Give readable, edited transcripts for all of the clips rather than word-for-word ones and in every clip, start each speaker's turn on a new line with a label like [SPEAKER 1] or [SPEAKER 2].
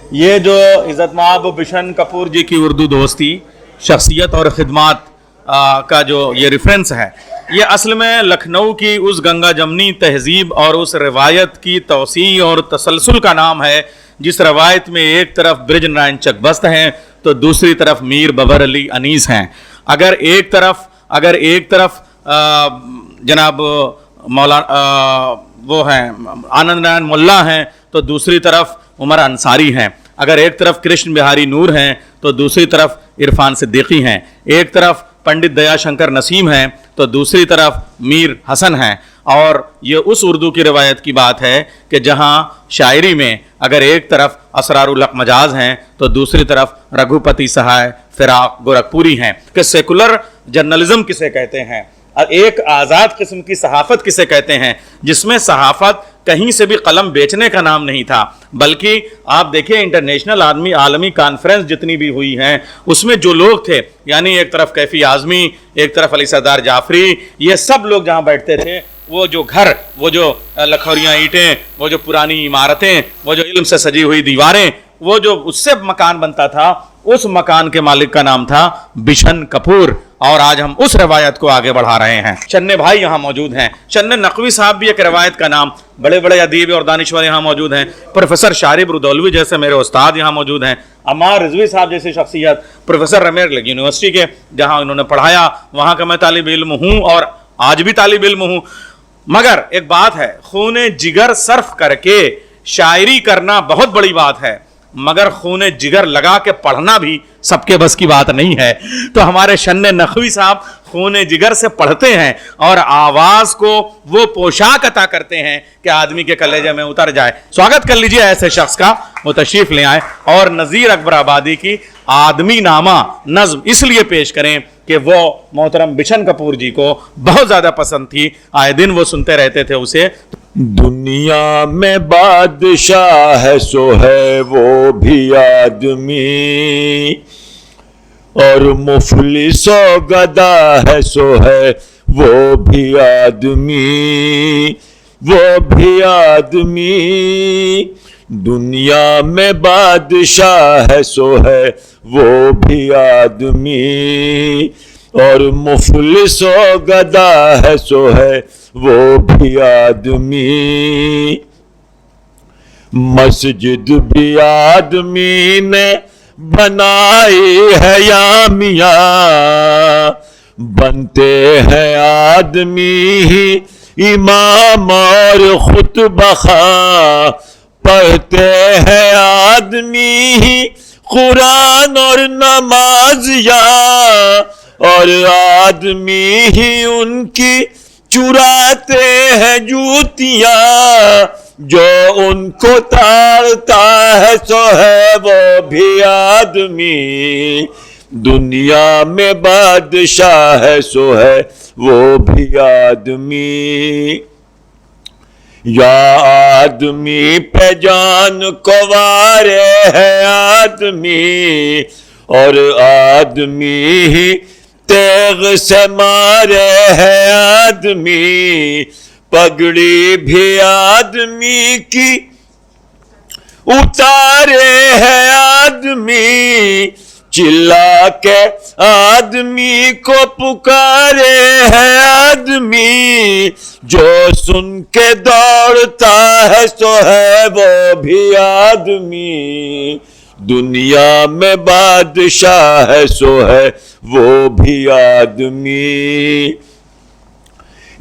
[SPEAKER 1] ये जो इज़्ज़त-माब बिशन कपूर जी की उर्दू दोस्ती, शख्सियत और ख़िदमत का जो ये रेफरेंस है, ये असल में लखनऊ की उस गंगा जमनी तहज़ीब और उस रवायत की तौसी और तसलसल का नाम है जिस रवायत में एक तरफ ब्रिज नारायण चकबस्त हैं तो दूसरी तरफ मीर बबर अली अनीस हैं। अगर एक तरफ जनाब वो हैं आनंद नारायण मुल्ला हैं तो दूसरी तरफ उमर अंसारी हैं। अगर एक तरफ कृष्ण बिहारी नूर हैं तो दूसरी तरफ इरफान सिद्दीकी हैं। एक तरफ पंडित दयाशंकर नसीम हैं तो दूसरी तरफ मीर हसन हैं। और ये उस उर्दू की रवायत की बात है कि जहाँ शायरी में अगर एक तरफ असरारुल हक मजाज हैं तो दूसरी तरफ रघुपति सहाय फिराक गोरखपुरी हैं। कि सेकुलर जर्नलिज्म किसे कहते हैं, एक आज़ाद किस्म की सहाफ़त किसे कहते हैं, जिसमें सहाफ़त कहीं से भी कलम बेचने का नाम नहीं था, बल्कि आप देखिए इंटरनेशनल आलमी कॉन्फ्रेंस जितनी भी हुई हैं उसमें जो लोग थे, यानी एक तरफ कैफी आज़मी, एक तरफ अली सरदार जाफरी, ये सब लोग जहाँ बैठते थे वो जो घर, वो जो लखोरियाँ ईंटें, वो जो पुरानी इमारतें, वो जो इल्म से सजी हुई दीवारें, वो जो उससे मकान बनता था, उस मकान के मालिक का नाम था बिशन कपूर। और आज हम उस रवायत को आगे बढ़ा रहे हैं। चन्ने भाई यहाँ मौजूद हैं। चन्ने नकवी साहब भी एक रवायत का नाम, बड़े बड़े अदीब और दानिश्वर यहाँ मौजूद हैं। प्रोफेसर शारिब रुदौलवी जैसे मेरे उस्ताद यहाँ मौजूद हैं। अम्मार रिजवी साहब जैसी शख्सियत, प्रोफेसर रमेर यूनिवर्सिटी के जहाँ उन्होंने पढ़ाया, वहाँ का मैं तालिब इल्म हूँ और आज भी तालिब इल्म हूँ। मगर एक बात है, खूने जिगर सर्फ करके शायरी करना बहुत बड़ी बात है, मगर खूने जिगर लगा के पढ़ना भी सबके बस की बात नहीं है। तो हमारे शन्ने नकवी साहब खूने जिगर से पढ़ते हैं और आवाज को वो पोशाक अता करते हैं कि आदमी के कलेजे में उतर जाए। स्वागत कर लीजिए ऐसे शख्स का, वो तशरीफ ले आए और नज़ीर अकबर आबादी की आदमी नामा नज्म इसलिए पेश करें कि वो मोहतरम बिशन कपूर जी को बहुत ज्यादा पसंद थी, आए दिन वो सुनते रहते थे उसे।
[SPEAKER 2] दुनिया में बादशाह है सो है वो भी आदमी, और मुफलिस व गदा है सो है वो भी आदमी, वो भी आदमी। दुनिया में बादशाह है सो है वो भी आदमी, और मुफलिस व गदा है सो है वो भी आदमी। मस्जिद भी आदमी ने बनाई है या मियाँ, बनते हैं आदमी ही इमाम और खुतबा खां, पढ़ते हैं आदमी ही कुरान और नमाजिया, और आदमी ही उनकी चुराते हैं जूतियां, जो उनको ताड़ता है सो है वो भी आदमी। दुनिया में बादशाह है सो है वो भी आदमी। या आदमी पे जान को वारे है आदमी, और आदमी ही तेग से मारे है आदमी। पगड़ी भी आदमी की उतारे है आदमी, चिल्ला के आदमी को पुकारे है आदमी। जो सुन के दौड़ता है सो है वो भी आदमी। दुनिया में बादशाह है सो है वो भी आदमी।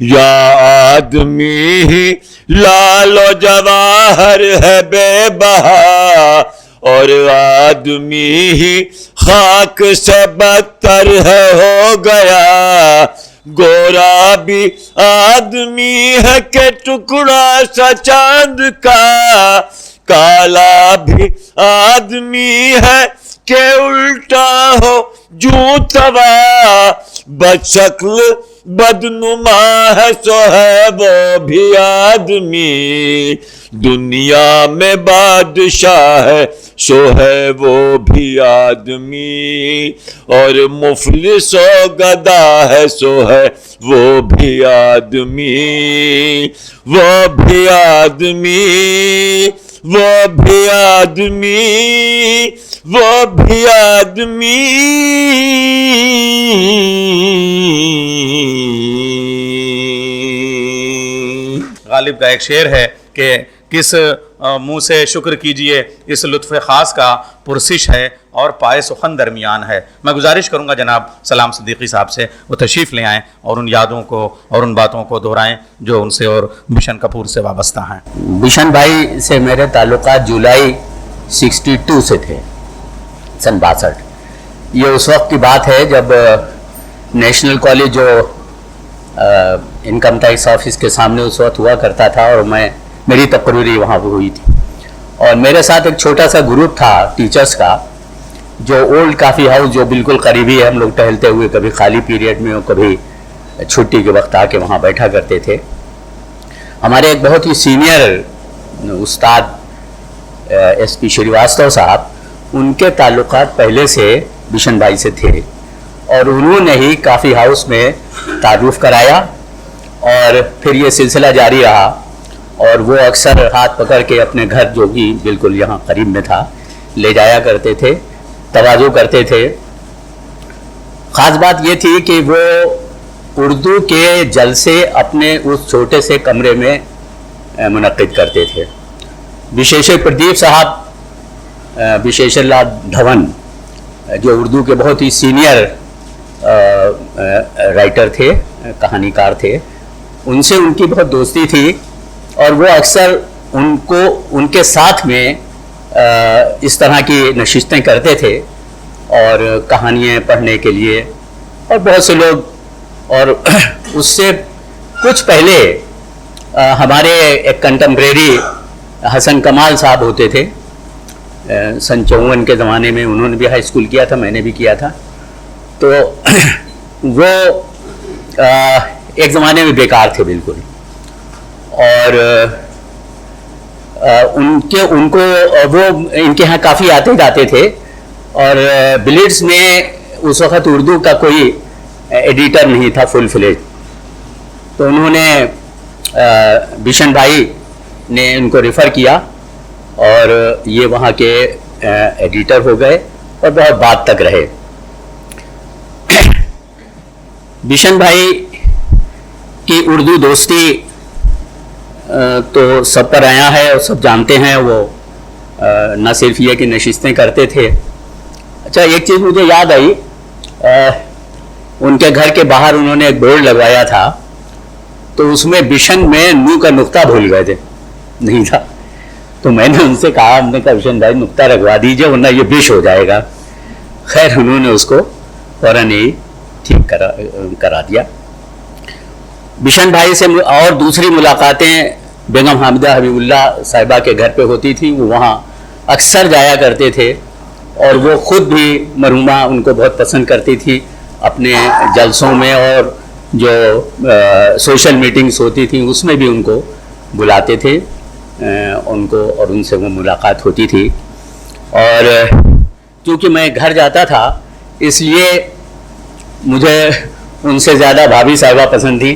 [SPEAKER 2] या आदमी ही लालो जवाहर है बेबहा, और आदमी ही खाक से बदतर है हो गया। गोरा भी आदमी है के टुकड़ा सा चांद का, काला भी आदमी है के उल्टा हो जूतवा। बदशक्ल बदनुमा है सो है वो भी आदमी। दुनिया में बादशाह है सो है वो भी आदमी, और मुफलिस व गदा है सो है वो भी आदमी। वो भी आदमी, वो भी आदमी, वो भी आदमी।
[SPEAKER 1] गालिब का एक शेर है कि किस मुंह से शुक्र कीजिए इस लुत्फ़ ख़ास का पुरसिश है और पाए सुखन दरमियान है। मैं गुजारिश करूंगा जनाब सलाम सिद्दीकी साहब से वो तशरीफ़ ले आएँ और उन यादों को और उन बातों को दोहराएं जो उनसे और बिशन कपूर से वाबस्ता हैं।
[SPEAKER 3] बिशन भाई से मेरे ताल्लुकात जुलाई 62 से थे, सन 62। ये उस वक्त की बात है जब नेशनल कॉलेज जो इनकम टैक्स ऑफिस के सामने उस वक्त हुआ करता था और मेरी तकरीरी वहाँ पर हुई थी। और मेरे साथ एक छोटा सा ग्रुप था टीचर्स का, जो ओल्ड काफ़ी हाउस जो बिल्कुल करीबी है, हम लोग टहलते हुए कभी खाली पीरियड में और कभी छुट्टी के वक्त आके वहाँ बैठा करते थे। हमारे एक बहुत ही सीनियर उस्ताद SP श्रीवास्तव साहब, उनके ताल्लुकात पहले से बिशन भाई से थे और उन्होंने ही काफ़ी हाउस में तारुफ कराया और फिर ये सिलसिला जारी रहा। और वो अक्सर हाथ पकड़ के अपने घर, जो कि बिल्कुल यहाँ करीब में था, ले जाया करते थे, तवाज़ो करते थे। ख़ास बात ये थी कि वो उर्दू के जलसे अपने उस छोटे से कमरे में मुनक़िद करते थे। विशेषर प्रदीप साहब, विशेषर धवन, जो उर्दू के बहुत ही सीनियर राइटर थे, कहानीकार थे, उनसे उनकी बहुत दोस्ती थी और वो अक्सर उनके साथ में इस तरह की नशिस्तें करते थे और कहानियाँ पढ़ने के लिए। और बहुत से लोग, और उससे कुछ पहले हमारे एक कंटेम्प्रेरी हसन कमाल साहब होते थे, सन 54 के ज़माने में उन्होंने भी हाई स्कूल किया था, मैंने भी किया था। तो वो एक ज़माने में बेकार थे बिल्कुल, और उनको वो इनके यहाँ काफ़ी आते जाते थे। और बिलिट्स में उस वक़्त उर्दू का कोई एडिटर नहीं था फुल फ्लेज, तो उन्होंने बिशन भाई ने उनको रेफ़र किया और ये वहाँ के एडिटर हो गए और बहुत बात तक रहे। बिशन भाई की उर्दू दोस्ती तो सब पर आया है और सब जानते हैं। वो न सिर्फ ये कि नशिस्तें करते थे। अच्छा, एक चीज़ मुझे याद आई, उनके घर के बाहर उन्होंने एक बोर्ड लगवाया था, तो उसमें बिशन में नू का नुक्ता भूल गए थे, नहीं था। तो मैंने उनसे कहा, हमने कहा बिशन भाई नुक्ता रखवा दीजिए वरना ये बिश हो जाएगा। खैर उन्होंने उसको फौरन ही ठीक करा दिया। बिशन भाई से और दूसरी मुलाकातें बेगम हामिदा हबीबुल्लाह साहिबा के घर पे होती थी। वो वहाँ अक्सर जाया करते थे और वो ख़ुद भी मरहुमा उनको बहुत पसंद करती थी। अपने जलसों में और जो सोशल मीटिंग्स होती थी उसमें भी उनको बुलाते थे उनको, और उनसे वो मुलाकात होती थी। और क्योंकि मैं घर जाता था इसलिए मुझे उनसे ज़्यादा भाभी साहिबा पसंद थी,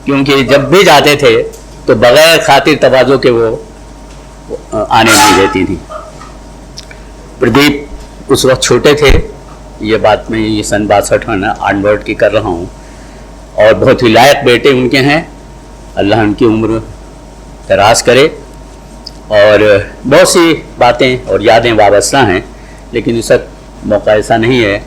[SPEAKER 3] क्योंकि जब भी जाते थे तो बग़ैर खातिर तवाज़ो के वो आने नहीं देती थी। प्रदीप उस वक्त छोटे थे, ये बात मैं ये सन 62 आनवर्ड की कर रहा हूँ, और बहुत ही लायक बेटे उनके हैं। अल्लाह उनकी उम्र दराज करे। और बहुत सी बातें और यादें वाबस्ता हैं, लेकिन इस वक्त मौका ऐसा नहीं है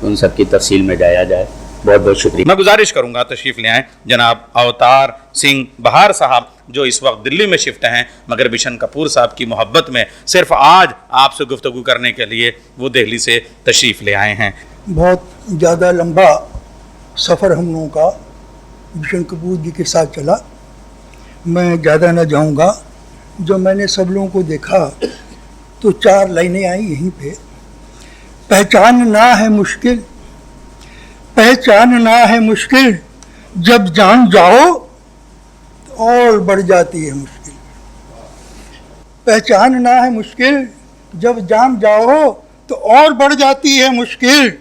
[SPEAKER 3] उन सब की तफसील में जाया जाए। बहुत बहुत शुक्रिया।
[SPEAKER 1] मैं गुजारिश करूंगा तशरीफ़ ले आएँ जनाब अवतार सिंह बहार साहब, जो इस वक्त दिल्ली में शिफ्ट हैं, मगर बिशन कपूर साहब की मोहब्बत में सिर्फ आज आपसे गुफ्तगू करने के लिए वो दिल्ली से तशरीफ़ ले आए हैं।
[SPEAKER 4] बहुत ज़्यादा लंबा सफ़र हम लोगों का बिशन कपूर जी के साथ चला। मैं ज़्यादा ना जाऊंगा। जो मैंने सब लोगों को देखा तो 4 लाइनें आई यहीं पे। पहचानना है मुश्किल, पहचानना है मुश्किल, जब जान जाओ तो और बढ़ जाती है मुश्किल। पहचानना है मुश्किल, जब जान जाओ तो और बढ़ जाती है मुश्किल।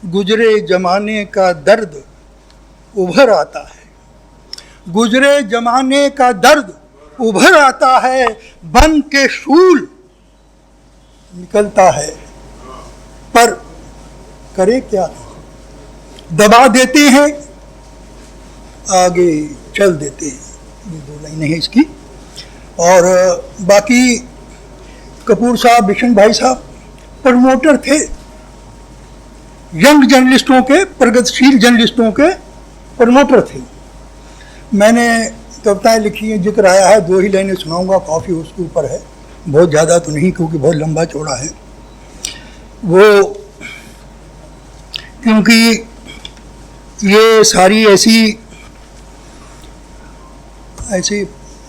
[SPEAKER 4] गुजरे जमाने का दर्द उभर आता है, गुजरे जमाने का दर्द उभर आता है बन के शूल, निकलता है पर करे क्या, दबा देते हैं आगे चल देते हैं। ये दो लाइनें हैं इसकी। और बाकी कपूर साहब, बिशन भाई साहब प्रमोटर थे यंग जर्नलिस्टों के, प्रगतिशील जर्नलिस्टों के प्रमोटर थे। मैंने कविताएं लिखी हैं, जिक्र आया है, 2 ही लाइनें सुनाऊंगा, काफ़ी उसके ऊपर है, बहुत ज़्यादा तो नहीं क्योंकि बहुत लंबा चौड़ा है वो। क्योंकि ये सारी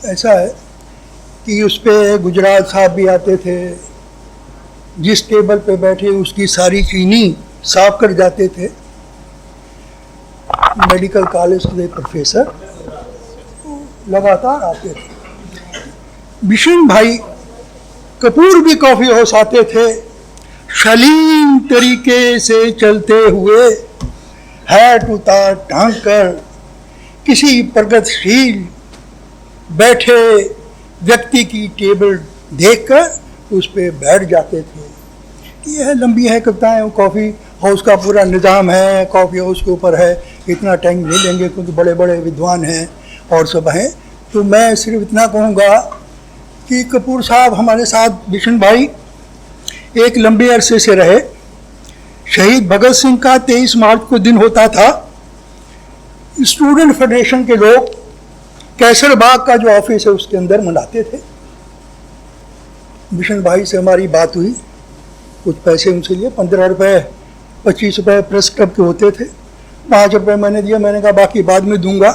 [SPEAKER 4] ऐसा है कि उस पे गुजरात साहब भी आते थे, जिस टेबल पे बैठे उसकी सारी चीनी साफ कर जाते थे। मेडिकल कॉलेज के प्रोफेसर लगातार आते थे। बिशन भाई कपूर भी कॉफी हाउस आते थे, शालीन तरीके से चलते हुए, हैट उतार ढांक कर किसी प्रगतिशील बैठे व्यक्ति की टेबल देखकर उस पर बैठ जाते थे। यह लंबी है कविताएं, कॉफ़ी हाउस का पूरा निज़ाम है, कॉफ़ी हाउस के ऊपर है, इतना टाइम नहीं लेंगे क्योंकि बड़े बड़े विद्वान हैं और सब हैं। तो मैं सिर्फ इतना कहूँगा कि कपूर साहब हमारे साथ, बिशन भाई एक लंबे अरसे से रहे। शहीद भगत सिंह का 23 मार्च को दिन होता था। स्टूडेंट फेडरेशन के लोग कैसर बाग का जो ऑफिस है उसके अंदर मनाते थे। बिशन भाई से हमारी बात हुई, कुछ पैसे उनसे लिए, 15 रुपये 25 रुपये प्रेस क्लब के होते थे, 5 रुपये मैंने दिया, मैंने कहा बाकी बाद में दूंगा।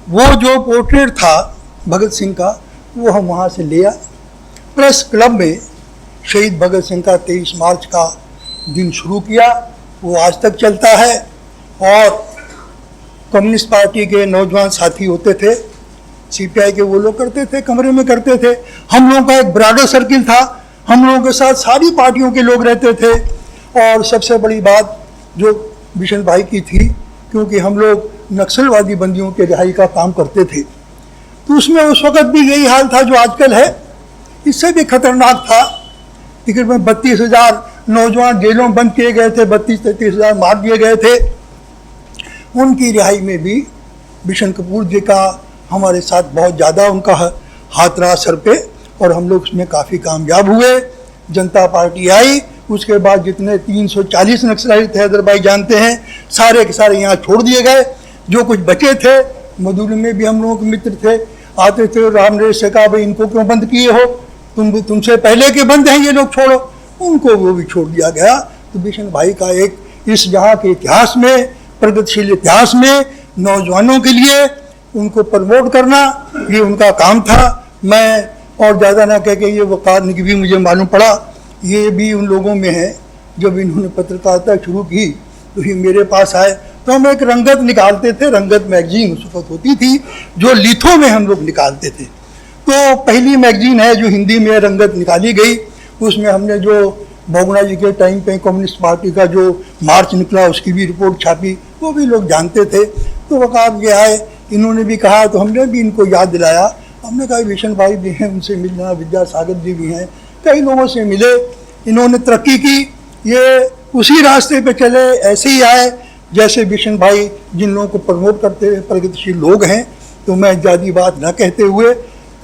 [SPEAKER 4] वो जो पोर्ट्रेट था भगत सिंह का वो हम वहाँ से लिया। प्रेस क्लब में शहीद भगत सिंह का 23 मार्च का दिन शुरू किया, वो आज तक चलता है। और कम्युनिस्ट पार्टी के नौजवान साथी होते थे, सीपीआई के वो लोग करते थे, कमरे में करते थे। हम लोगों का एक ब्रॉडर सर्किल था, हम लोगों के साथ सारी पार्टियों के लोग रहते थे। और सबसे बड़ी बात जो बिशन भाई की थी, क्योंकि हम लोग नक्सलवादी बंदियों के रिहाई का काम करते थे, तो उसमें उस वक़्त भी यही हाल था जो आजकल है, इससे भी खतरनाक था। तकरीबन 32,000 नौजवान जेलों में बंद किए गए थे, 32-33,000 मार दिए गए थे। उनकी रिहाई में भी बिशन कपूर जी का हमारे साथ बहुत ज़्यादा उनका हाथ रहा सर पे, और हम लोग उसमें काफ़ी कामयाब हुए। जनता पार्टी आई, उसके बाद जितने 340 नक्सली थे, हैदर भाई जानते हैं, सारे के सारे यहाँ छोड़ दिए गए। जो कुछ बचे थे, मधुर में भी हम लोगों के मित्र थे, आते थे, राम नरेश से कहा भाई इनको क्यों बंद किए हो, तुमसे पहले के बंद हैं ये लोग, छोड़ो उनको, वो भी छोड़ दिया गया। तो बिशन भाई का एक इस जहाँ के इतिहास में, प्रगतिशील इतिहास में नौजवानों के लिए उनको प्रमोट करना ये उनका काम था। मैं और ज़्यादा ना कह के ये वक़ार की भी मुझे मालूम पड़ा, ये भी उन लोगों में है। जब इन्होंने पत्रकारिता शुरू की तो ये मेरे पास आए, तो हम एक रंगत निकालते थे, रंगत मैगजीन उस वक्त होती थी जो लिथों में हम लोग निकालते थे। तो पहली मैगजीन है जो हिंदी में रंगत निकाली गई, उसमें हमने जो बहुगुणा जी के टाइम पे कम्युनिस्ट पार्टी का जो मार्च निकला उसकी भी रिपोर्ट छापी, वो भी लोग जानते थे। तो वक़ार ये आए, इन्होंने भी कहा तो हमने भी इनको याद दिलाया। हमने कहा बिशन भाई भी हैं, उनसे मिलना, विद्यासागर जी भी हैं, कई लोगों से मिले, इन्होंने तरक्की की, ये उसी रास्ते पे चले, ऐसे ही आए जैसे बिशन भाई जिन लोगों को प्रमोट करते हुए प्रगतिशील लोग हैं। तो मैं ज़्यादा बात न कहते हुए,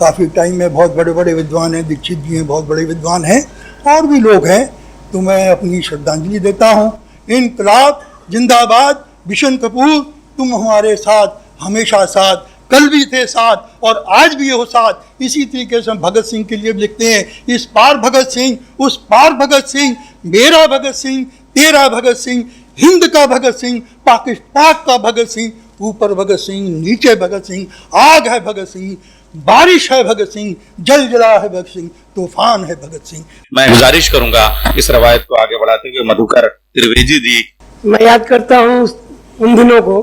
[SPEAKER 4] काफ़ी टाइम में बहुत बड़े बड़े विद्वान हैं, दीक्षित जी हैं, बहुत बड़े विद्वान हैं, और भी लोग हैं, तो मैं अपनी श्रद्धांजलि देता हूँ। इनकलाब जिंदाबाद, बिशन कपूर तुम हमारे साथ हमेशा साथ, कल भी थे साथ और आज भी हो साथ। इसी तरीके से हम भगत सिंह के लिए लिखते हैं, इस पार भगत सिंह, उस पार भगत सिंह, मेरा भगत सिंह, तेरा भगत सिंह, हिंद का भगत सिंह, पाकिस्तान का भगत सिंह, ऊपर भगत सिंह, नीचे भगत सिंह, आग है भगत सिंह, बारिश है भगत सिंह, जल जला है भगत सिंह, तूफान है भगत सिंह।
[SPEAKER 1] मैं गुजारिश करूंगा इस रवायत को आगे बढ़ाते हुए मधुकर त्रिवेदी जी।
[SPEAKER 5] मैं याद करता हूँ उन दिनों को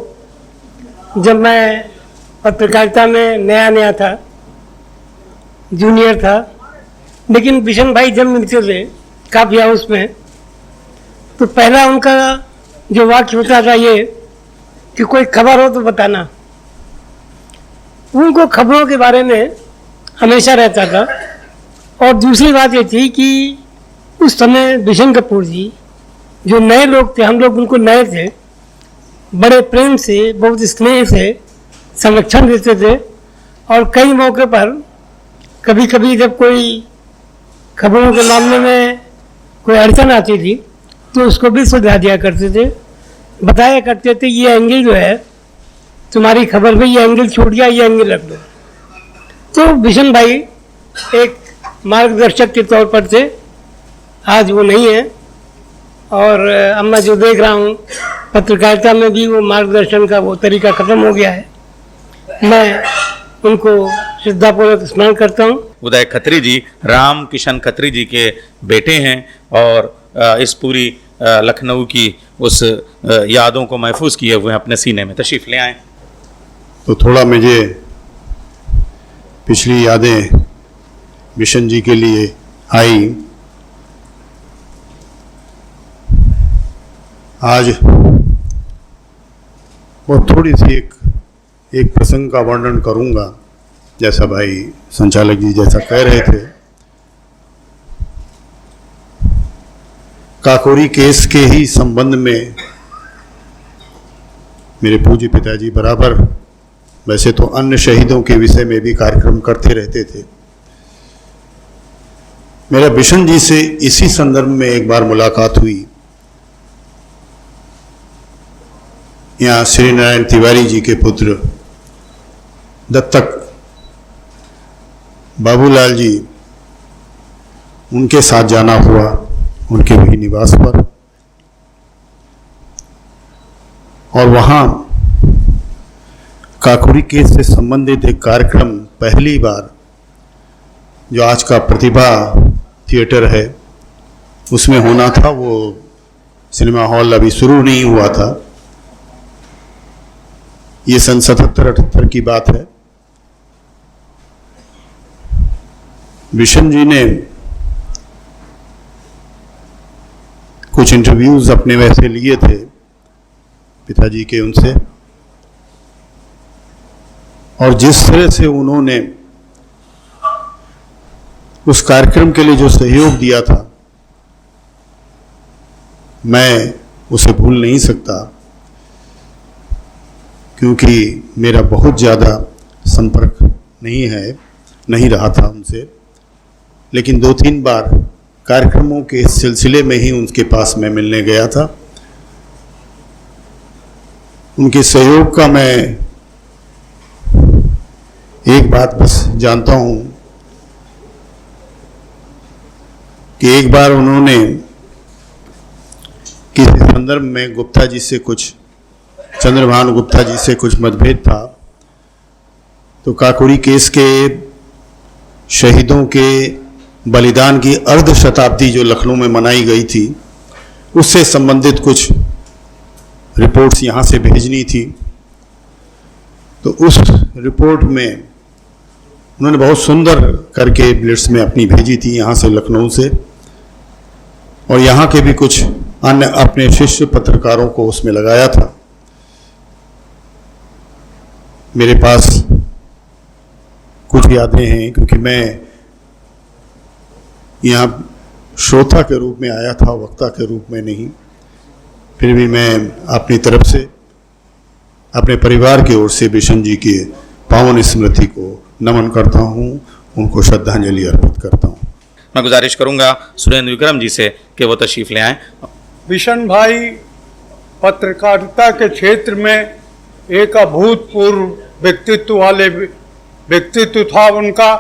[SPEAKER 5] जब मैं पत्रकारिता में नया नया था, जूनियर था, लेकिन बिशन भाई जब मिलते थे काफी हाउस में, तो पहला उनका जो वाक्य होता था ये कि कोई खबर हो तो बताना। उनको खबरों के बारे में हमेशा रहता था। और दूसरी बात ये थी कि उस समय बिशन कपूर जी जो नए लोग थे, हम लोग उनको नए थे, बड़े प्रेम से, बहुत स्नेह से संरक्षण देते थे। और कई मौके पर कभी कभी जब कोई खबरों के मामले में कोई अड़चन आती थी तो उसको भी सुलझा दिया करते थे, बताया करते थे ये एंगल जो है तुम्हारी खबर में, ये एंगल छूट गया, ये एंगल रख लो। तो बिशन भाई एक मार्गदर्शक के तौर पर थे, आज वो नहीं है। और अब मैं जो देख रहा हूँ पत्रकारिता में भी वो मार्गदर्शन का वो तरीका ख़त्म हो गया है। मैं उनको श्रद्धापूर्वक स्मरण करता हूँ।
[SPEAKER 1] उदय खत्री जी राम किशन खत्री जी के बेटे हैं और इस पूरी लखनऊ की उस यादों को महफूज किए हुए अपने सीने में। तशरीफ़ ले आएँ।
[SPEAKER 6] तो थोड़ा मुझे पिछली यादें बिशन जी के लिए आई। आज वो थोड़ी सी एक प्रसंग का वर्णन करूंगा, जैसा भाई संचालक जी जैसा कह रहे थे। काकोरी केस के ही संबंध में मेरे पूज्य पिताजी बराबर, वैसे तो अन्य शहीदों के विषय में भी कार्यक्रम करते रहते थे। मेरा बिशन जी से इसी संदर्भ में एक बार मुलाकात हुई। यहाँ श्री नारायण तिवारी जी के पुत्र दत्तक बाबूलाल जी, उनके साथ जाना हुआ उनके वही निवास पर। और वहाँ काकोरी केस से संबंधित एक कार्यक्रम पहली बार, जो आज का प्रतिभा थिएटर है, उसमें होना था। वो सिनेमा हॉल अभी शुरू नहीं हुआ था। ये सन 77-78 की बात है। बिशन जी ने कुछ इंटरव्यूज अपने वैसे लिए थे पिताजी के उनसे, और जिस तरह से उन्होंने उस कार्यक्रम के लिए जो सहयोग दिया था, मैं उसे भूल नहीं सकता, क्योंकि मेरा बहुत ज़्यादा संपर्क नहीं रहा था उनसे। लेकिन 2-3 बार कार्यक्रमों के सिलसिले में ही उनके पास मैं मिलने गया था। उनके सहयोग का मैं एक बात बस जानता हूँ कि एक बार उन्होंने किसी संदर्भ में गुप्ता जी से कुछ, चंद्रभानु गुप्ता जी से कुछ मतभेद था। तो काकोरी केस के शहीदों के बलिदान की अर्ध शताब्दी जो लखनऊ में मनाई गई थी, उससे संबंधित कुछ रिपोर्ट्स यहाँ से भेजनी थी। तो उस रिपोर्ट में उन्होंने बहुत सुंदर करके ब्लिट्स में अपनी भेजी थी यहाँ से, लखनऊ से, और यहाँ के भी कुछ अन्य अपने शिष्य पत्रकारों को उसमें लगाया था। मेरे पास कुछ यादें हैं, क्योंकि मैं यहाँ श्रोता के रूप में आया था, वक्ता के रूप में नहीं। फिर भी मैं अपनी तरफ से, अपने परिवार की ओर से बिशन जी के पावन स्मृति को नमन करता हूँ, उनको श्रद्धांजलि अर्पित करता हूँ।
[SPEAKER 1] मैं गुजारिश करूंगा सुरेंद्र विक्रम जी से कि वो तशरीफ़ ले आएँ।
[SPEAKER 7] बिशन भाई पत्रकारिता के क्षेत्र में एक अभूतपूर्व व्यक्तित्व वाले व्यक्तित्व था उनका।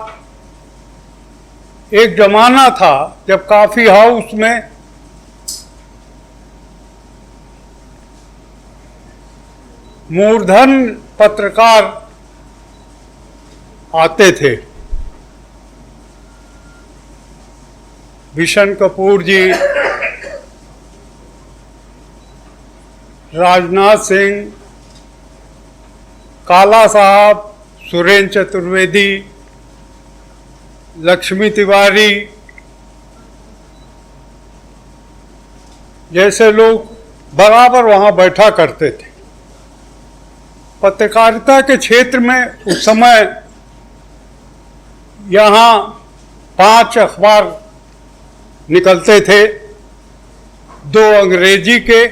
[SPEAKER 7] एक जमाना था जब कॉफ़ी हाउस में मूर्धन पत्रकार आते थे। बिशन कपूर जी, राजनाथ सिंह, काला साहब, सुरेंद्र चतुर्वेदी, लक्ष्मी तिवारी जैसे लोग बराबर वहाँ बैठा करते थे। पत्रकारिता के क्षेत्र में उस समय यहाँ 5 अखबार निकलते थे, 2 अंग्रेजी के,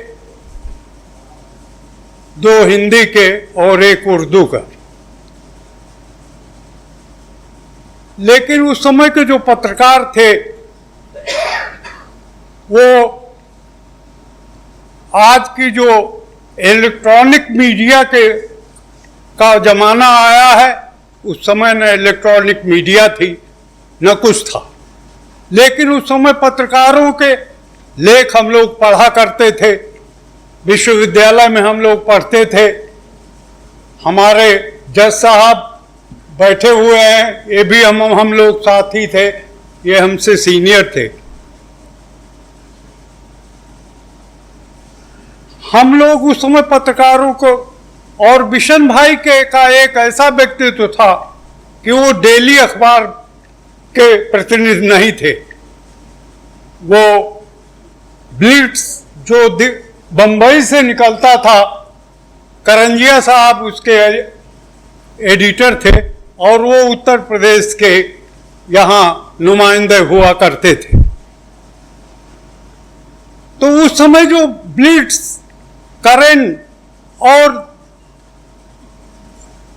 [SPEAKER 7] 2 हिंदी के और 1 उर्दू का। लेकिन उस समय के जो पत्रकार थे वो आज की जो इलेक्ट्रॉनिक मीडिया का जमाना आया है, उस समय न इलेक्ट्रॉनिक मीडिया थी न कुछ था, लेकिन उस समय पत्रकारों के लेख हम लोग पढ़ा करते थे, विश्वविद्यालय में हम लोग पढ़ते थे। हमारे जज साहब बैठे हुए हैं, ये भी हम लोग साथी थे, ये हमसे सीनियर थे। हम लोग उस समय पत्रकारों को, और बिशन भाई का एक ऐसा व्यक्तित्व था कि वो डेली अखबार के प्रतिनिधि नहीं थे, वो ब्लिट्स जो बंबई से निकलता था, करंजिया साहब उसके एडिटर थे और वो उत्तर प्रदेश के यहाँ नुमाइंदे हुआ करते थे। तो उस समय जो ब्लिट्स, करंट और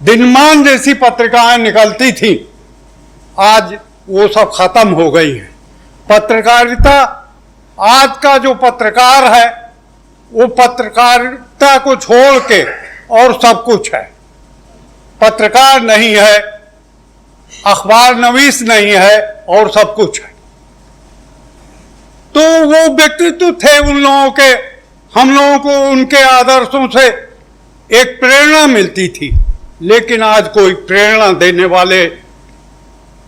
[SPEAKER 7] दिनमान जैसी पत्रिकाएं निकलती थी, आज वो सब खत्म हो गई हैं। पत्रकारिता, आज का जो पत्रकार है वो पत्रकारिता को छोड़ के और सब कुछ है, पत्रकार नहीं है, अखबार नवीस नहीं है और सब कुछ है। तो वो व्यक्तित्व थे उन लोगों के, हम लोगों को उनके आदर्शों से एक प्रेरणा मिलती थी, लेकिन आज कोई प्रेरणा देने वाले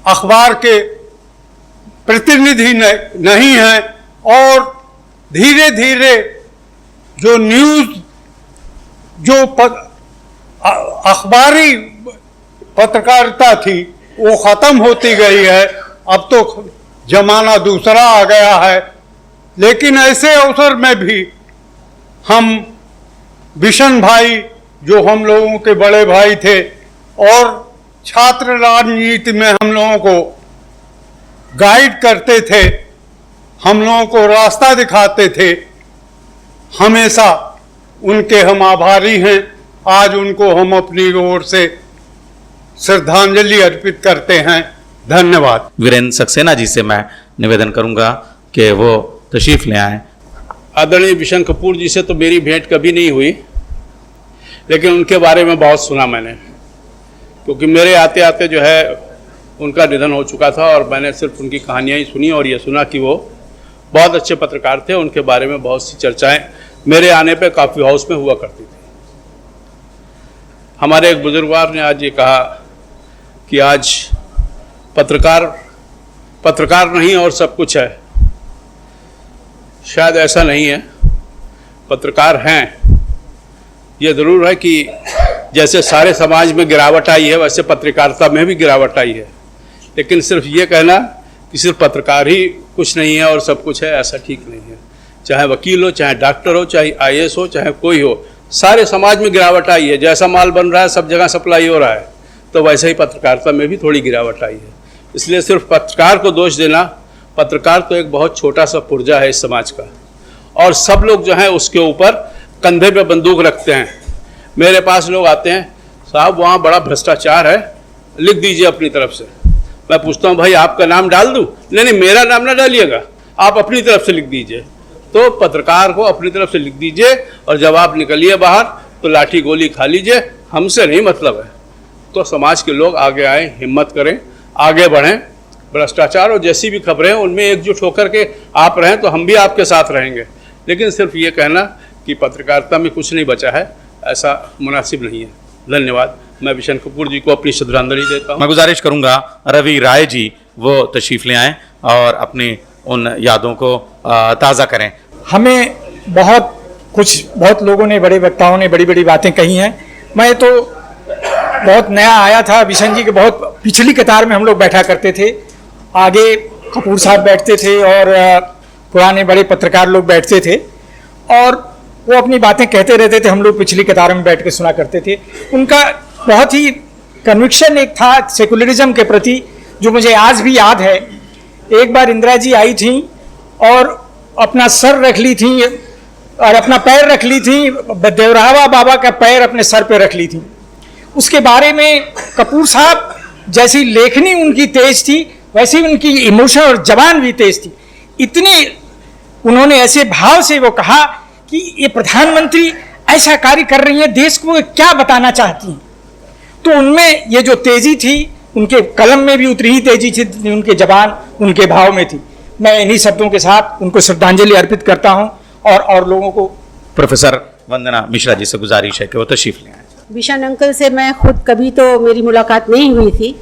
[SPEAKER 7] अखबार के प्रतिनिधि नहीं हैं। और धीरे धीरे जो न्यूज़, जो अखबारी पत्रकारिता थी वो ख़त्म होती गई है। अब तो जमाना दूसरा आ गया है, लेकिन ऐसे अवसर में भी हम बिशन भाई, जो हम लोगों के बड़े भाई थे और छात्र राजनीति में हम लोगों को गाइड करते थे, हम लोगों को रास्ता दिखाते थे, हमेशा उनके हम आभारी हैं। आज उनको हम अपनी ओर से श्रद्धांजलि अर्पित करते हैं। धन्यवाद।
[SPEAKER 1] वीरेंद्र सक्सेना जी से मैं निवेदन करूंगा कि वो तशरीफ ले आएं।
[SPEAKER 8] आदरणीय बिशन कपूर जी से तो मेरी भेंट कभी नहीं हुई, लेकिन उनके बारे में बहुत सुना मैंने, क्योंकि मेरे आते आते जो है उनका निधन हो चुका था और मैंने सिर्फ उनकी कहानियाँ ही सुनी और ये सुना कि वो बहुत अच्छे पत्रकार थे। उनके बारे में बहुत सी चर्चाएं मेरे आने पे कॉफ़ी हाउस में हुआ करती थी। हमारे एक बुजुर्गवार ने आज ये कहा कि आज पत्रकार नहीं और सब कुछ है। शायद ऐसा नहीं है, पत्रकार हैं। ये ज़रूर है कि जैसे सारे समाज में गिरावट आई है, वैसे पत्रकारिता में भी गिरावट आई है, लेकिन सिर्फ ये कहना कि सिर्फ पत्रकार ही कुछ नहीं है और सब कुछ है, ऐसा ठीक नहीं है। चाहे वकील हो, चाहे डॉक्टर हो, चाहे IAS हो, चाहे कोई हो, सारे समाज में गिरावट आई है। जैसा माल बन रहा है सब जगह सप्लाई हो रहा है, तो वैसे ही पत्रकारिता में भी थोड़ी गिरावट आई है। इसलिए सिर्फ पत्रकार को दोष देना, पत्रकार तो एक बहुत छोटा सा पुर्जा है इस समाज का, और सब लोग जो हैं उसके ऊपर कंधे पे बंदूक रखते हैं। मेरे पास लोग आते हैं, साहब वहाँ बड़ा भ्रष्टाचार है, लिख दीजिए अपनी तरफ से। मैं पूछता हूँ भाई आपका नाम डाल दूँ? नहीं, मेरा नाम ना डालिएगा, आप अपनी तरफ से लिख दीजिए। तो पत्रकार को अपनी तरफ से लिख दीजिए और जब आप निकलिए बाहर तो लाठी गोली खा लीजिए, हमसे नहीं मतलब है। तो समाज के लोग आगे आएँ, हिम्मत करें, आगे बढ़ें। भ्रष्टाचार और जैसी भी खबरें हैं उनमें एकजुट होकर के आप रहें तो हम भी आपके साथ रहेंगे। लेकिन सिर्फ ये कहना कि पत्रकारिता में कुछ नहीं बचा है, ऐसा मुनासिब नहीं है। धन्यवाद। मैं बिशन कपूर जी को अपनी श्रद्धांजलि देता हूँ।
[SPEAKER 1] मैं गुजारिश करूंगा रवि राय जी वो तशरीफ ले आएं और अपनी उन यादों को ताज़ा करें।
[SPEAKER 9] हमें बहुत लोगों ने, बड़े वक्ताओं ने बड़ी बड़ी बातें कही हैं। मैं तो बहुत नया आया था, बिशन जी के बहुत पिछली कतार में हम लोग बैठा करते थे, आगे कपूर साहब बैठते थे और पुराने बड़े पत्रकार लोग बैठते थे और वो अपनी बातें कहते रहते थे, हम लोग पिछली कतार में बैठ के सुना करते थे। उनका बहुत ही कन्विक्शन एक था सेकुलरिज्म के प्रति, जो मुझे आज भी याद है। एक बार इंदिरा जी आई थी और अपना सर रख ली थी और अपना पैर रख ली थी, देवरावा बाबा का पैर अपने सर पे रख ली थी। उसके बारे में कपूर साहब जैसी लेखनी उनकी तेज थी, वैसी उनकी इमोशन और जबान भी तेज थी। इतनी उन्होंने ऐसे भाव से वो कहा कि ये प्रधानमंत्री ऐसा कार्य कर रही है, देश को क्या बताना चाहती हैं। तो उनमें ये जो तेजी थी, उनके कलम में भी उतनी ही तेजी थी, उनके जबान उनके भाव में थी। मैं इन्हीं शब्दों के साथ उनको श्रद्धांजलि अर्पित करता हूं और लोगों को।
[SPEAKER 1] प्रोफेसर वंदना मिश्रा जी से गुजारिश है कि वो तशरीफ ले आए।
[SPEAKER 10] बिशन अंकल से मैं खुद कभी तो मेरी मुलाकात नहीं हुई थी,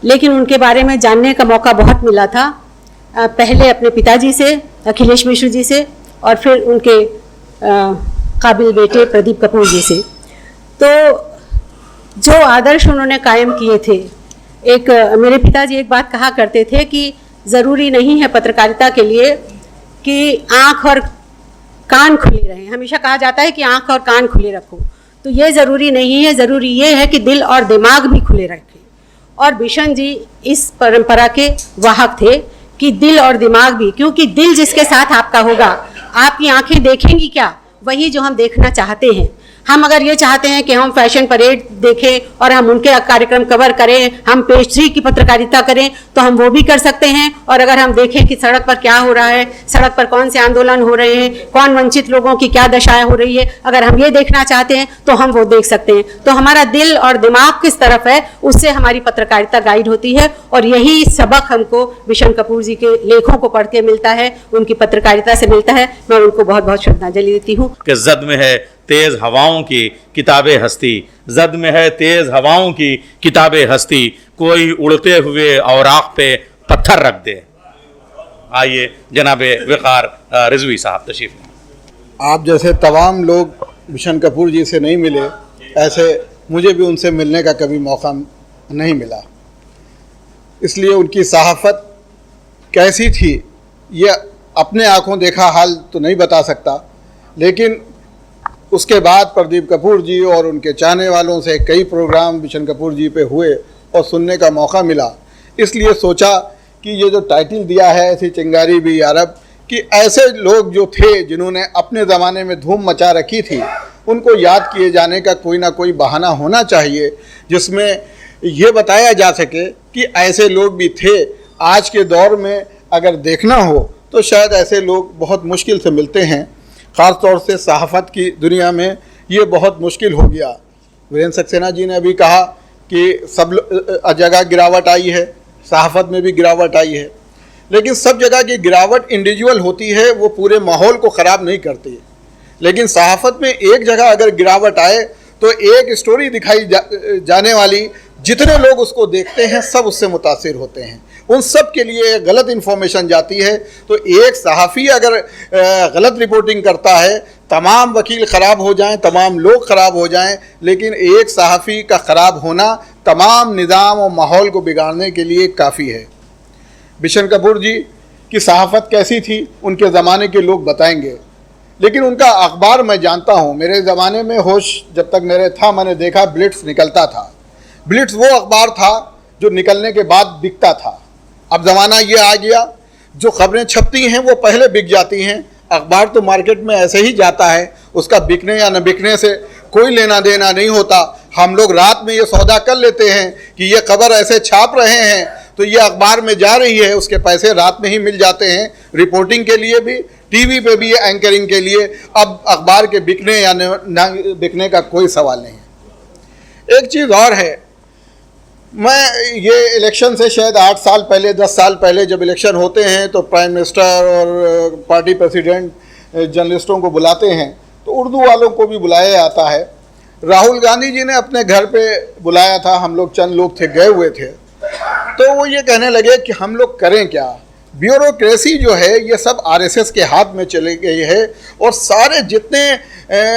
[SPEAKER 10] लेकिन उनके बारे में जानने का मौका बहुत मिला था। पहले अपने पिताजी से, अखिलेश मिश्र जी से, और फिर उनके काबिल बेटे प्रदीप कपूर जी से। तो जो आदर्श उन्होंने कायम किए थे, मेरे पिताजी एक बात कहा करते थे कि ज़रूरी नहीं है पत्रकारिता के लिए कि आँख और कान खुले रहें। हमेशा कहा जाता है कि आँख और कान खुले रखो, तो ये ज़रूरी नहीं है, ज़रूरी ये है कि दिल और दिमाग भी खुले रखें। और बिशन जी इस परंपरा के वाहक थे कि दिल और दिमाग भी, क्योंकि दिल जिसके साथ आपका होगा, आपकी आंखें देखेंगी क्या? वही जो हम देखना चाहते हैं। हम अगर ये चाहते हैं कि हम फैशन परेड देखें और हम उनके कार्यक्रम कवर करें, हम पेस्ट्री की पत्रकारिता करें, तो हम वो भी कर सकते हैं। और अगर हम देखें कि सड़क पर क्या हो रहा है, सड़क पर कौन से आंदोलन हो रहे हैं, कौन वंचित लोगों की क्या दशाएं हो रही है, अगर हम ये देखना चाहते हैं तो हम वो देख सकते हैं। तो हमारा दिल और दिमाग किस तरफ है, उससे हमारी पत्रकारिता गाइड होती है। और यही सबक हमको बिशन कपूर जी के लेखों को पढ़ के मिलता है, उनकी पत्रकारिता से मिलता है। मैं उनको बहुत बहुत श्रद्धांजलि देती हूँ।
[SPEAKER 1] कि जद में है तेज हवाओं की किताबे हस्ती, जद में है तेज हवाओं की किताबे हस्ती, कोई उड़ते हुए औराक पे पत्थर रख दे। आइए जनाबे वक़ार रिजवी साहब तशरीफ।
[SPEAKER 7] आप जैसे तमाम लोग बिशन कपूर जी से नहीं मिले, ऐसे मुझे भी उनसे मिलने का कभी मौका नहीं मिला। इसलिए उनकी सहाफ़त कैसी थी ये अपने आँखों देखा हाल तो नहीं बता सकता, लेकिन उसके बाद प्रदीप कपूर जी और उनके चाहने वालों से कई प्रोग्राम बिशन कपूर जी पे हुए और सुनने का मौका मिला। इसलिए सोचा कि ये जो टाइटल दिया है ऐसी चिंगारी भी यारब, कि ऐसे लोग जो थे जिन्होंने अपने ज़माने में धूम मचा रखी थी, उनको याद किए जाने का कोई ना कोई बहाना होना चाहिए, जिसमें ये बताया जा सके कि ऐसे लोग भी थे। आज के दौर में अगर देखना हो तो शायद ऐसे लोग बहुत मुश्किल से मिलते हैं। ख़ास तौर से सहाफ़त की दुनिया में ये बहुत मुश्किल हो गया। वीरेंद्र सक्सेना जी ने अभी कहा कि सब जगह गिरावट आई है, सहाफ़त में भी गिरावट आई है, लेकिन सब जगह की गिरावट इंडिविजुअल होती है, वो पूरे माहौल को ख़राब नहीं करती। लेकिन सहाफ़त में एक जगह अगर गिरावट आए तो एक स्टोरी दिखाई जाने वाली जितने लोग उसको देखते हैं सब उससे मुतासिर होते हैं। उन सब के लिए गलत इन्फॉर्मेशन जाती है। तो एक सहाफ़ी अगर गलत रिपोर्टिंग करता है, तमाम वकील ख़राब हो जाएं, तमाम लोग ख़राब हो जाएं, लेकिन एक सहाफ़ी का ख़राब होना तमाम निज़ाम और माहौल को बिगाड़ने के लिए काफ़ी है। बिशन कपूर जी की सहाफ़त कैसी थी उनके ज़माने के लोग बताएंगे, लेकिन उनका अखबार मैं जानता हूँ। मेरे ज़माने में होश जब तक मेरे था, मैंने देखा ब्लिट्स निकलता था। ब्लिट्स वो अखबार था जो निकलने के बाद बिकता था। अब ज़माना ये आ गया, जो खबरें छपती हैं वो पहले बिक जाती हैं। अखबार तो मार्केट में ऐसे ही जाता है, उसका बिकने या न बिकने से कोई लेना देना नहीं होता। हम लोग रात में ये सौदा कर लेते हैं कि ये खबर ऐसे छाप रहे हैं तो ये अखबार में जा रही है, उसके पैसे रात में ही मिल जाते हैं, रिपोर्टिंग के लिए भी, टीवी पे भी, एंकरिंग के लिए। अब अखबार के बिकने या न बिकने का कोई सवाल नहीं है। एक चीज़ और है, मैं ये इलेक्शन से शायद 8 साल पहले, 10 साल पहले जब इलेक्शन होते हैं तो प्राइम मिनिस्टर और पार्टी प्रेसिडेंट जर्नलिस्टों को बुलाते हैं, तो उर्दू वालों को भी बुलाया जाता है। राहुल गांधी जी ने अपने घर पे बुलाया था, हम लोग चंद लोग थे गए हुए थे, तो वो ये कहने लगे कि हम लोग करें क्या, ब्यूरोक्रेसी जो है ये सब आरएसएस के हाथ में चली गई है और सारे जितने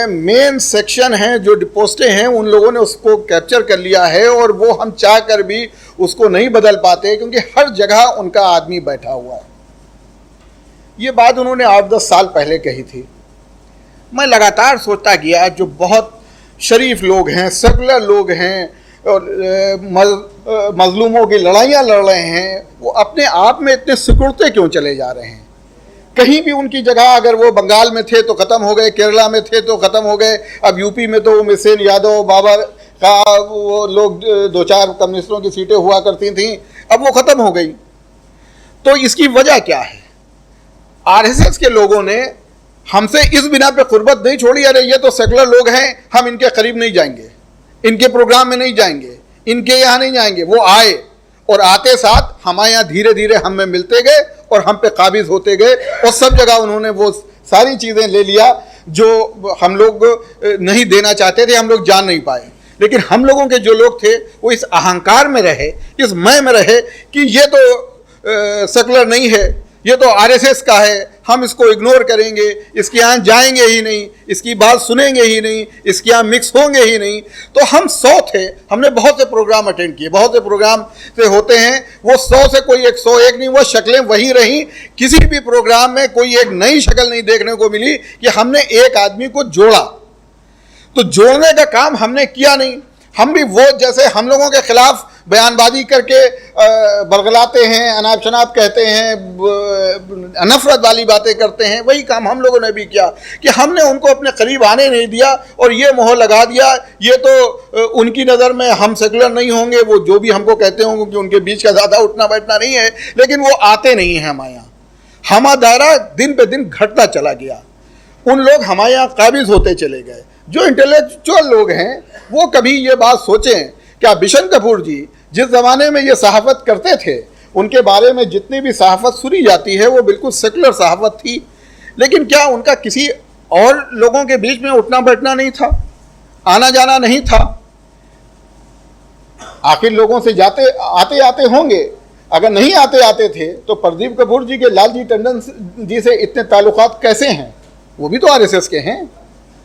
[SPEAKER 7] मेन सेक्शन हैं, जो पोस्टें हैं, उन लोगों ने उसको कैप्चर कर लिया है और वो हम चाह कर भी उसको नहीं बदल पाते क्योंकि हर जगह उनका आदमी बैठा हुआ है। ये बात उन्होंने 8-10 साल पहले कही थी। मैं लगातार सोचता गया, जो बहुत शरीफ लोग हैं, सेकुलर लोग हैं, मजलूमों की लड़ाइयाँ लड़ रहे हैं, वो अपने आप में इतने सिकुड़ते क्यों चले जा रहे हैं? कहीं भी उनकी जगह, अगर वो बंगाल में थे तो ख़त्म हो गए, केरला में थे तो ख़त्म हो गए, अब यूपी में तो मिसेन यादव बाबा का वो लोग 2-4 कम्युनिस्टों की सीटें हुआ करती थीं, अब वो ख़त्म हो गई। तो इसकी वजह क्या है? आरएसएस के लोगों ने हमसे इस बिना पे कुर्बत नहीं छोड़ी, अरे ये तो सेकुलर लोग हैं, हम इनके करीब नहीं जाएंगे, इनके प्रोग्राम में नहीं जाएंगे, इनके यहाँ नहीं जाएंगे। वो आए और आते साथ हमारे यहाँ धीरे धीरे हम में मिलते गए और हम पे काबिज होते गए, और सब जगह उन्होंने वो सारी चीज़ें ले लिया जो हम लोग नहीं देना चाहते थे, हम लोग जान नहीं पाए। लेकिन हम लोगों के जो लोग थे वो इस अहंकार में रहे, इस मैं में रहे कि ये तो सेकुलर नहीं है, ये तो आरएसएस का है, हम इसको इग्नोर करेंगे, इसके यहाँ जाएंगे ही नहीं, इसकी बात सुनेंगे ही नहीं, इसके यहाँ मिक्स होंगे ही नहीं। तो हम 100 थे, हमने बहुत से प्रोग्राम अटेंड किए, बहुत से प्रोग्राम से होते हैं, वो 100 से कोई 101 नहीं, वो शक्लें वही रहीं। किसी भी प्रोग्राम में कोई एक नई शक्ल नहीं देखने को मिली कि हमने एक आदमी को जोड़ा। तो जोड़ने का काम हमने किया नहीं। हम भी वो जैसे हम लोगों के खिलाफ बयानबाजी करके बरगलाते हैं, अनाप शनाप कहते हैं, नफरत वाली बातें करते हैं, वही काम हम लोगों ने भी किया कि हमने उनको अपने करीब आने नहीं दिया और ये मोह लगा दिया, ये तो उनकी नज़र में हम सेकुलर नहीं होंगे, वो जो भी हमको कहते होंगे कि उनके बीच का ज़्यादा उठना बैठना नहीं है, लेकिन वो आते नहीं हैं हमारे यहाँ। हमारा दायरा दिन पे दिन घटता चला गया, उन लोग हमारे यहाँ काबिज होते चले गए। जो इंटेलेक्चुअल लोग हैं वो कभी ये बात सोचें, क्या बिशन कपूर जी जिस ज़माने में ये सहाफ़त करते थे, उनके बारे में जितनी भी सहाफ़त सुनी जाती है वो बिल्कुल सेकुलर सहाफ़त थी, लेकिन क्या उनका किसी और लोगों के बीच में उठना बैठना नहीं था, आना जाना नहीं था? आखिर लोगों से आते आते होंगे। अगर नहीं आते आते थे तो प्रदीप कपूर जी के लालजी टंडन जी से इतने ताल्लुकात कैसे हैं? वो भी तो आरएसएस के हैं,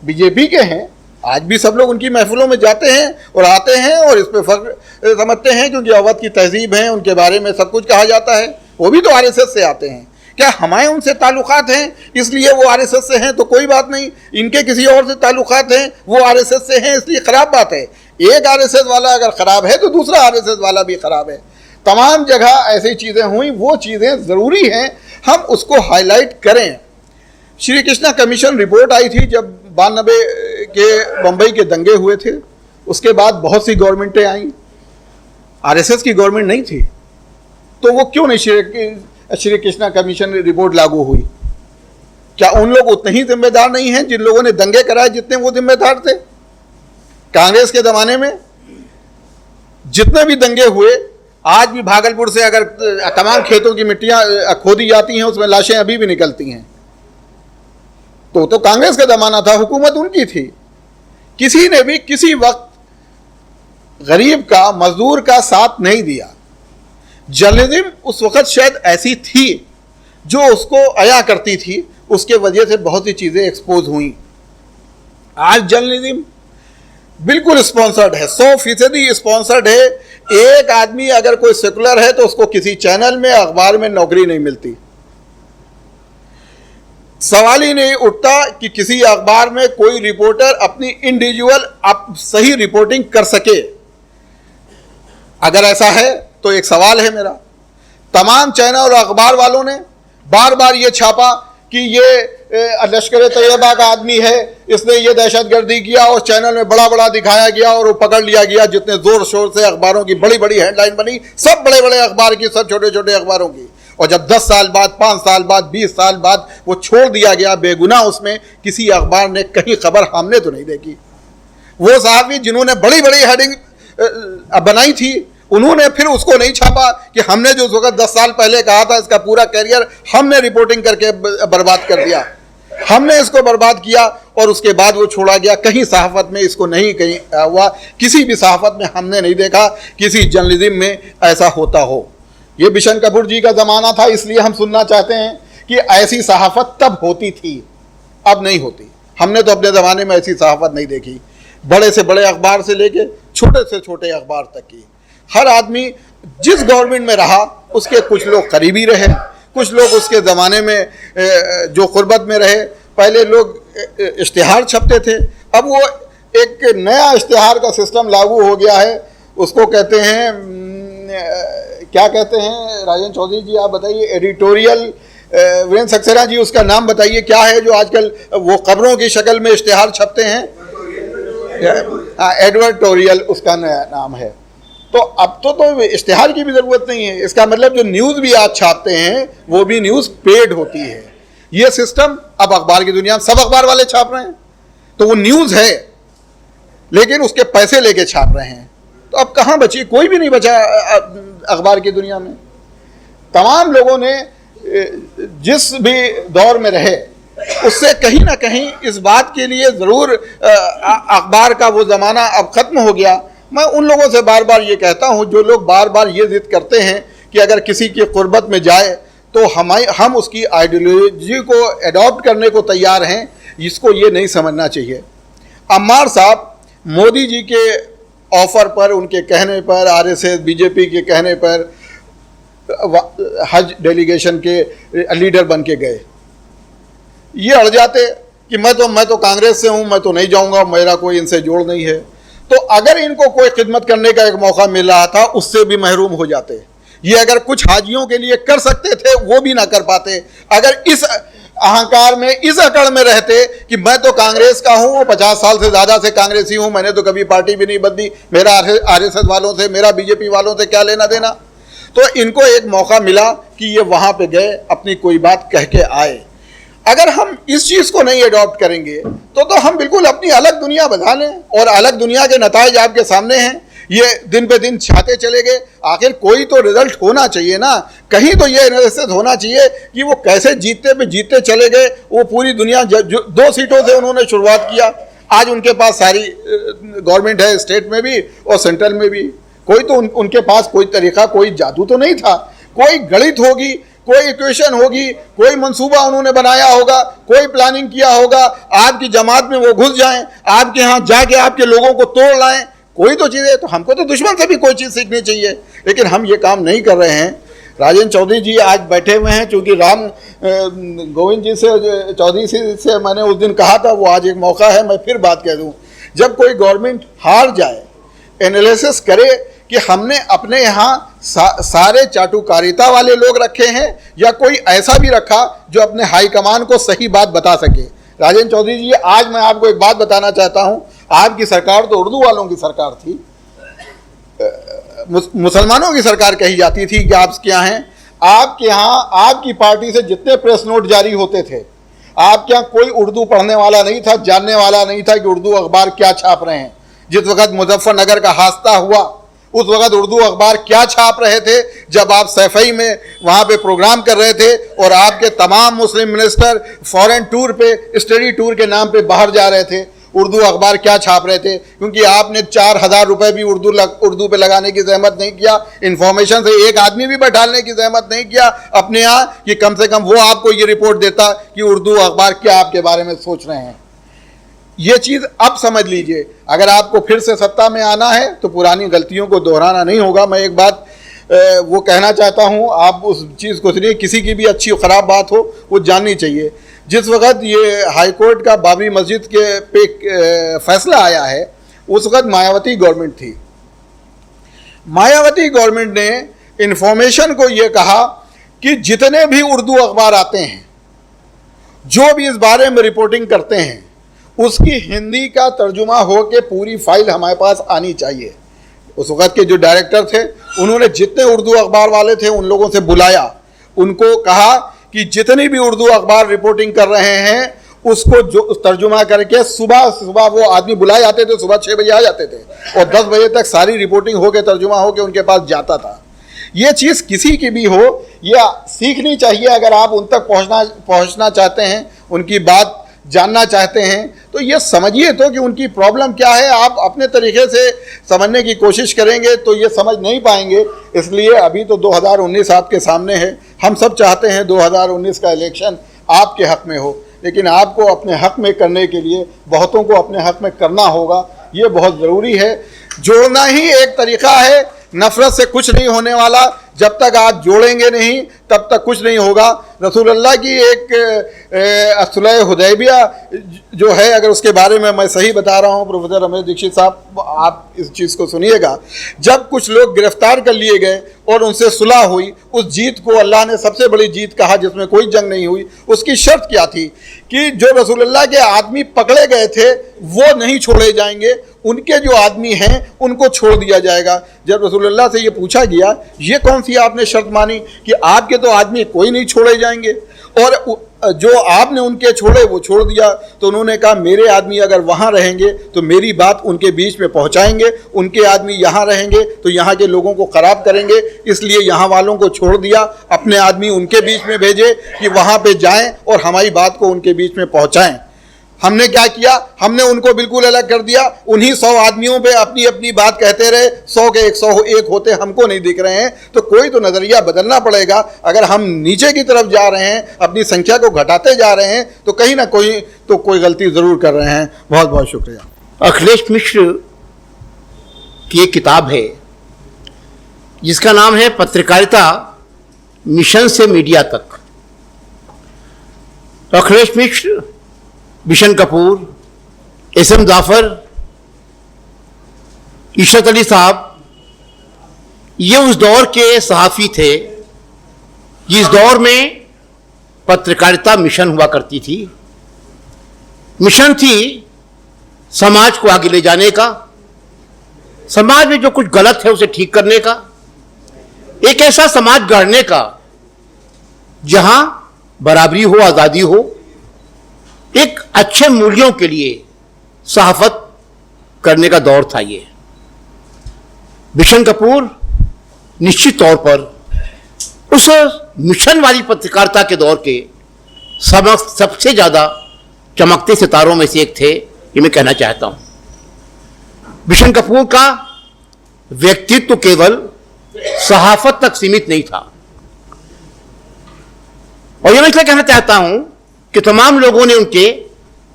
[SPEAKER 7] बीजेपी के हैं। आज भी सब लोग उनकी महफिलों में जाते हैं और आते हैं और इस पे फख्र समझते हैं क्योंकि अवध की तहजीब है, उनके बारे में सब कुछ कहा जाता है। वो भी तो आरएसएस से आते हैं। क्या हमारे उनसे ताल्लुकात हैं इसलिए वो आरएसएस से हैं? तो कोई बात नहीं, इनके किसी और से ताल्लुकात हैं, वो आरएसएस से हैं इसलिए ख़राब बात है। एक आरएसएस वाला अगर ख़राब है तो दूसरा आरएसएस वाला भी ख़राब है। तमाम जगह ऐसी चीज़ें हुई, वो चीज़ें ज़रूरी हैं हम उसको हाईलाइट करें। श्री कृष्णा कमीशन रिपोर्ट आई थी जब 92 के बम्बई के दंगे हुए थे, उसके बाद बहुत सी गवर्नमेंटें आईं, आरएसएस की गवर्नमेंट नहीं थी, तो वो क्यों नहीं श्री कृष्णा कमीशन रिपोर्ट लागू हुई? क्या उन लोग उतने ही जिम्मेदार नहीं हैं जिन लोगों ने दंगे कराए जितने वो जिम्मेदार थे? कांग्रेस के ज़माने में जितने भी दंगे हुए, आज भी भागलपुर से अगर तमाम खेतों की मिट्टियां खोदी जाती हैं उसमें लाशें अभी भी निकलती हैं। तो कांग्रेस का ज़माना था, हुकूमत उनकी थी। किसी ने भी किसी वक्त गरीब का, मजदूर का साथ नहीं दिया। जर्नलिज्म उस वक्त शायद ऐसी थी जो उसको आया करती थी, उसके वजह से बहुत सी चीज़ें एक्सपोज हुई। आज जर्नलिज्म बिल्कुल स्पॉन्सर्ड है, 100% स्पॉन्सर्ड है। एक आदमी अगर कोई सेकुलर है तो उसको किसी चैनल में, अखबार में नौकरी नहीं मिलती। सवाल ही नहीं उठता कि किसी अखबार में कोई रिपोर्टर अपनी इंडिविजुअल सही रिपोर्टिंग कर सके। अगर ऐसा है तो एक सवाल है मेरा, तमाम चैनल और अखबार वालों ने बार बार ये छापा कि ये लश्कर तैयबा का आदमी है, इसने ये दहशतगर्दी किया, और चैनल में बड़ा बड़ा दिखाया गया और वो पकड़ लिया गया। जितने जोर शोर से अखबारों की बड़ी बड़ी हेडलाइन बनी, सब बड़े बड़े अखबार की, सब छोटे छोटे अखबारों की। और जब 10 साल बाद, 5 साल बाद, 20 साल बाद वो छोड़ दिया गया बेगुनाह, उसमें किसी अखबार ने कहीं खबर हमने तो नहीं देखी। वो साहब जिन्होंने बड़ी बड़ी हेडिंग बनाई थी, उन्होंने फिर उसको नहीं छापा कि हमने जो उस वक्त 10 साल पहले कहा था, इसका पूरा कैरियर हमने रिपोर्टिंग करके बर्बाद कर दिया, हमने इसको बर्बाद किया, और उसके बाद वो छोड़ा गया। कहीं सहाफ़त में इसको नहीं कहीं हुआ, किसी भी सहाफ़त में हमने नहीं देखा किसी जर्नलिज्म में ऐसा होता हो। ये बिशन कपूर जी का ज़माना था, इसलिए हम सुनना चाहते हैं कि ऐसी सहाफ़त तब होती थी, अब नहीं होती। हमने तो अपने ज़माने में ऐसी सहाफ़त नहीं देखी। बड़े से बड़े अखबार से लेके छोटे से छोटे अखबार तक की, हर आदमी जिस गवर्नमेंट में रहा उसके कुछ लोग करीबी रहे, कुछ लोग उसके ज़माने में जो क़ुर्बत में रहे। पहले लोग इश्तिहार छपते थे, अब वो एक नया इश्तिहार का सिस्टम लागू हो गया है
[SPEAKER 11] उसको कहते हैं क्या कहते हैं राजन चौधरी जी, आप बताइए, एडिटोरियल, वीरेंद्र सक्सेना जी उसका नाम बताइए क्या है जो आजकल वो खबरों की शक्ल में इश्तिहार छपते हैं? एडवर्टोरियल उसका नया नाम है। तो अब तो इश्तिहार की भी ज़रूरत नहीं है। इसका मतलब जो न्यूज़ भी आज छापते हैं वो भी न्यूज़ पेड होती है। ये सिस्टम अब अखबार की दुनिया में सब अखबार वाले छाप रहे हैं, तो वो न्यूज़ है लेकिन उसके पैसे लेके छाप रहे हैं। तो अब कहाँ बची? कोई भी नहीं बचा अखबार की दुनिया में। तमाम लोगों ने जिस भी दौर में रहे उससे कहीं ना कहीं इस बात के लिए ज़रूर अखबार का वो ज़माना अब ख़त्म हो गया। मैं उन लोगों से बार बार ये कहता हूँ जो लोग बार बार ये जिद करते हैं कि अगर किसी की क़ुर्बत में जाए तो हम उसकी आइडियोलॉजी को एडॉप्ट करने को तैयार हैं, इसको ये नहीं समझना चाहिए। अम्मार साहब मोदी जी के ऑफ़र पर, उनके कहने पर, आरएसएस बीजेपी के कहने पर हज डेलीगेशन के लीडर बन के गए। ये अड़ जाते कि मैं तो कांग्रेस से हूँ, मैं तो नहीं जाऊँगा, मेरा कोई इनसे जोड़ नहीं है। तो अगर इनको कोई खिदमत करने का एक मौका मिल रहा था उससे भी महरूम हो जाते। ये अगर कुछ हाजियों के लिए कर सकते थे वो भी ना कर पाते। अगर इस अहंकार में, इस अकड़ में रहते कि मैं तो कांग्रेस का हूँ, 50 साल से ज़्यादा से कांग्रेसी हूँ, मैंने तो कभी पार्टी भी नहीं बदली, मेरा आरएसएस वालों से, मेरा बीजेपी वालों से क्या लेना देना। तो इनको एक मौका मिला कि ये वहाँ पे गए, अपनी कोई बात कह के आए। अगर हम इस चीज़ को नहीं अडॉप्ट करेंगे तो हम बिल्कुल अपनी अलग दुनिया बना लें, और अलग दुनिया के नताइज आपके सामने हैं। ये दिन पे दिन छाते चले गए। आखिर कोई तो रिजल्ट होना चाहिए ना, कहीं तो ये एनालिसिस होना चाहिए कि वो कैसे जीतते चले गए। वो पूरी दुनिया 2 सीटों से उन्होंने शुरुआत किया, आज उनके पास सारी गवर्नमेंट है, स्टेट में भी और सेंट्रल में भी। कोई तो उनके पास कोई तरीका, कोई जादू तो नहीं था। कोई गणित होगी, कोई इक्वेशन होगी, कोई मंसूबा उन्होंने बनाया होगा, कोई प्लानिंग किया होगा, आपकी जमात में वो घुस जाएं, आपके यहाँ जाके आपके लोगों को तोड़ लाएं, कोई तो चीज़ें। तो हमको तो दुश्मन से भी कोई चीज़ सीखनी चाहिए, लेकिन हम ये काम नहीं कर रहे हैं। राजेंद्र चौधरी जी आज बैठे हुए हैं, चूँकि राम गोविंद जी से, चौधरी से मैंने उस दिन कहा था, वो आज एक मौका है मैं फिर बात कह दूँ। जब कोई गवर्नमेंट हार जाए, एनालिसिस करे कि हमने अपने यहाँ सारे चाटुकारिता वाले लोग रखे हैं या कोई ऐसा भी रखा जो अपने हाईकमान को सही बात बता सके। राजेंद्र चौधरी जी, आज मैं आपको एक बात बताना चाहता हूँ। आपकी सरकार तो उर्दू वालों की सरकार थी, मुसलमानों की सरकार कही जाती थी कि आपके यहाँ हैं। आपके यहाँ आपकी पार्टी से जितने प्रेस नोट जारी होते थे, आपके यहाँ कोई उर्दू पढ़ने वाला नहीं था, जानने वाला नहीं था कि उर्दू अखबार क्या छाप रहे हैं। जिस वक्त मुजफ्फरनगर का हादसा हुआ उस वक्त उर्दू अखबार क्या छाप रहे थे, जब आप सैफई में वहाँ पे प्रोग्राम कर रहे थे और आपके तमाम मुस्लिम मिनिस्टर फॉरेन टूर पे, स्टडी टूर के नाम पे बाहर जा रहे थे, उर्दू अखबार क्या छाप रहे थे? क्योंकि आपने 4000 रुपये भी उर्दू पे लगाने की जहमत नहीं किया, इन्फॉर्मेशन से एक आदमी भी बैठाने की जहमत नहीं किया अपने यहाँ कि कम से कम वो आपको ये रिपोर्ट देता कि उर्दू अखबार क्या आपके बारे में सोच रहे हैं। ये चीज़ अब समझ लीजिए। अगर आपको फिर से सत्ता में आना है तो पुरानी गलतियों को दोहराना नहीं होगा। मैं एक बात वो कहना चाहता हूँ, आप उस चीज़ को सुनिए, किसी की भी अच्छी ख़राब बात हो वो जाननी चाहिए। जिस वक्त ये हाई कोर्ट का बाबरी मस्जिद के पे फैसला आया है, उस वक्त मायावती गवर्नमेंट थी। मायावती गवर्नमेंट ने इन्फॉर्मेशन को ये कहा कि जितने भी उर्दू अखबार आते हैं, जो भी इस बारे में रिपोर्टिंग करते हैं, उसकी हिंदी का तर्जुमा हो के पूरी फाइल हमारे पास आनी चाहिए। उस वक्त के जो डायरेक्टर थे उन्होंने जितने उर्दू अखबार वाले थे उन लोगों से बुलाया, उनको कहा कि जितनी भी उर्दू अखबार रिपोर्टिंग कर रहे हैं उसको जो तर्जुमा करके सुबह वो आदमी बुलाए जाते थे, सुबह 6 बजे आ जाते थे और 10 बजे तक सारी रिपोर्टिंग हो के तर्जुमा हो के उनके पास जाता था। ये चीज़ किसी की भी हो या सीखनी चाहिए। अगर आप उन तक पहुँचना चाहते हैं, उनकी बात जानना चाहते हैं, तो ये समझिए तो कि उनकी प्रॉब्लम क्या है। आप अपने तरीके से समझने की कोशिश करेंगे तो ये समझ नहीं पाएंगे। इसलिए अभी तो 2019 आपके सामने है। हम सब चाहते हैं 2019 का इलेक्शन आपके हक में हो, लेकिन आपको अपने हक में करने के लिए बहुतों को अपने हक में करना होगा। ये बहुत ज़रूरी है। जोड़ना ही एक तरीका है, नफरत से कुछ नहीं होने वाला। जब तक आप जोड़ेंगे नहीं तब तक कुछ नहीं होगा। रसूलुल्लाह की एक सुलह हुदैबिया जो है, अगर उसके बारे में मैं सही बता रहा हूँ प्रोफेसर रमेश दीक्षित साहब, आप इस चीज़ को सुनिएगा। जब कुछ लोग गिरफ्तार कर लिए गए और उनसे सुलह हुई, उस जीत को अल्लाह ने सबसे बड़ी जीत कहा जिसमें कोई जंग नहीं हुई। उसकी शर्त क्या थी कि जो रसूलुल्लाह के आदमी पकड़े गए थे वो नहीं छोड़े जाएंगे, उनके जो आदमी हैं उनको छोड़ दिया जाएगा। जब रसूलुल्लाह से ये पूछा गया, ये कौन सी आपने शर्त मानी कि आपके तो आदमी कोई नहीं छोड़े जाएंगे और जो आपने उनके छोड़े वो छोड़ दिया, तो उन्होंने कहा मेरे आदमी अगर वहाँ रहेंगे तो मेरी बात उनके बीच में पहुँचाएंगे, उनके आदमी यहाँ रहेंगे तो यहाँ के लोगों को ख़राब करेंगे, इसलिए यहाँ वालों को छोड़ दिया, अपने आदमी उनके बीच में भेजे कि वहाँ पे जाएं और हमारी बात को उनके बीच में पहुँचाएं। हमने क्या किया, हमने उनको बिल्कुल अलग कर दिया। उन्हीं 100 आदमियों पे अपनी अपनी बात कहते रहे, 100 के 101 होते हमको नहीं दिख रहे हैं। तो कोई तो नज़रिया बदलना पड़ेगा। अगर हम नीचे की तरफ जा रहे हैं, अपनी संख्या को घटाते जा रहे हैं, तो कहीं ना कोई गलती ज़रूर कर रहे हैं। बहुत बहुत शुक्रिया।
[SPEAKER 12] अखिलेश मिश्र की एक किताब है जिसका नाम है पत्रकारिता मिशन से मीडिया तक। अखिलेश मिश्र, बिशन कपूर, एसएम जाफर, इशरत अली साहब, ये उस दौर के सहाफ़ी थे जिस दौर में पत्रकारिता मिशन हुआ करती थी। मिशन थी समाज को आगे ले जाने का, समाज में जो कुछ गलत है उसे ठीक करने का, एक ऐसा समाज गढ़ने का जहां बराबरी हो, आज़ादी हो, एक अच्छे मूल्यों के लिए सहाफत करने का दौर था ये। बिशन कपूर निश्चित तौर पर उस मिशन वाली पत्रकारिता के दौर के सबसे ज्यादा चमकते सितारों में से एक थे, ये मैं कहना चाहता हूं। बिशन कपूर का व्यक्तित्व केवल सहाफत तक सीमित नहीं था, और ये मैं इसलिए कहना चाहता हूं कि तमाम लोगों ने उनके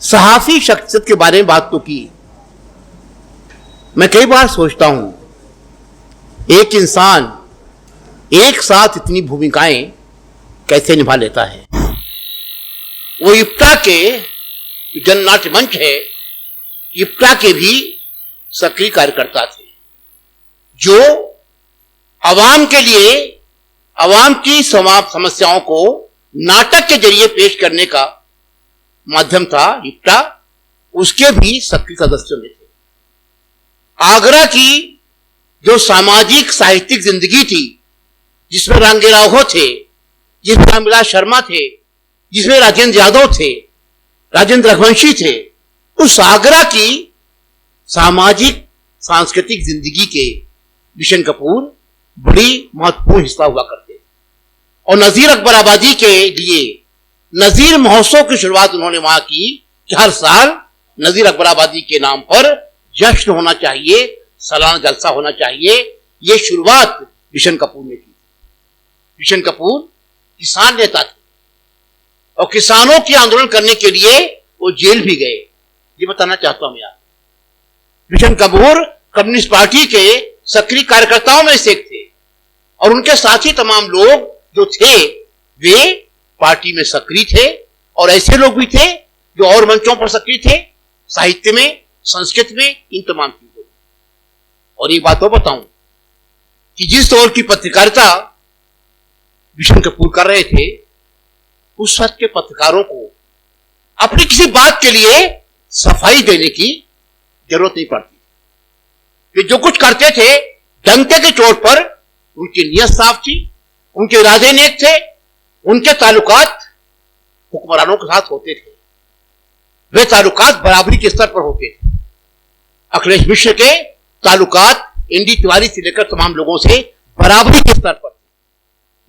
[SPEAKER 12] सहाफी शख्सियत के बारे में बात तो की। मैं कई बार सोचता हूं, एक इंसान एक साथ इतनी भूमिकाएं कैसे निभा लेता है। वो इफ्ता के जननाट्य मंच है, इफ्ता के भी सक्रिय कार्यकर्ता थे, जो आवाम के लिए आवाम की समस्याओं को नाटक के जरिए पेश करने का माध्यम था इफ्ता, उसके भी सक्रिय सदस्यों में थे। आगरा की जो सामाजिक साहित्यिक जिंदगी थी, जिसमें रांगे राघव थे, जिसमें रामविलास शर्मा थे, जिसमें राजेंद्र यादव थे, राजेंद्र रघुवंशी थे, उस आगरा की सामाजिक सांस्कृतिक जिंदगी के बिशन कपूर बड़ी महत्वपूर्ण हिस्सा हुआ करते। और नजीर अकबर आबादी के लिए नजीर महोत्सव की शुरुआत उन्होंने वहां की कि हर साल नजीर अकबर आबादी के नाम पर जश्न होना चाहिए, सालाना जलसा होना चाहिए। ये शुरुआत बिशन कपूर ने की। बिशन कपूर किसान नेता थे और किसानों के आंदोलन करने के लिए वो जेल भी गए, ये बताना चाहता हूं यार। बिशन कपूर कम्युनिस्ट पार्टी के सक्रिय कार्यकर्ताओं में से एक थे, और उनके साथी तमाम लोग जो थे वे पार्टी में सक्रिय थे, और ऐसे लोग भी थे जो और मंचों पर सक्रिय थे, साहित्य में, संस्कृत में, इन तमाम चीजों में। और एक बात तो बताऊं कि जिस दौर की पत्रकारिता बिशन कपूर कर रहे थे, उस वक्त के पत्रकारों को अपनी किसी बात के लिए सफाई देने की जरूरत नहीं पड़ती। वे जो कुछ करते थे डंके के चोट पर, उनकी नीयत साफ थी, उनके इरादे नेक थे, उनके ताल्लुकात हुक्मरानों के साथ होते थे, वे ताल्लुकात बराबरी के स्तर पर होते थे। अखिलेश मिश्र के ताल्लुकात एनडी तिवारी से लेकर तमाम लोगों से बराबरी के स्तर पर थे।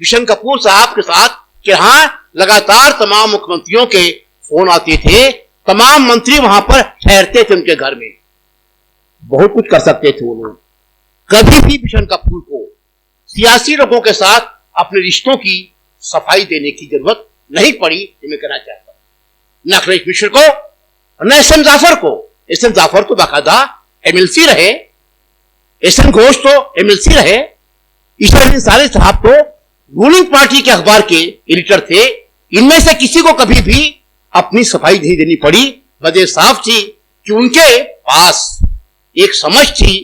[SPEAKER 12] बिशन कपूर साहब के साथ कि हाँ, लगातार तमाम मुख्यमंत्रियों के फोन आते थे, तमाम मंत्री वहां पर ठहरते थे उनके घर में, बहुत कुछ कर सकते थे वो लोग। कभी भी बिशन कपूर को सियासी लोगों के साथ अपने रिश्तों की सफाई देने की जरूरत नहीं पड़ी, ये मैं कहना चाहता हूं। न अखिलेश मिश्र को, न एसएम जाफर को। एसएम जाफर तो बाकायदा एमएलसी रहे, एसएम घोष तो एमएलसी रहे, ईशर अली अंसारी साहब तो रूलिंग पार्टी के अखबार के एडिटर थे। इनमें से किसी को कभी भी अपनी सफाई नहीं देनी पड़ी। वजह साफ थी कि उनके पास एक समझ थी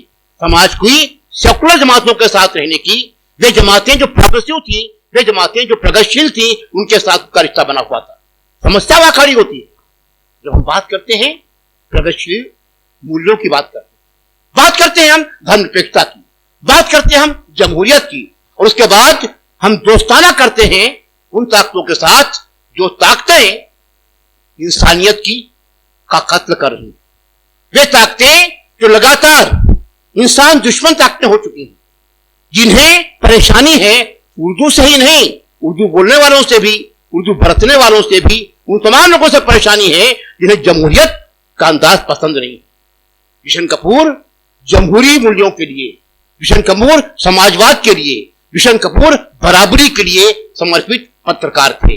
[SPEAKER 12] समाज की सेकुलर जमातों के साथ रहने की। वे जमातें जो प्रोग्रेसिव थी, वे जमातें जो प्रगतिशील थी, उनके साथ का रिश्ता बना हुआ था। समस्या वहां खड़ी होती है जब हम बात करते हैं प्रगतिशील मूल्यों की, बात करते हैं हम धर्मनिरपेक्षता की, बात करते हैं हम जमहूरियत की, और उसके बाद हम दोस्ताना करते हैं उन ताकतों के साथ जो ताकतें इंसानियत की का कत्ल कर रही हैं। वे ताकतें जो लगातार इंसान दुश्मन ताकतें हो चुकी हैं, जिन्हें परेशानी है उर्दू से ही नहीं, उर्दू बोलने वालों से भी, उर्दू बरतने वालों से भी, उन तमाम लोगों से परेशानी है जिन्हें जमहूरियत का अंदाज पसंद नहीं। किशन कपूर जमहूरी मूल्यों के लिए, किशन कपूर समाजवाद के लिए, किशन कपूर बराबरी के लिए समर्पित पत्रकार थे।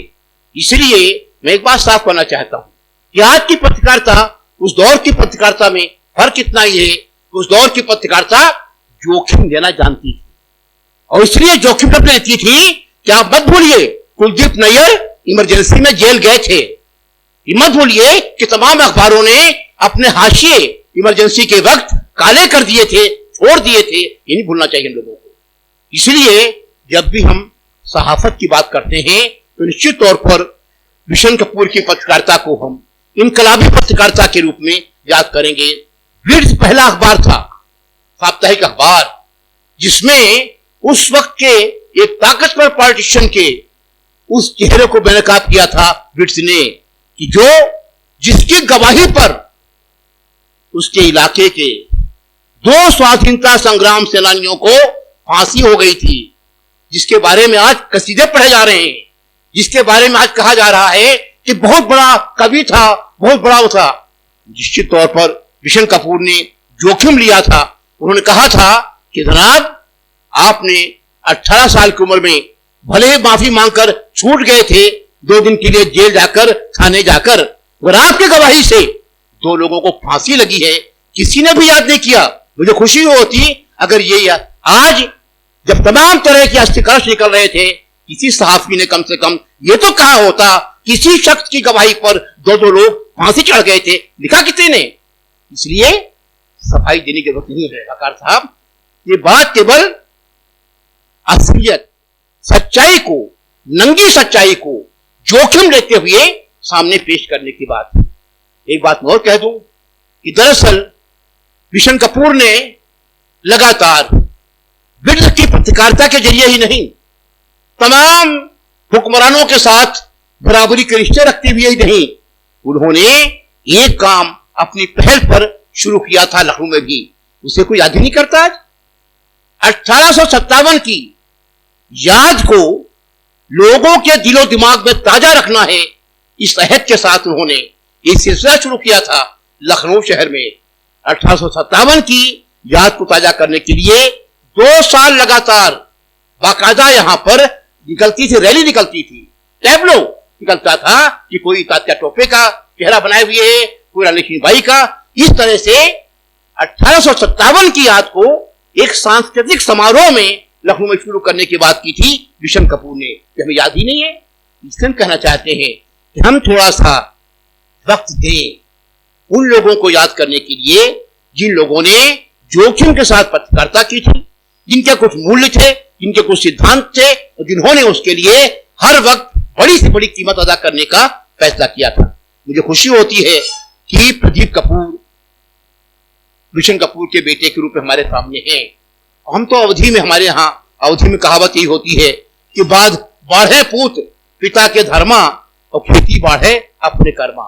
[SPEAKER 12] इसलिए मैं एक बात साफ करना चाहता हूं कि आज की पत्रकारिता उस दौर की पत्रकारिता में फर्क इतना ही है, उस दौर की पत्रकारिता जोखिम लेना जानती थी, और इसलिए जोखिम तब लेती थी कि आप मत भूलिए कुलदीप नैयर इमरजेंसी में जेल गए थे। मत भूलिए कि तमाम अखबारों ने अपने हाशिए इमरजेंसी के वक्त काले कर दिए थे, छोड़ दिए थे। ये नहीं भूलना चाहिए हम लोगों को। इसलिए जब भी हम सहाफत की बात करते हैं तो निश्चित तौर पर किशन कपूर की पत्रकारिता को हम इनकलाबी पत्रकारिता के रूप में याद करेंगे। ब्लिट्ज पहला अखबार था, साप्ताहिक अखबार, जिसमें उस वक्त के एक ताकतवर पॉलिटिशियन के उस चेहरे को बेनकाब किया था ब्लिट्ज ने कि जो जिसकी गवाही पर उसके इलाके के 2 स्वाधीनता संग्राम सेनानियों को फांसी हो गई थी, जिसके बारे में आज कसीदे पढ़े जा रहे हैं, जिसके बारे में आज कहा जा रहा है कि बहुत बड़ा कवि था, बहुत बड़ा वो था। निश्चित तौर पर किशन कपूर ने जोखिम लिया था। उन्होंने कहा था कि जनाब आपने 18 साल की उम्र में भले ही माफी मांगकर छूट गए थे 2 दिन के लिए जेल जाकर, थाने जाकर, और आपकी गवाही से 2 लोगों को फांसी लगी है, किसी ने भी याद नहीं किया। मुझे खुशी होती अगर ये आज जब तमाम तरह के अस्थिकलश निकल रहे थे, किसी सहाफी ने कम से कम ये तो कहा होता किसी शख्स की गवाही पर 2 लोग फांसी चढ़ गए थे, लिखा किसी ने। इसलिए सफाई देने की जरूरत नहीं है वकार साहब। ये बात केवल असलियत, सच्चाई को, नंगी सच्चाई को जोखिम लेते हुए सामने पेश करने की बात है। एक बात मैं और कह दूं कि दरअसल किशन कपूर ने लगातार ब्लिट्ज की पत्रकारिता के जरिए ही नहीं, तमाम हुक्मरानों के साथ बराबरी के रिश्ते रखते हुए ही नहीं, उन्होंने एक काम अपनी पहल पर शुरू किया था लखनऊ में भी, उसे कोई याद ही नहीं करता। आज 1857 की याद को लोगों के दिलो दिमाग में ताजा रखना है, इस अहद के साथ उन्होंने एक सिलसिला शुरू किया था लखनऊ शहर में। 1857 की याद को ताजा करने के लिए 2 साल लगातार बाकायदा यहां पर निकलती थी, रैली निकलती थी, टैबलो निकलता था कि कोई तात्या टोपे का चेहरा बनाए हुए है, कोई रानी लक्ष्मीबाई का। इस तरह से 1857 की याद को एक सांस्कृतिक समारोह में लखनऊ में शुरू करने की बात की थी किशन कपूर ने, हमें याद ही नहीं है। इसलिए हम कहना चाहते हैं कि हम थोड़ा सा वक्त दें उन लोगों को याद करने के लिए जिन लोगों ने जोखिम के साथ पत्रकारिता की थी, जिनके कुछ मूल्य थे, जिनके कुछ सिद्धांत थे, और जिन्होंने उसके लिए हर वक्त बड़ी से बड़ी कीमत अदा करने का फैसला किया था। मुझे खुशी होती है कि प्रदीप कपूर किशन कपूर के बेटे के रूप में हमारे सामने हैं। हम तो अवधि में, हमारे यहाँ अवधि में कहावत यही होती है कि बाद बाढ़े पूत पिता के धर्मा और खेती बाढ़े अपने कर्मा।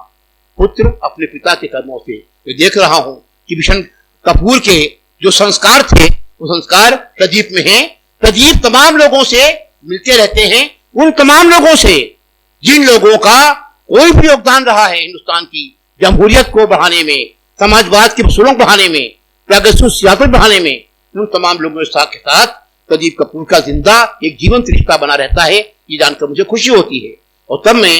[SPEAKER 12] पुत्र अपने पिता के कर्मों से। मैं देख रहा हूं कि किशन कपूर के जो संस्कार थे वो संस्कार प्रदीप में हैं। प्रदीप तमाम लोगों से मिलते रहते हैं, उन तमाम लोगों से जिन लोगों का कोई भी योगदान रहा है हिंदुस्तान की जमहूरियत को बढ़ाने में, समाजवाद के उसूलों को बढ़ाने में, प्रोग्रेसिव सियासत बढ़ाने में, उन तमाम लोगों के साथ प्रदीप कपूर का जिंदा एक जीवंत रिश्ता बना रहता है। ये जानकर मुझे खुशी होती है। और तब मैं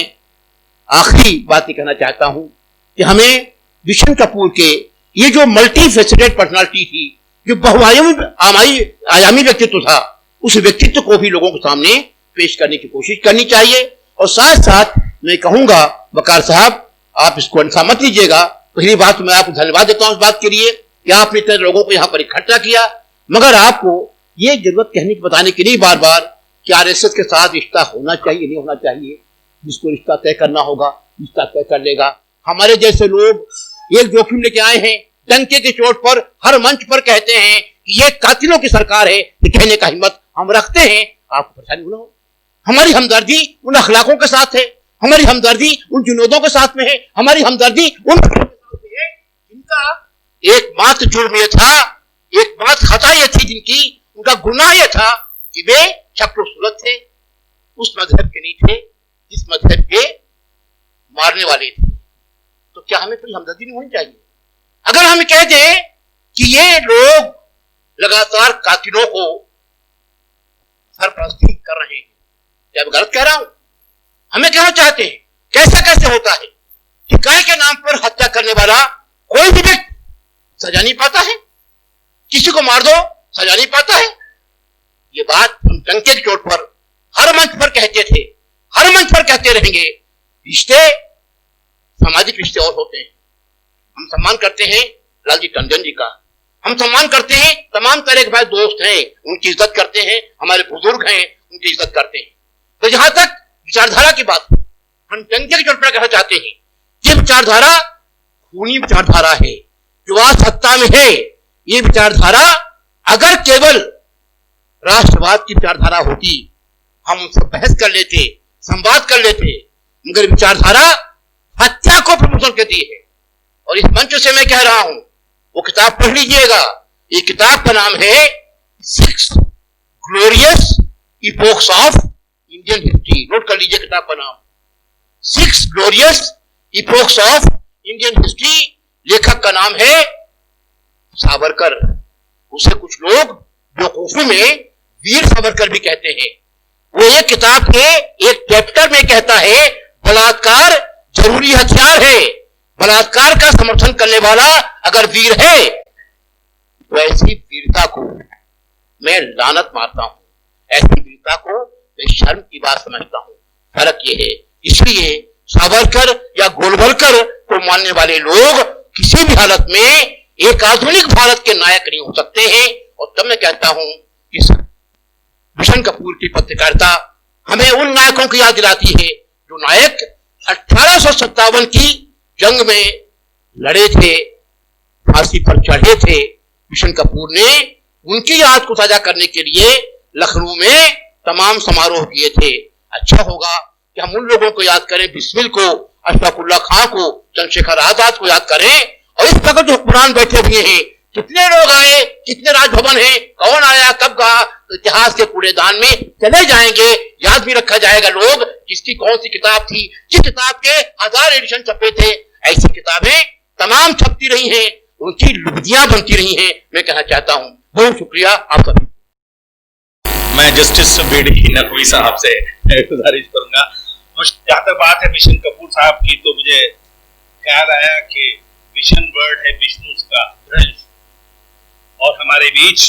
[SPEAKER 12] आखिरी बात ये कहना चाहता हूं कि हमें किशन कपूर के ये जो मल्टी फेसेटेड पर्सनालिटी थी, जो बहुआयामी व्यक्तित्व था, उस व्यक्तित्व को भी लोगों के सामने पेश करने की कोशिश करनी चाहिए। और साथ साथ मैं कहूंगा वकार साहब, आप इसको अनसा मत लीजिएगा, पहली बात मैं आपको धन्यवाद देता हूं इस बात के लिए कि आपने इतने लोगों को यहां पर इकट्ठा किया, मगर आपको ये जरूरत कहने की बताने के लिए बार बार कि आरएसएस के साथ रिश्ता होना चाहिए नहीं होना चाहिए, जिसको रिश्ता तय करना होगा रिश्ता तय कर लेगा। हमारे जैसे लोग एक जोखिम लेके आए हैं, डंके की चोट पर हर मंच पर कहते हैं कि ये कातिलों की सरकार है, ये कहने का हिम्मत हम रखते हैं। आपको परेशानी न हो, हमारी हमदर्दी उन अखलाकों के साथ है, हमारी हमदर्दी उन जुनूदों के साथ में है, हमारी हमदर्दी उन के साथ में है जिनका एकमात्र जुर्म ये था, एकमात्र खता ये थी जिनकी, उनका गुनाह ये था कि वे शक्ल सूरत थे, उस मजहब के नहीं थे जिस मजहब के मारने वाले थे। तो क्या हमें कोई हमदर्दी नहीं होनी चाहिए? अगर हम कह दें कि ये लोग लगातार कातिलों को सरपरस्ती कर रहे हैं, क्या मैं गलत कह रहा हूं? हमें कहना चाहते हैं कैसा कैसे होता है कि गाय के नाम पर हत्या करने वाला कोई भी व्यक्ति सजा नहीं पाता है, किसी को मार दो सजा नहीं पाता है। ये बात हम डंके की चोट पर हर मंच पर कहते थे, हर मंच पर कहते रहेंगे। रिश्ते सामाजिक रिश्ते और होते हैं। हम सम्मान करते हैं लालजी टंडन जी का, हम सम्मान करते हैं तमाम तरह के भाई दोस्त हैं, उनकी इज्जत करते हैं, हमारे बुजुर्ग हैं उनकी इज्जत करते हैं। तो जहां तक विचारधारा की बात, हम डंके की चोट पर कहना चाहते हैं कि विचारधारा खूनी विचारधारा है जो आज सत्ता में है। ये विचारधारा अगर केवल राष्ट्रवाद की विचारधारा होती, हम उनसे बहस कर लेते, संवाद कर लेते, मगर विचारधारा हत्या को प्रमोशन देती है। और इस मंच से मैं कह रहा हूं, वो किताब पढ़ लीजिएगा, ये किताब का नाम है 6 glorious epochs of Indian history. नोट कर लीजिए किताब का नाम 6 glorious epochs of Indian history. लेखक का नाम है सावरकर। उसे कुछ लोग बेवकूफी में वीर सावरकर भी कहते हैं। वो एक किताब के एक चैप्टर में कहता है बलात्कार जरूरी हथियार है, बलात्कार का समर्थन करने वाला अगर वीर है तो ऐसी वीरता को मैं लानत मारता हूं, ऐसी वीरता को मैं शर्म की बात समझता हूं। फर्क यह है, इसलिए सावरकर या गोलवलकर को मानने वाले लोग किसी भी हालत में एक आधुनिक भारत के नायक नहीं हो सकते हैं। और तब मैं कहता हूं कि बिशन कपूर की पत्रकारिता हमें उन नायकों की याद दिलाती है जो नायक 1857 की जंग में लड़े थे, फांसी पर चढ़े थे। बिशन कपूर ने उनकी याद को ताजा करने के लिए लखनऊ में तमाम समारोह किए थे। अच्छा होगा कि हम उन लोगों को याद करें, बिस्मिल को, अशफाकुल्लाह खां को, चंद्रशेखर आजाद को याद करें। और इस प्रकार जो हुक्मरान बैठे हुए हैं, कितने लोग आए, कितने राजभवन हैं, कौन आया, कब गया, इतिहास के कूड़ेदान में चले जाएंगे। याद भी रखा जाएगा लोग किसकी कौन सी किताब थी, जिस किताब के 1000 एडिशन छपे थे। ऐसी किताबें तमाम छपती रही हैं, उनकी लुब्धियां बनती रही हैं। मैं कहना चाहता हूं बहुत शुक्रिया आप सभी।
[SPEAKER 1] मैं जस्टिस बेडी नकवी साहब से गुजारिश करूंगा। जहां तक बात है बिशन कपूर साहब की, तो मुझे ख्याल आया कि विशन वर्ड है विष्णु का अंश, और हमारे बीच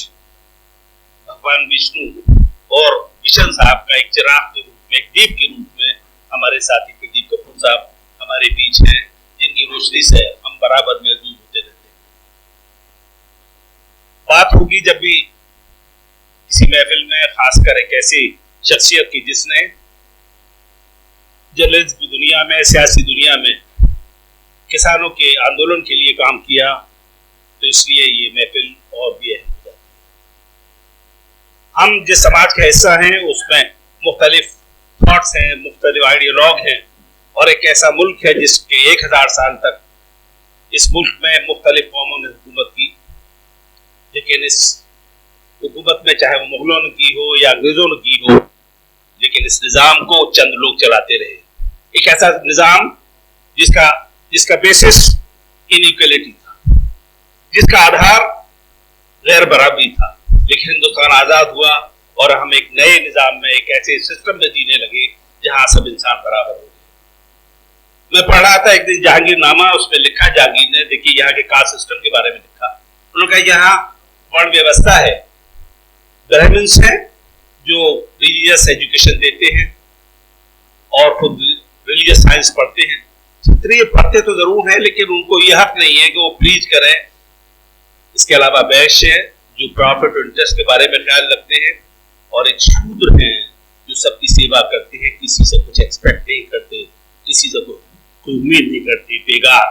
[SPEAKER 1] भगवान विष्णु और विशन साहब का एक चिराग के रूप में, एक दीप के रूप में हमारे साथी प्रदीप कपूर साहब हमारे बीच हैं, जिनकी रोशनी से हम बराबर महसूस होते रहते हैं। बात होगी जब भी किसी महफिल में, खासकर एक ऐसी शख्सियत की जिसने जर्नलिज्म दुनिया में, सियासी दुनिया में किसानों के आंदोलन के लिए काम किया, तो इसलिए ये महफिल और भी अहम हो जाती है। हम जिस समाज का हिस्सा हैं उसमें मुख्तलिफ थॉट्स हैं, मुख्तलिफ आइडियोलॉग हैं, और एक ऐसा मुल्क है जिसके 1000 साल तक इस मुल्क में मुख्तलिफ कौमों ने हुकूमत की, लेकिन इस हुकूमत में चाहे वो मुगलों ने की हो या अंग्रेजों ने की हो, लेकिन इस निज़ाम को चंद लोग चलाते रहे। एक ऐसा निज़ाम जिसका बेसिस इनइक्वालिटी था, जिसका आधार गैर बराबरी था। लेकिन हिंदुस्तान आजाद हुआ और हम एक नए निज़ाम में, एक ऐसे सिस्टम में जीने लगे जहां सब इंसान बराबर हो गए। मैं पढ़ रहा था एक दिन जहांगीरनामा, उसमें लिखा जहांगीर ने, देखिए यहाँ के कास्ट सिस्टम के बारे में लिखा। उन्होंने कहा यहाँ वर्ण व्यवस्था है, ब्राह्मण्स हैं
[SPEAKER 13] जो रिलीजियस एजुकेशन देते हैं और खुद रिलीजियस साइंस पढ़ते हैं, क्षत्रिय पढ़ते तो जरूर हैं लेकिन उनको ये हक नहीं है कि वो प्रीच करें। इसके अलावा वैश्य है जो प्रॉफिट और इंटरेस्ट के बारे में ख्याल रखते हैं, और एक शूद्र हैं जो सबकी सेवा करते हैं, किसी से कुछ एक्सपेक्ट नहीं करते, किसी से कोई उम्मीद नहीं करते, बेगार।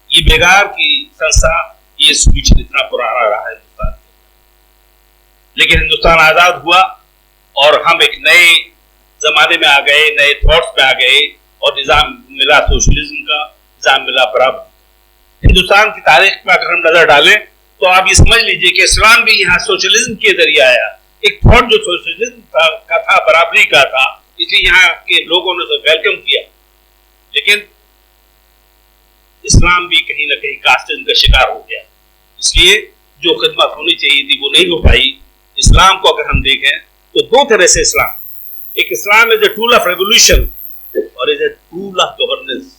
[SPEAKER 13] ये बेगार की संस्था ये सूचना इतना पुराना रहा है हिंदुस्तान। लेकिन हिंदुस्तान आजाद हुआ और हम एक नए जमाने में आ गए, नए थॉट्स में आ गए, और निजाम मिला सोशलिज्म का, निजाम मिला बराबर। हिंदुस्तान की तारीख में अगर हम नजर डालें तो आप ये समझ लीजिए कि इस्लाम भी यहाँ सोशलिज्म के जरिए आया। एक थॉट जो सोशलिज्म का था, बराबरी का था, इसलिए यहाँ के लोगों ने उसे वेलकम किया। लेकिन इस्लाम भी कहीं ना कहीं कास्टिज्म का शिकार हो गया, इसलिए जो खिदमत होनी चाहिए थी वो नहीं हो पाई। इस्लाम को अगर हम देखें तो दो तरह से इस्लाम, एक Islam is a tool of revolution और is a tool of governance.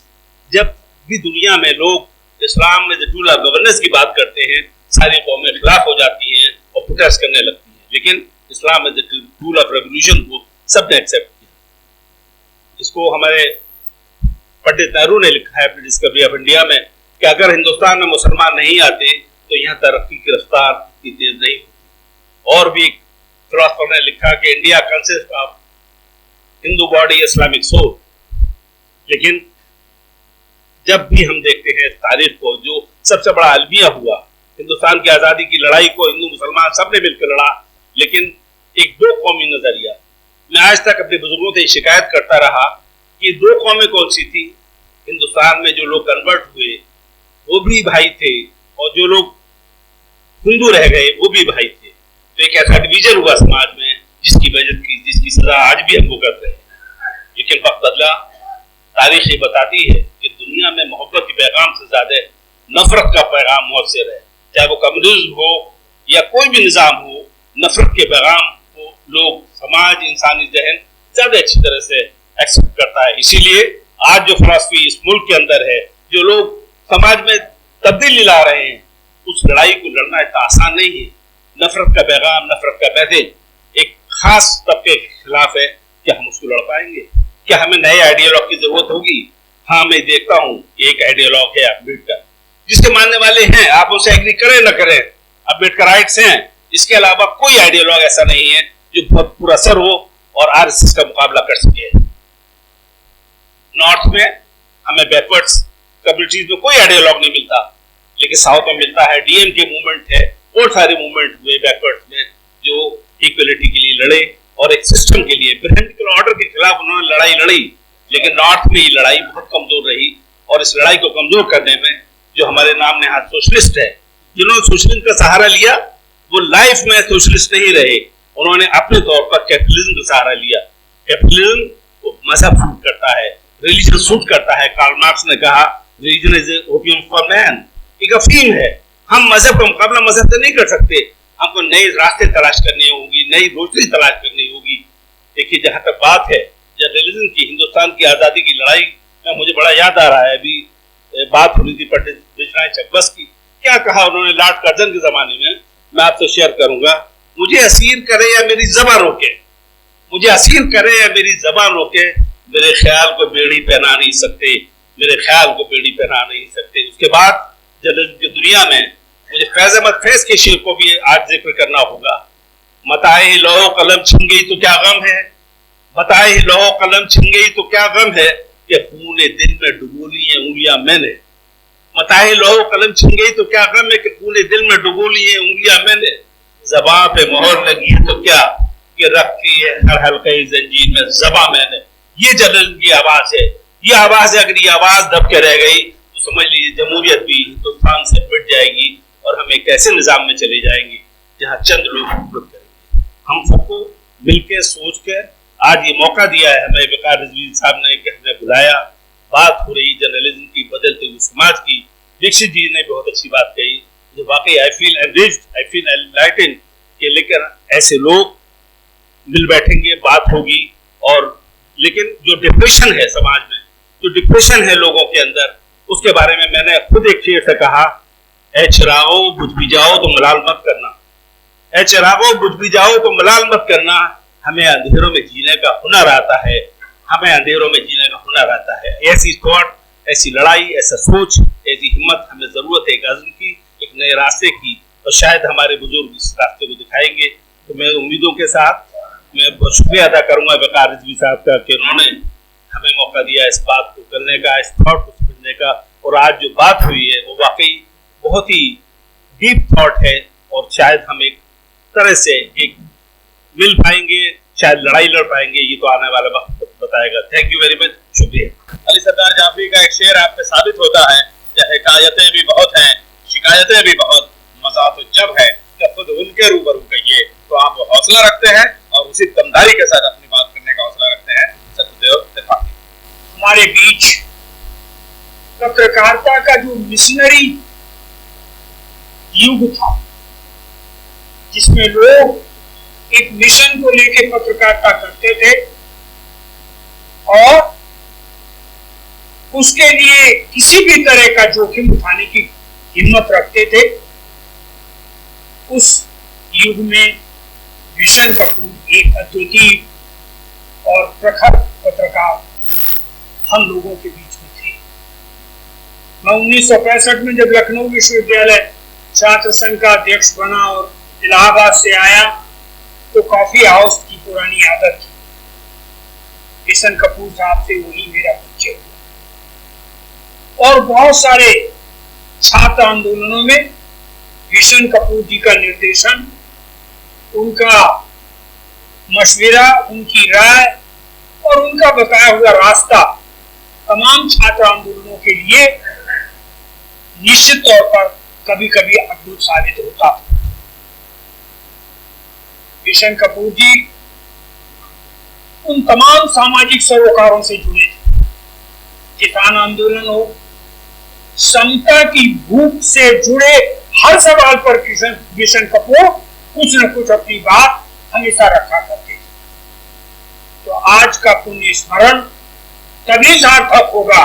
[SPEAKER 13] जब भी दुनिया में लोग Islam is a tool of governance की बात करते हैं, सारी कौमें खिलाफ हो जाती हैं और प्रोटेस्ट करने लगती हैं, लेकिन Islam is a tool of revolution को सबने एक्सेप्ट किया। इसको हमारे पंडित नेहरू ने लिखा है अपनी डिस्कवरी ऑफ इंडिया में कि अगर हिंदुस्तान में मुसलमान नहीं आते तो यहाँ तरक्की की रफ्तार इतनी तेज नहीं होती। और भी एक फिलोसफर ने लिखा कि India consist of Hindu body Islamic soul. लेकिन जब भी हम देखते हैं तारीख को, जो सबसे बड़ा अलमिया हुआ, हिंदुस्तान की आज़ादी की लड़ाई को हिंदू मुसलमान सबने मिलकर लड़ा, लेकिन एक दो कौमी नजरिया। मैं आज तक अपने बुजुर्गों से शिकायत करता रहा कि दो कौमें कौन सी थी। हिंदुस्तान में जो लोग कन्वर्ट हुए वो भी भाई थे, और जो लोग हिंदू रह गए वो भी भाई थे। तो एक ऐसा डिवीजन हुआ समाज में जिसकी सजा आज भी हम भुगत रहे हैं। लेकिन वक्त बदला, तारीख ये बताती है कि दुनिया में मोहब्बत के पैगाम से ज्यादा नफरत का पैगाम मौसर है। चाहे वो कम्युनिज्म हो या कोई भी निजाम हो, नफरत के पैगाम को लोग, समाज, इंसानी जहन ज्यादा अच्छी तरह से एक्सेप्ट करता है। इसीलिए आज जो फिलॉसफी इस मुल्क के अंदर है, जो लोग समाज में तब्दीली ला रहे हैं, उस लड़ाई को लड़ना इतना आसान नहीं है। नफरत का पैगाम, नफरत का मैसेज एक खास तबके के खिलाफ है। क्या हम उसको लड़ पाएंगे? क्या हमें नए आइडियोलॉग की जरूरत होगी? हाँ, मैं देखता हूँ एक आइडियोलॉग है अम्बेडकर, जिसके मानने वाले हैं, आप उसे एग्री करें न करें, अम्बेडकराइट्स हैं। इसके अलावा कोई आइडियोलॉग ऐसा नहीं है जो बहुत पूरा असर हो और आरएसएस का मुकाबला कर सके। नॉर्थ में हमें बैकवर्ड्स कम्युनिटीज में कोई आइडियोलॉग नहीं मिलता, लेकिन साउथ में मिलता है। डीएमके मूवमेंट है, और सारे मूवमेंट हुए बैकवर्ड्स में जो इक्वलिटी के लिए लड़े और एक सिस्टम के लिए, पिरामिडल ऑर्डर के खिलाफ उन्होंने लड़ाई लड़ी। लेकिन नॉर्थ में ये लड़ाई बहुत कमजोर रही, और इस लड़ाई को कमजोर करने में जो हमारे नाम ने हाथ सोशलिस्ट है, जिन्होंने सोशलिज्म का सहारा लिया, वो लाइफ में सोशलिस्ट नहीं रहे। उन्होंने अपने तौर पर कैपिटलिज्म का सहारा लिया। कैपिटलिज्म मजहब सूट करता है, रिलीजन सूट करता है। कार्ल मार्क्स ने कहा religion is opium for man, एक अफीम है। हम मजहब का मुकाबला मजहब से नहीं कर सकते, हमको नए रास्ते तलाश करनी होगी, नई रोशनी तलाश करनी होगी। देखिए, जहां तक बात है जर्नलिज्म की, हिंदुस्तान की आजादी की लड़ाई में मुझे बड़ा याद आ रहा है, अभी बात हो रही थी पंडित ब्रिजनाथ चकबस की। क्या कहा उन्होंने लॉर्ड कर्जन के जमाने में, मैं आपसे शेयर करूंगा। मुझे असीर करे या मेरी जबान रोके, मुझे असीर करे या मेरी जबान रोके, मेरे ख्याल को बेड़ी पहना नहीं सकते, मेरे ख्याल को बेड़ी पहना नहीं सकते। उसके बाद जर्नलिज्म की दुनिया में मुझे फैज अहमद फैज के शेर को भी आज जिक्र करना होगा। मताए लोहो कलम छिन गई तो क्या गम है, मताए लोहो कलम छिन गई तो क्या गम है, कि खूने दिल में डुबो ली है उंगलियां मैंने। मताए लोहो कलम छिन गई तो क्या गम है, कि खूने दिल में डुबो ली है उंगलियां मैंने। ज़बां पे मोहर लगी है तो क्या, कि रखती है हर हल्के जंजीर में ज़बां मैंने। ये जर्नलिज्म की आवाज है। ये आवाज है, अगर ये आवाज दब के रह गई तो समझ लीजिए जमहूरियत भी हिंदुस्तान से मिट जाएगी, और हम एक ऐसे निजाम में चले जाएंगे जहां चंद लोग हुकूमत करेंगे। हम सबको मिलकर सोच के आज ये मौका दिया है हमें, वकार रिजवी साहब ने, कि हमें बुलाया, बात हो रही जर्नलिज्म की, बदलते हुए समाज की। दीक्षित जी ने बहुत अच्छी बात कही, जो वाकई I feel enriched, I feel enlightened, कि लेकर ऐसे लोग मिल बैठेंगे, बात होगी। और लेकिन जो डिप्रेशन है समाज में, जो डिप्रेशन है लोगों के अंदर, उसके बारे में मैंने खुद एक शेर से कहा, ए चिरागो बुझ भी जाओ तो मलाल मत करना, ए चिरागो बुझ भी जाओ तो मलाल मत करना, हमें अंधेरों में जीने का हुनर आता है, हमें अंधेरों में जीने का हुनर आता है। ऐसी थॉट, ऐसी लड़ाई, ऐसा सोच, ऐसी हिम्मत हमें जरूरत है एक अज़्म की, एक नए रास्ते की, और शायद हमारे बुजुर्ग इस रास्ते को दिखाएंगे। तो मैं उम्मीदों के साथ मैं बहुत शुक्रिया अदा करूंगा वकार रिजवी साहब का कि उन्होंने हमें मौका दिया इस बात को करने का, इस थॉट को समझने का। और आज जो बात हुई है वो वाकई बहुत ही डीप थॉट है, और शायद हम एक तरह से एक मिल पाएंगे, शायद लड़ाई लड़ पाएंगे, ये तो आने वाला वक्त बताएगा। थैंक यू वेरी मच, शुक्रिया। अली सरदार जाफरी का एक शेर आप पे साबित होता है कि हिकायतें भी बहुत हैं, शिकायतें भी बहुत, मजा तो जब है जब खुद उनके रूबरू कहिए। तो आप हौसला रखते हैं और उसी दमदारी के साथ अपनी बात करने का हौसला रखते हैं। सत्यदेव त्रिपाठी।
[SPEAKER 14] हमारे बीच पत्रकारिता का जो मिशनरी युग था, जिसमें लोग एक मिशन को लेकर पत्रकारिता करते थे और उसके लिए किसी भी तरह का जोखिम उठाने की हिम्मत रखते थे, उस युग में बिशन कपूर एक अद्वितीय और प्रखर पत्रकार हम लोगों के बीच में थे। मैं 1965 में जब लखनऊ विश्वविद्यालय छात्र संघ का अध्यक्ष बना और इलाहाबाद से आया तो कॉफी हाउस की पुरानी आदत थी। बिशन कपूर साहब से वही मेरा परिचय हुआ और बहुत सारे छात्र आंदोलनों में बिशन कपूर जी का निर्देशन, उनका मशविरा, उनकी राय और उनका बताया हुआ रास्ता तमाम छात्र आंदोलनों के लिए निश्चित तौर पर कभी कभी अद्भुत साबित होता। बिशन कपूर जी उन तमाम सामाजिक सरोकारों से जुड़े थे, किसान आंदोलन हो, समता की भूख से जुड़े हर सवाल पर बिशन कपूर कुछ न कुछ अपनी बात हमेशा रखा करते थे। तो आज का पुण्य स्मरण तभी सार्थक होगा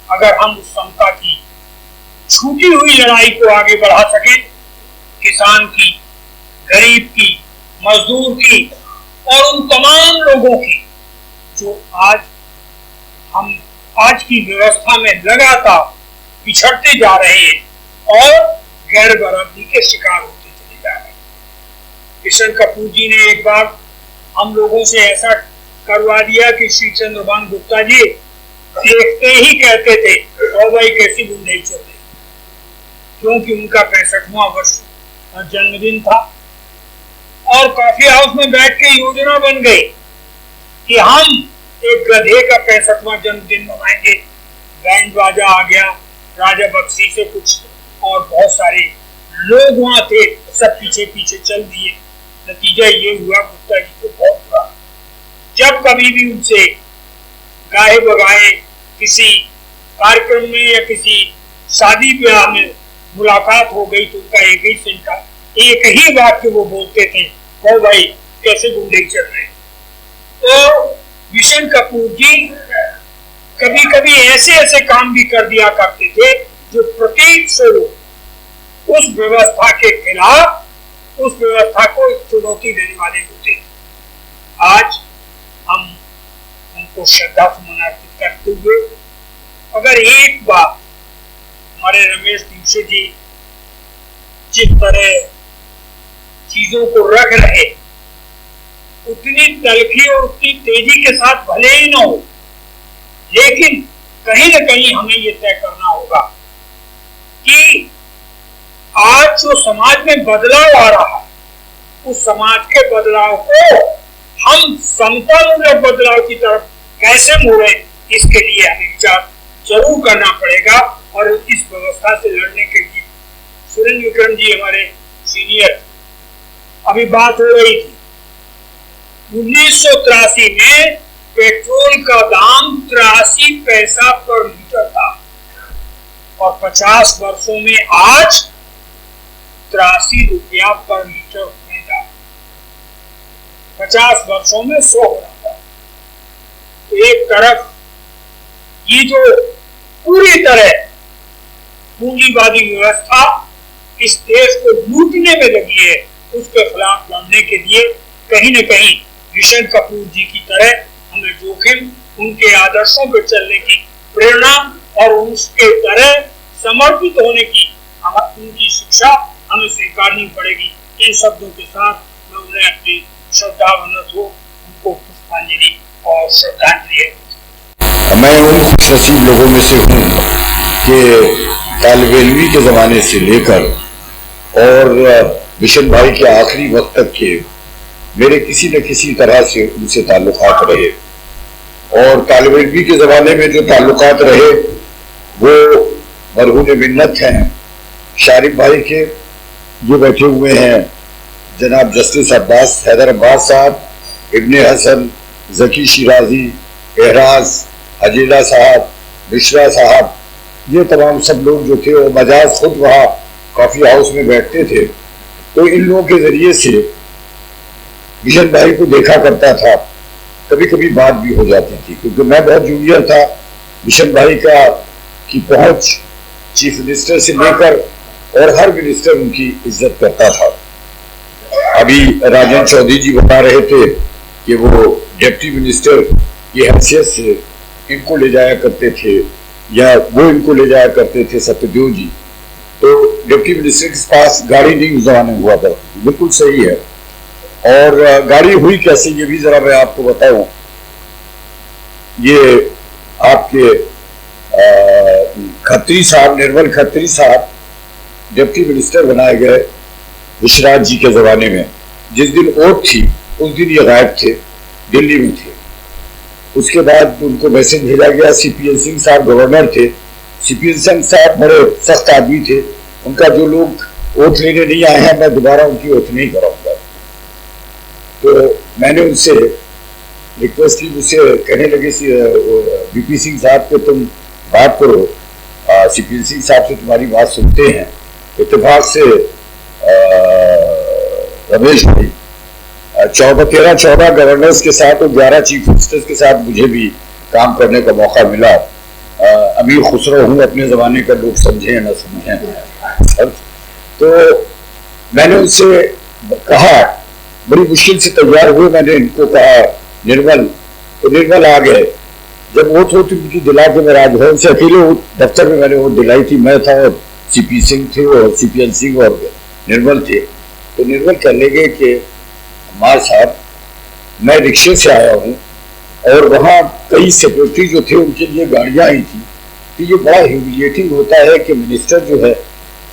[SPEAKER 14] अगर हम उस समता की छूटी हुई लड़ाई को आगे बढ़ा सके, किसान की, गरीब की, मजदूर की और उन तमाम लोगों की जो हम आज की व्यवस्था में लगातार पिछड़ते जा रहे हैं और गैर बराबरी के शिकार होते चले जा रहे हैं। बिशन कपूर जी ने एक बार हम लोगों से ऐसा करवा दिया कि श्री चंद्रभान गुप्ता जी देखते ही कहते थे और भाई कैसी बुंदेली चल रही, क्योंकि उनका 65वां वर्ष जन्मदिन था और कॉफी हाउस में बैठ के योजना बन गई कि हम एक गधे का 65वां जन्मदिन मनाएंगे। बैंड बाजा आ गया, राजा बख्शी से कुछ और बहुत सारे लोग वहां थे, सब पीछे पीछे चल दिए। नतीजा ये हुआ गुप्ता जी को बहुत बुरा। जब कभी भी उनसे गाए बगाए किसी कार्यक्रम में या किसी शादी ब्याह में मुलाकात हो गई तो उनका एक ही वाक्य वो बोलते थे, ओ भाई कैसे गुंडे चल रहे। तो बिशन कपूर जी कभी कभी ऐसे ऐसे काम भी कर दिया करते थे जो प्रतीक स्वरूप उस व्यवस्था के खिलाफ, उस व्यवस्था को चुनौती देने वाले होते। आज हम उनको श्रद्धा सुमन अर्पित करते हुए अगर एक बार हमारे रमेश दिवसे जी जिस तरह चीजों को रख रहे, उतनी तलखी और उतनी तेजी के साथ भले ही ना हो, लेकिन कहीं न कहीं हमें ये तय करना होगा कि आज जो समाज में बदलाव आ रहा है, उस समाज के बदलाव को हम समतामूलक बदलाव की तरफ कैसे मोड़े, इसके लिए हमें विचार जरूर करना पड़ेगा। और इस व्यवस्था से लड़ने के लिए सुरेंद्र विक्रम जी हमारे सीनियर, अभी बात हो रही थी 1983 में पेट्रोल का दाम 83 पैसा पर लीटर था और 50 वर्षों में आज 83 रुपया पर लीटर होने जा रहा, 50 वर्षों में 100 हो रहा था। तो एक तरफ ये जो पूरी तरह पूंजीवादी व्यवस्था इस देश को लूटने में लगी है, उसके खिलाफ लड़ने के लिए कहीं न कहीं किशन कपूर जी की तरह हमें जोखिम उनके आदर्शों पर चलने की प्रेरणा और उसके तरह समर्पित होने की उनकी शिक्षा हमें स्वीकारनी पड़ेगी। इन शब्दों के साथ मैं उन्हें अपनी श्रद्धावनत हो उनको पुष्पांजलि और श्रद्धांजलि।
[SPEAKER 2] मैं उन खुश नसीब लोगों में से हूँ कि तालिब इल्मी के ज़माने से लेकर और मिशन भाई के आखिरी वक्त तक के मेरे किसी न किसी तरह से उनसे ताल्लुकात रहे, और तालिब इल्मी के ज़माने में जो ताल्लुकात रहे वो मरहूम मिन्नत हैं शारिफ भाई के, जो बैठे हुए हैं जनाब जस्टिस अब्बास हैदर अब्बास साहब, इब्ने हसन, जकी शिराजी, एहराज, हजीला साहब, मिश्रा साहब, ये तमाम सब लोग जो थे वो मजाज खुद वहाँ कॉफ़ी हाउस में बैठते थे। तो इन लोगों के ज़रिए से मिशन भाई को देखा करता था, कभी कभी बात भी हो जाती थी, क्योंकि मैं बहुत जूनियर था। मिशन भाई की पहुँच चीफ मिनिस्टर से लेकर और हर मिनिस्टर उनकी इज्जत करता था। अभी राजन चौधरी जी बता रहे थे कि वो डिप्टी मिनिस्टर की हैसियत से इनको ले जाया करते थे या वो इनको ले जाया करते थे, सत्यदेव जी। तो डिप्टी मिनिस्टर के पास गाड़ी नहीं उस जमाने हुआ था, बिल्कुल सही है। और गाड़ी हुई कैसे ये भी जरा मैं आपको बताऊं। ये आपके खत्री साहब, निर्मल खत्री साहब डिप्टी मिनिस्टर बनाए गए विश्वराज जी के ज़माने में। जिस दिन ओट थी उस दिन ये गायब थे, दिल्ली में थे। उसके बाद उनको मैसेज भेजा गया। सीपीएन सिंह साहब गवर्नर थे। सीपीएन सिंह साहब बड़े सख्त आदमी थे, उनका जो लोग ओट लेने नहीं आए हैं मैं दोबारा उनकी ओट नहीं कराऊंगा। तो मैंने उनसे रिक्वेस्ट की, मुझसे कहने लगे बीपी सिंह साहब के तुम बात करो, सीपीएन सिंह साहब से तुम्हारी बात सुनते हैं। इत्तेफाक से रमेश भाई 13-14 गवर्नर्स के साथ और 11 चीफ मिनिस्टर्स के साथ मुझे भी काम करने का मौका मिला। अमीर खुसरो हूँ, अपने ज़माने का लोग समझें न समझें। तो मैंने उनसे कहा, बड़ी मुश्किल से तैयार हुए, मैंने इनको कहा निर्मल, तो निर्मल आ गए। जब वोट होती उनकी दिला के मैं राजभवन से अकेले दफ्तर में मैंने वोट दिलाई थी। मैं था और सीपी सिंह थे और सीपीएन सिंह और निर्मल थे। तो निर्मल कहने लगे कि अम्मार साहब मैं रिक्शे से आया हूँ और वहाँ कई सेक्रेटरी जो थे उनके लिए गाड़ियाँ आई थी। तो ये बड़ा ह्यूमिलिएटिंग होता है कि मिनिस्टर जो है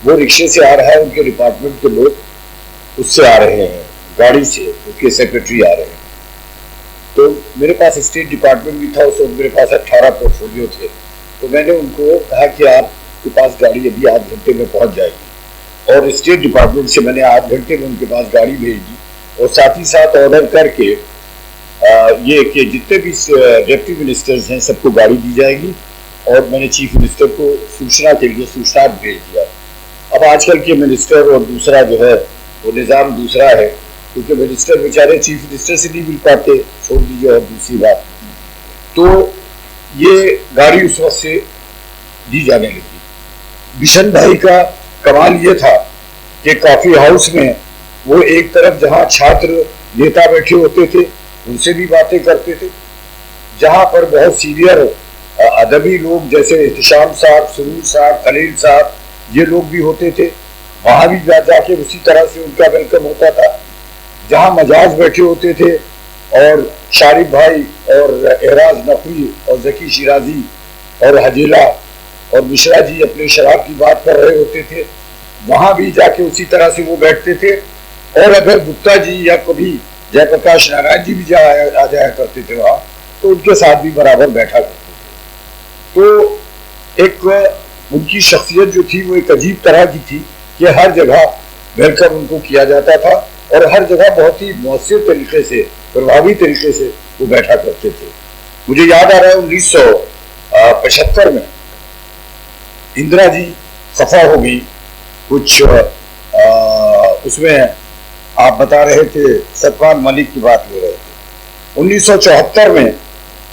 [SPEAKER 2] वो रिक्शे से आ रहा है, उनके डिपार्टमेंट के लोग उससे आ रहे हैं, गाड़ी से उसके सेक्रेटरी आ रहे हैं। तो मेरे पास स्टेट डिपार्टमेंट भी था, उस वक्त मेरे पास 18 पोर्टफोलियो थे। तो मैंने उनको कहा कि आपके पास गाड़ी अभी आध घंटे में पहुँच जाएगी, और स्टेट डिपार्टमेंट से मैंने आध घंटे में उनके पास गाड़ी भेज दी और साथ ही साथ ऑर्डर करके ये कि जितने भी डिप्टी मिनिस्टर्स हैं सबको गाड़ी दी जाएगी, और मैंने चीफ मिनिस्टर को सूचना के लिए सूचना भेज दिया। अब आजकल के मिनिस्टर और दूसरा जो है वो निज़ाम दूसरा है, क्योंकि मिनिस्टर बेचारे चीफ मिनिस्टर से नहीं मिल पाते, छोड़ दीजिए। और दूसरी बात, तो ये गाड़ी उस वक्त से दी जाने लगी। मिशन भाई का कमाल ये था कि कॉफ़ी हाउस में वो एक तरफ जहाँ छात्र नेता बैठे होते थे उनसे भी बातें करते थे, जहाँ पर बहुत सीनियर अदबी लोग जैसे एहतशाम साहब, सुरूर साहब, खलील साहब, ये लोग भी होते थे, वहाँ भी जाके उसी तरह से उनका वेलकम होता था। जहाँ मजाज बैठे होते थे और शारिफ भाई और एहराज नकवी और जकी शिराजी और हजीला और मिश्रा जी अपने शराब की बात कर रहे होते थे, वहाँ भी जाके उसी तरह से वो बैठते थे। और अगर गुप्ता जी या कभी जयप्रकाश नारायण जी भी आ जाया करते थे वहाँ, तो उनके साथ भी बराबर बैठा करते थे। तो एक उनकी शख्सियत जो थी वो एक अजीब तरह की थी कि हर जगह वेलकम उनको किया जाता था और हर जगह बहुत ही मौसर तरीके से, प्रभावी तरीके से वो बैठा करते थे। मुझे याद आ रहा है 1975 में इंदिरा जी सफा हो गई कुछ, उसमें आप बता रहे थे सतपाल मलिक की बात हो रहे थे। 1974 में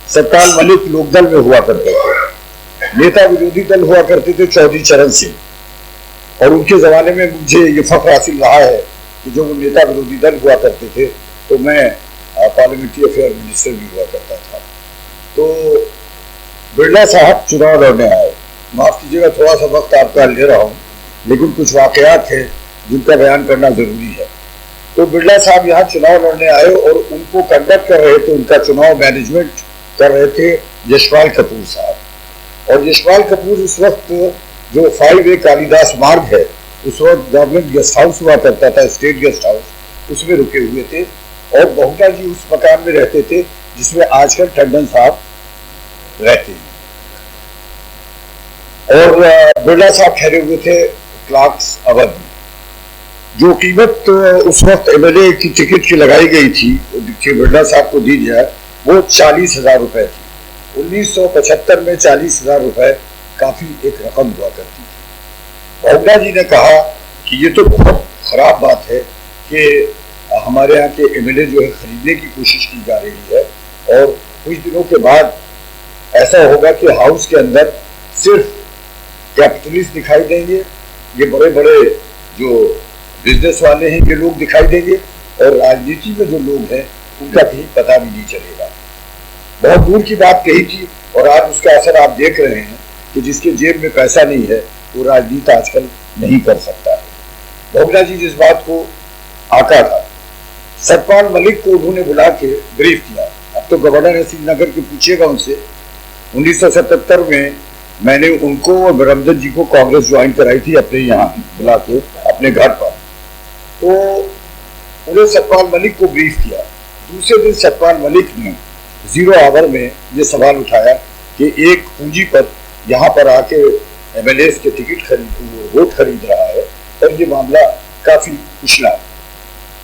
[SPEAKER 2] सतपाल मलिक लोकदल में हुआ करते थे, नेता विरोधी दल हुआ करते थे चौधरी चरण सिंह, और उनके ज़माने में मुझे ये फख्र हासिल रहा है कि जो वो नेता विरोधी दल हुआ करते थे तो मैं पार्लियामेंट्री अफेयर मिनिस्टर भी हुआ करता था। तो बिरला साहब चुनाव लड़ने आए। माफ कीजिएगा थोड़ा सा वक्त आपका ले रहा हूँ, लेकिन कुछ वाकयात थे जिनका बयान करना जरूरी है। तो बिरला साहब यहाँ चुनाव लड़ने आए और उनको कंडक्ट कर रहे थे, उनका चुनाव मैनेजमेंट कर रहे थे यशपाल कपूर साहब। और यशपाल कपूर उस वक्त जो 5A कालिदास मार्ग है, उस वक्त गवर्नमेंट गेस्ट हाउस हुआ करता था, स्टेट गेस्ट हाउस, उसमें रुके हुए थे। और बहुगुणा जी उस मकान में रहते थे जिसमें आजकल टंडन साहब रहते हैं। और बिरला साहब ठहरे हुए थे क्लार्क्स अवध में। जो कीमत उस वक्त MLA की टिकट की लगाई गई थी बिरला साहब को दी जाए, वो 40,000 रुपए थी। 1975 में 40,000 रुपए काफी एक रकम हुआ करती थी। बहुगुणा जी ने कहा कि ये तो बहुत खराब बात है कि हमारे यहाँ के MLA जो है खरीदने की कोशिश की जा रही है, और कुछ दिनों के बाद ऐसा होगा कि हाउस के अंदर सिर्फ कैपिटलिस्ट दिखाई देंगे, ये बड़े बड़े जो बिजनेस वाले हैं ये लोग दिखाई देंगे, और राजनीति में जो लोग हैं उनका कहीं पता भी नहीं चलेगा। बहुत दूर की बात कही थी, और आज उसका असर आप देख रहे हैं कि जिसके जेब में पैसा नहीं है वो राजनीति आजकल नहीं कर सकता है। बहुगुणा जी जिस बात को आका था, सतपाल मलिक को उन्होंने बुला के ब्रीफ किया। अब तो गवर्नर है श्रीनगर के, पूछिएगा उनसे। 1977 में मैंने उनको और बरमदत जी को कांग्रेस ज्वाइन कराई थी अपने यहाँ बुला के अपने घर पर। तो उन्हें सतपाल मलिक को ब्रीफ किया। दूसरे दिन सतपाल मलिक ने 0 आवर में ये सवाल उठाया कि एक पूंजी पर यहाँ पर आके MLAs के टिकट वोट खरीद रहा है, और ये मामला काफी उछला।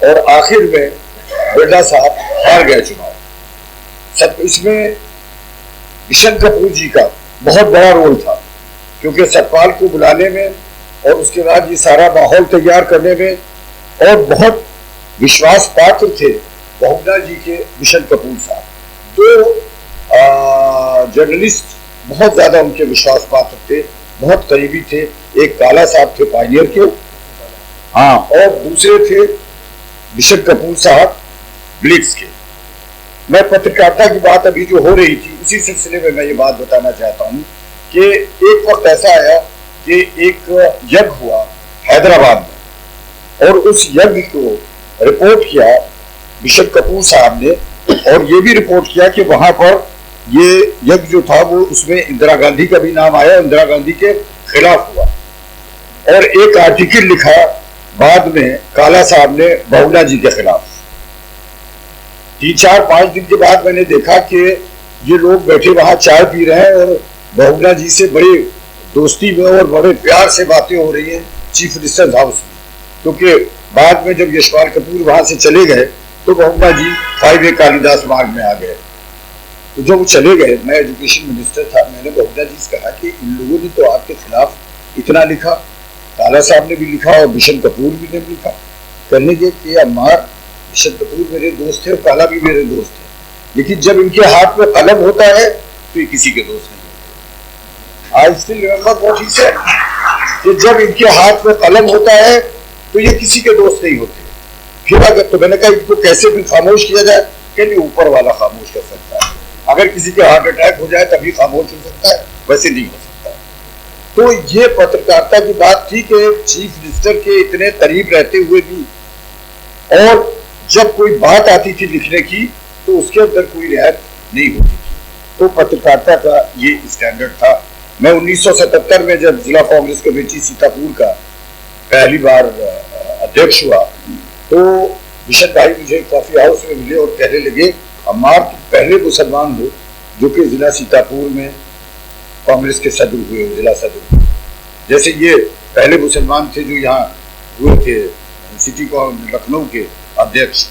[SPEAKER 2] और आखिर में बिरला साहब हार गए चुनाव। इसमें बिशन कपूर जी का बहुत बड़ा रोल था, क्योंकि सतपाल को बुलाने में और उसके बाद ये सारा माहौल तैयार करने में, और बहुत विश्वास पात्र थे बहुगुणा जी के बिशन कपूर साहब। तो जर्नलिस्ट बहुत ज्यादा उनके विश्वास पात्र थे, बहुत करीबी थे। एक काला साहब थे पायनियर के, हाँ, और दूसरे थे बिशन कपूर साहब ब्लिट्स के। मैं पत्रकारिता की बात अभी जो हो रही थी उसी सिलसिले में मैं ये बात बताना चाहता हूँ कि एक वक्त ऐसा आया कि एक यज्ञ हुआ हैदराबाद में, और उस यज्ञ को रिपोर्ट किया बिशन कपूर साहब ने, और ये भी रिपोर्ट किया कि वहां पर ये यज्ञ जो था वो उसमें इंदिरा गांधी का भी नाम आया, इंदिरा गांधी के खिलाफ हुआ। और एक आर्टिकल लिखा बाद में काला साहब ने बहुगुणा जी के खिलाफ। 3-4-5 दिन के बाद मैंने देखा कि ये लोग बैठे वहां चाय पी रहे हैं, और बहुगुणा जी से बड़ी दोस्ती में और बड़े प्यार से बातें हो रही हैं चीफ मिनिस्टर हाउस में। क्योंकि बाद में जब यशपाल कपूर वहां से चले गए तो बहुगुणा जी 5A कालिदास मार्ग में आ गए। तो जब वो चले गए, मैं एजुकेशन मिनिस्टर था, मैंने बहुगुणा जी से कहा कि इन लोगों ने तो आपके खिलाफ इतना लिखा, काला साहब ने भी लिखा और बिशन कपूर भी ने लिखा। कहने के कि अम्मार बिशन कपूर मेरे दोस्त थे और काला भी मेरे दोस्त थे, लेकिन जब इनके हाथ में कलम होता है तो ये किसी के दोस्त नहीं होते। I still remember what he said कि जब इनके हाथ में कलम होता है तो ये किसी के दोस्त नहीं होते। फिर अगर तो मैंने कहा इनको कैसे भी खामोश किया जाए, कि ऊपर वाला खामोश कर सकता है। अगर किसी के हार्ट अटैक हो जाए तभी खामोश हो सकता है, वैसे नहीं हो सकता। तो ये पत्रकारिता की बात थी कि चीफ मिनिस्टर के इतने करीब रहते हुए भी, और जब कोई बात आती थी लिखने की तो उसके अंदर कोई रियायत नहीं होती थी। तो पत्रकारिता का ये स्टैंडर्ड था। मैं 1977 में जब जिला कांग्रेस कमेटी सीतापुर का पहली बार अध्यक्ष हुआ तो बिशन भाई मुझे कॉफी हाउस में मिले और कहने लगे अम्मार तुम पहले मुसलमान हो जो कि जिला सीतापुर में कांग्रेस के सदर हुए, जिला सदर। जैसे ये पहले मुसलमान थे जो यहाँ हुए थे सिटी लखनऊ के अध्यक्ष।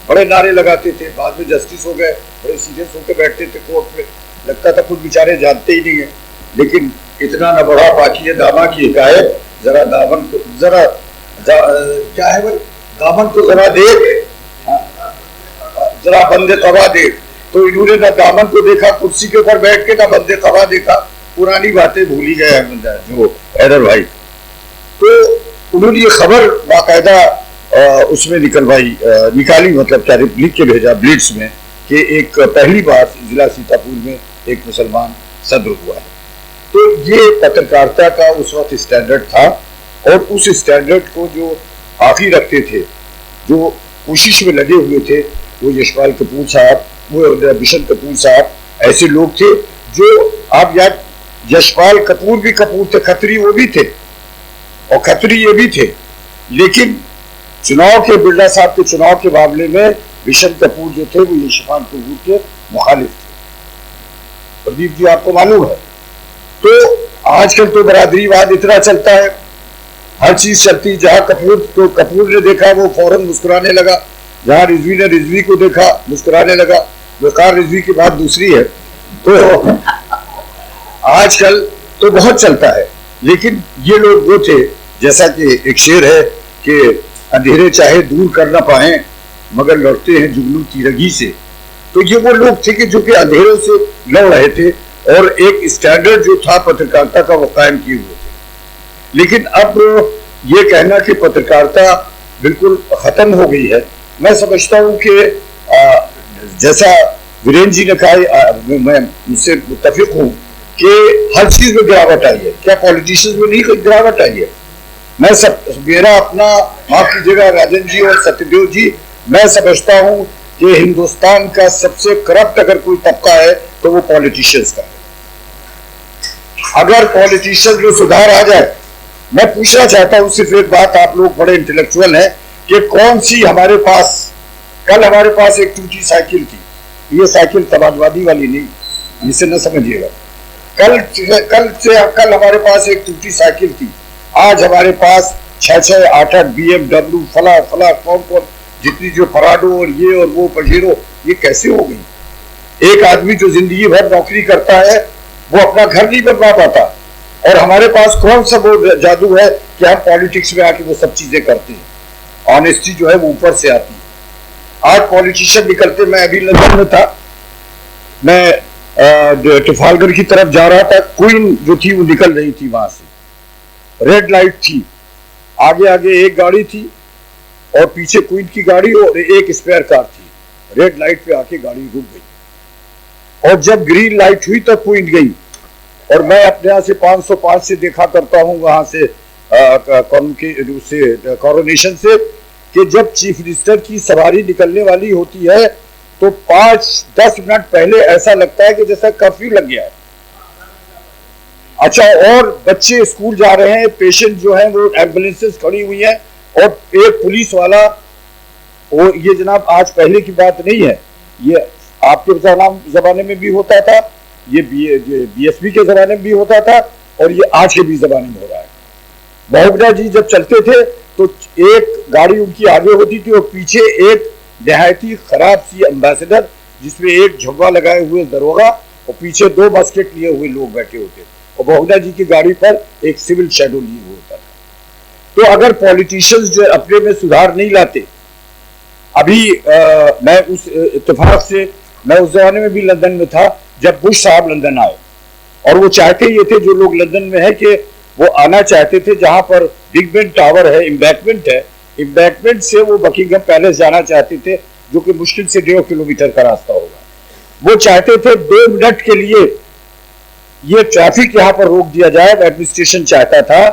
[SPEAKER 2] बड़े नारे लगाते थे, बाद में जस्टिस हो गए, बड़े सीरियस होकर बैठते थे कोर्ट में, लगता था कुछ बेचारे जानते ही नहीं है। लेकिन इतना न बढ़ा बाकी है दामा की हिकायत, जरा दामन को जरा क्या है भाई, दामन को जरा देख, जरा बंदे कबा देख। तो इन्होंने ना दामन को देखा कुर्सी के ऊपर बैठ के, ना बंदे कबा देखा, पुरानी बातें भूली गए जो हैदर भाई। तो उन्होंने ये खबर बाकायदा उसमें निकाली, मतलब क्या लिख के भेजा ब्लिट्स में कि एक पहली बार जिला सीतापुर में एक मुसलमान सदर हुआ है। तो ये पत्रकारिता का उस वक्त स्टैंडर्ड था, और उस स्टैंडर्ड को जो आखिर रखते थे, जो कोशिश में लगे हुए थे, वो यशपाल कपूर साहब, वो बिशन कपूर साहब, ऐसे लोग थे जो, आप याद, यशपाल कपूर भी कपूर थे, खत्री वो भी थे और खत्री ये भी थे, लेकिन चुनाव के, बिरला साहब के चुनाव के मामले में बिशन कपूर जो थे वो यशपाल कपूर के मुखालिफ थे। प्रदीप जी आपको मालूम है। तो आजकल तो बरादरीवाद इतना चलता है, हर चीज चलती, जहां कपूर ने देखा वो फौरन मुस्कुराने लगा, जहां रिजवी ने रिजवी को देखा मुस्कुराने लगा, वकार रिजवी की बात दूसरी है। तो आजकल तो बहुत चलता है, लेकिन ये लोग वो थे, जैसा कि एक शेर है कि अंधेरे चाहे दूर कर ना पाए मगर लड़ते हैं जुगनू तीरगी से। तो ये वो लोग थे कि जो कि अंधेरों से लड़ रहे थे और एक स्टैंडर्ड जो था पत्रकारिता का वो कायम किए हुए थे। लेकिन अब ये कहना कि पत्रकारिता बिल्कुल खत्म हो गई है, मैं समझता हूँ कि जैसा वीरेंद्र जी ने कहा, मैं मुझसे मुत्तफिक हूँ कि हर चीज में गिरावट आई है। क्या पॉलिटिशियंस में नहीं कोई गिरावट आई है? मेरा अपना, माफ कीजिएगा राजन जी और सत्यदेव जी, मैं समझता हूँ कि हिंदुस्तान का सबसे करप्ट अगर कोई तबका है तो वो पॉलिटिशियंस का है। अगर पॉलिटिशियंस में सुधार आ जाए, मैं पूछना चाहता हूँ सिर्फ एक बात, आप लोग बड़े इंटेलेक्चुअल हैं, कि कौन सी हमारे पास, कल हमारे पास एक टूटी साइकिल थी, ये साइकिल समाजवादी वाली नहीं, इसे न समझिएगा, कल हमारे पास एक टूटी साइकिल थी, आज हमारे पास 6-6, 8-8 BMW, फला कौन जितनी जो फराडो और ये और वो पजेरो, ये कैसे हो गई? एक आदमी जो जिंदगी भर नौकरी करता है वो अपना घर नहीं बनवा पाता, और हमारे पास कौन सा वो जादू है कि हम पॉलिटिक्स में आके वो सब चीजें करते हैं। ऑनेस्टी जो है वो ऊपर से आती है। आज पॉलिटिशियन निकलते, मैं अभी लंदन में था, मैं ट्रफालगर की तरफ जा रहा था, क्वीन जो थी वो निकल रही थी वहां से, रेड लाइट थी, आगे एक गाड़ी थी और पीछे क्वीन की गाड़ी और एक स्पेयर कार थी। रेड लाइट पे आके गाड़ी रुक गई, और जब ग्रीन लाइट हुई तब क्वीन गई, और मैं अपने यहाँ से 505 से देखा करता हूँ वहां से कॉरोनेशन से, कि जब चीफ मिनिस्टर की सवारी निकलने वाली होती है तो 5-10 मिनट पहले ऐसा लगता है कि जैसा कर्फ्यू लग गया है। अच्छा, और बच्चे स्कूल जा रहे हैं, पेशेंट जो हैं वो एम्बुलेंसेस खड़ी हुई हैं, और एक पुलिस वाला, वो ये जनाब आज पहले की बात नहीं है, ये आपके जमाने में भी होता था, ये BSP के जमाने में भी होता था, और ये आज के भी जमाने में हो रहा है। बहुगुणा जी जब चलते थे तो एक गाड़ी उनकी आगे होती थी और पीछे एक नहायती खराब सी एम्बेसडर, जिसमें एक झुग्गा लगाए हुए दरोगा और पीछे 2 बास्केट लिए हुए लोग बैठे होते, और बहुगुणा जी की गाड़ी पर एक सिविल शैडो लिए हुआ होता था। तो अगर पॉलिटिशियंस जो अपने में सुधार नहीं लाते, अभी मैं उस इत्तेफाक से, मैं उस जमाने में भी लंदन में था जब बुश साहब लंदन आए, और वो चाहते ये थे, जो लोग लंदन में है, कि वो आना चाहते थे जहां पर बिग बेन टावर है, एम्बैंकमेंट है, एम्बैंकमेंट से वो बकिंगम पैलेस जाना चाहते थे, जो कि मुश्किल से 1.5 किलोमीटर का रास्ता होगा। वो चाहते थे 2 मिनट के लिए ये ट्रैफिक यहाँ पर रोक दिया जाए, एडमिनिस्ट्रेशन चाहता था,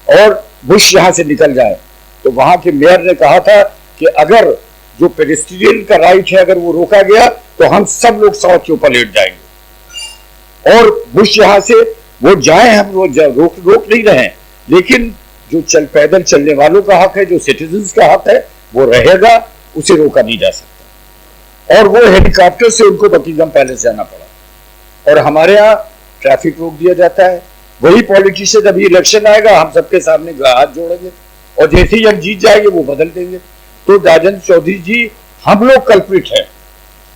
[SPEAKER 2] और बुश यहाँ से निकल जाए। तो वहां के मेयर ने कहा था कि अगर जो पेडेस्ट्रियन का राइट है अगर वो रोका गया तो हम सब लोग सड़क के ऊपर लेट जाएंगे, और बुश यहाँ से वो जाए, हम वो रोक नहीं रहे हैं, लेकिन जो पैदल चलने वालों का हक है, जो सिटीजन्स का हक है, वो रहेगा, उसे रोका नहीं जा सकता। और वो हेलीकॉप्टर से उनको बकिंगम पैलेस जाना पड़ा, और हमारे यहाँ ट्रैफिक रोक दिया जाता है। वही पॉलिटिशियन, अभी इलेक्शन आएगा, हम सबके सामने हाथ जोड़ेंगे, और जैसे ही हम जीत जाएंगे वो बदल देंगे। तो राजन चौधरी जी, हम लोग कल्प्रिट है,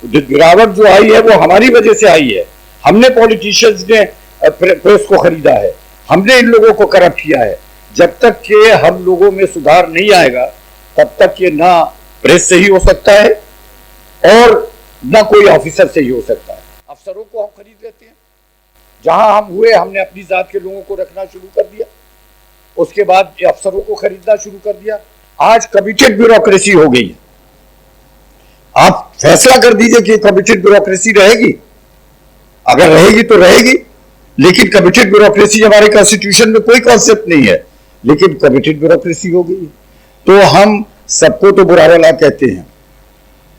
[SPEAKER 2] गिरावट जो आई है वो हमारी वजह से आई है। हमने पॉलिटिशियंस ने प्रेस को खरीदा है, हमने इन लोगों को करप्ट किया है। जब तक के हम लोगों में सुधार नहीं आएगा, तब तक ये ना प्रेस से ही हो सकता है और ना कोई ऑफिसर से ही हो सकता है। अफसरों को हम खरीद लेते हैं, जहां हम हुए हमने अपनी जात के लोगों को रखना शुरू कर दिया, उसके बाद अफसरों को खरीदना शुरू कर दिया।
[SPEAKER 15] आज कमिटेड ब्यूरोक्रेसी हो गई है। आप फैसला कर दीजिए कि कमिटेड ब्यूरोक्रेसी रहेगी, अगर रहेगी तो रहेगी, लेकिन कमिटेड ब्यूरोक्रेसी हमारे कॉन्स्टिट्यूशन में कोई कॉन्सेप्ट नहीं है, लेकिन कमिटेड ब्यूरोक्रेसी हो गई है। तो हम सबको तो बुरा भला कहते हैं,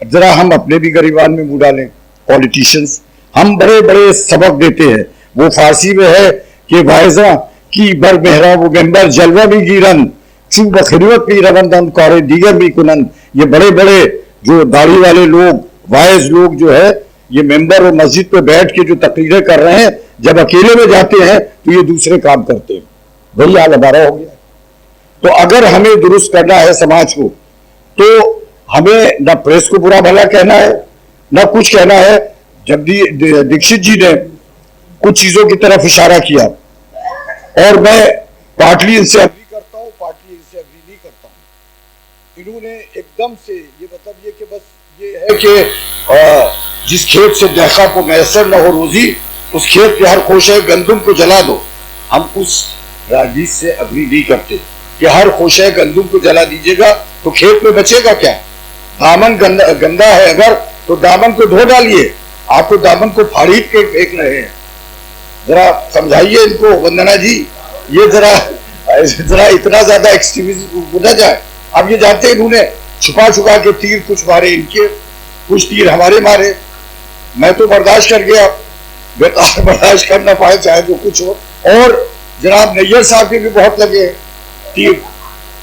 [SPEAKER 15] जरा हम अपने भी गरिबान में मुंह डालें। पॉलिटिशियंस हम बड़े बड़े सबक देते हैं, वो फारसी में है कि वायजा की बर मेहरा वो मेंबर जलवा भी गिरन चू बखिरवत भी रवंदन कौरे दीगर भी कुनन। ये बड़े बड़े जो दाढ़ी वाले लोग, वायज लोग जो है, ये मेंबर और मस्जिद पे बैठ के जो तकरीरें कर रहे हैं, जब अकेले में जाते हैं तो ये दूसरे काम करते हैं। वही हाल हमारा हो गया। तो अगर हमें दुरुस्त करना है समाज को, तो हमें न प्रेस को बुरा भला कहना है, न कुछ कहना है। जगदीश दीक्षित जी ने कुछ चीजों की तरफ इशारा किया और मैं पार्टली इनसे अग्री करता हूं, पार्टली इनसे अग्री नहीं करता हूं। इन्होंने एकदम से ये मतलब ये कि बस ये है कि जिस खेत से देखा को मैसर न हो रोजी, उस खेत के हर खोशे गंदुम को जला दो। हम उस राजनीति से अग्री नहीं करते कि हर खोशे गंदुम को जला दीजिएगा तो खेत में बचेगा क्या। दामन गंदा है अगर, तो दामन को धो डालिए। आप तो दामन को फाड़ी के फेंक रहे हैं। जरा समझाइए इनको वंदना जी, ये जरा इतना ज्यादा एक्सट्रीमिज्म हो ना जाए। अब ये जानते हैं इन्होंने छुपा छुपा के तीर कुछ मारे इनके, कुछ तीर हमारे मारे। मैं तो बर्दाश्त कर गया, बेकार बर्दाश्त कर ना पाए चाहे जो कुछ हो। और जनाब नैयर साहब के भी बहुत लगे तीर,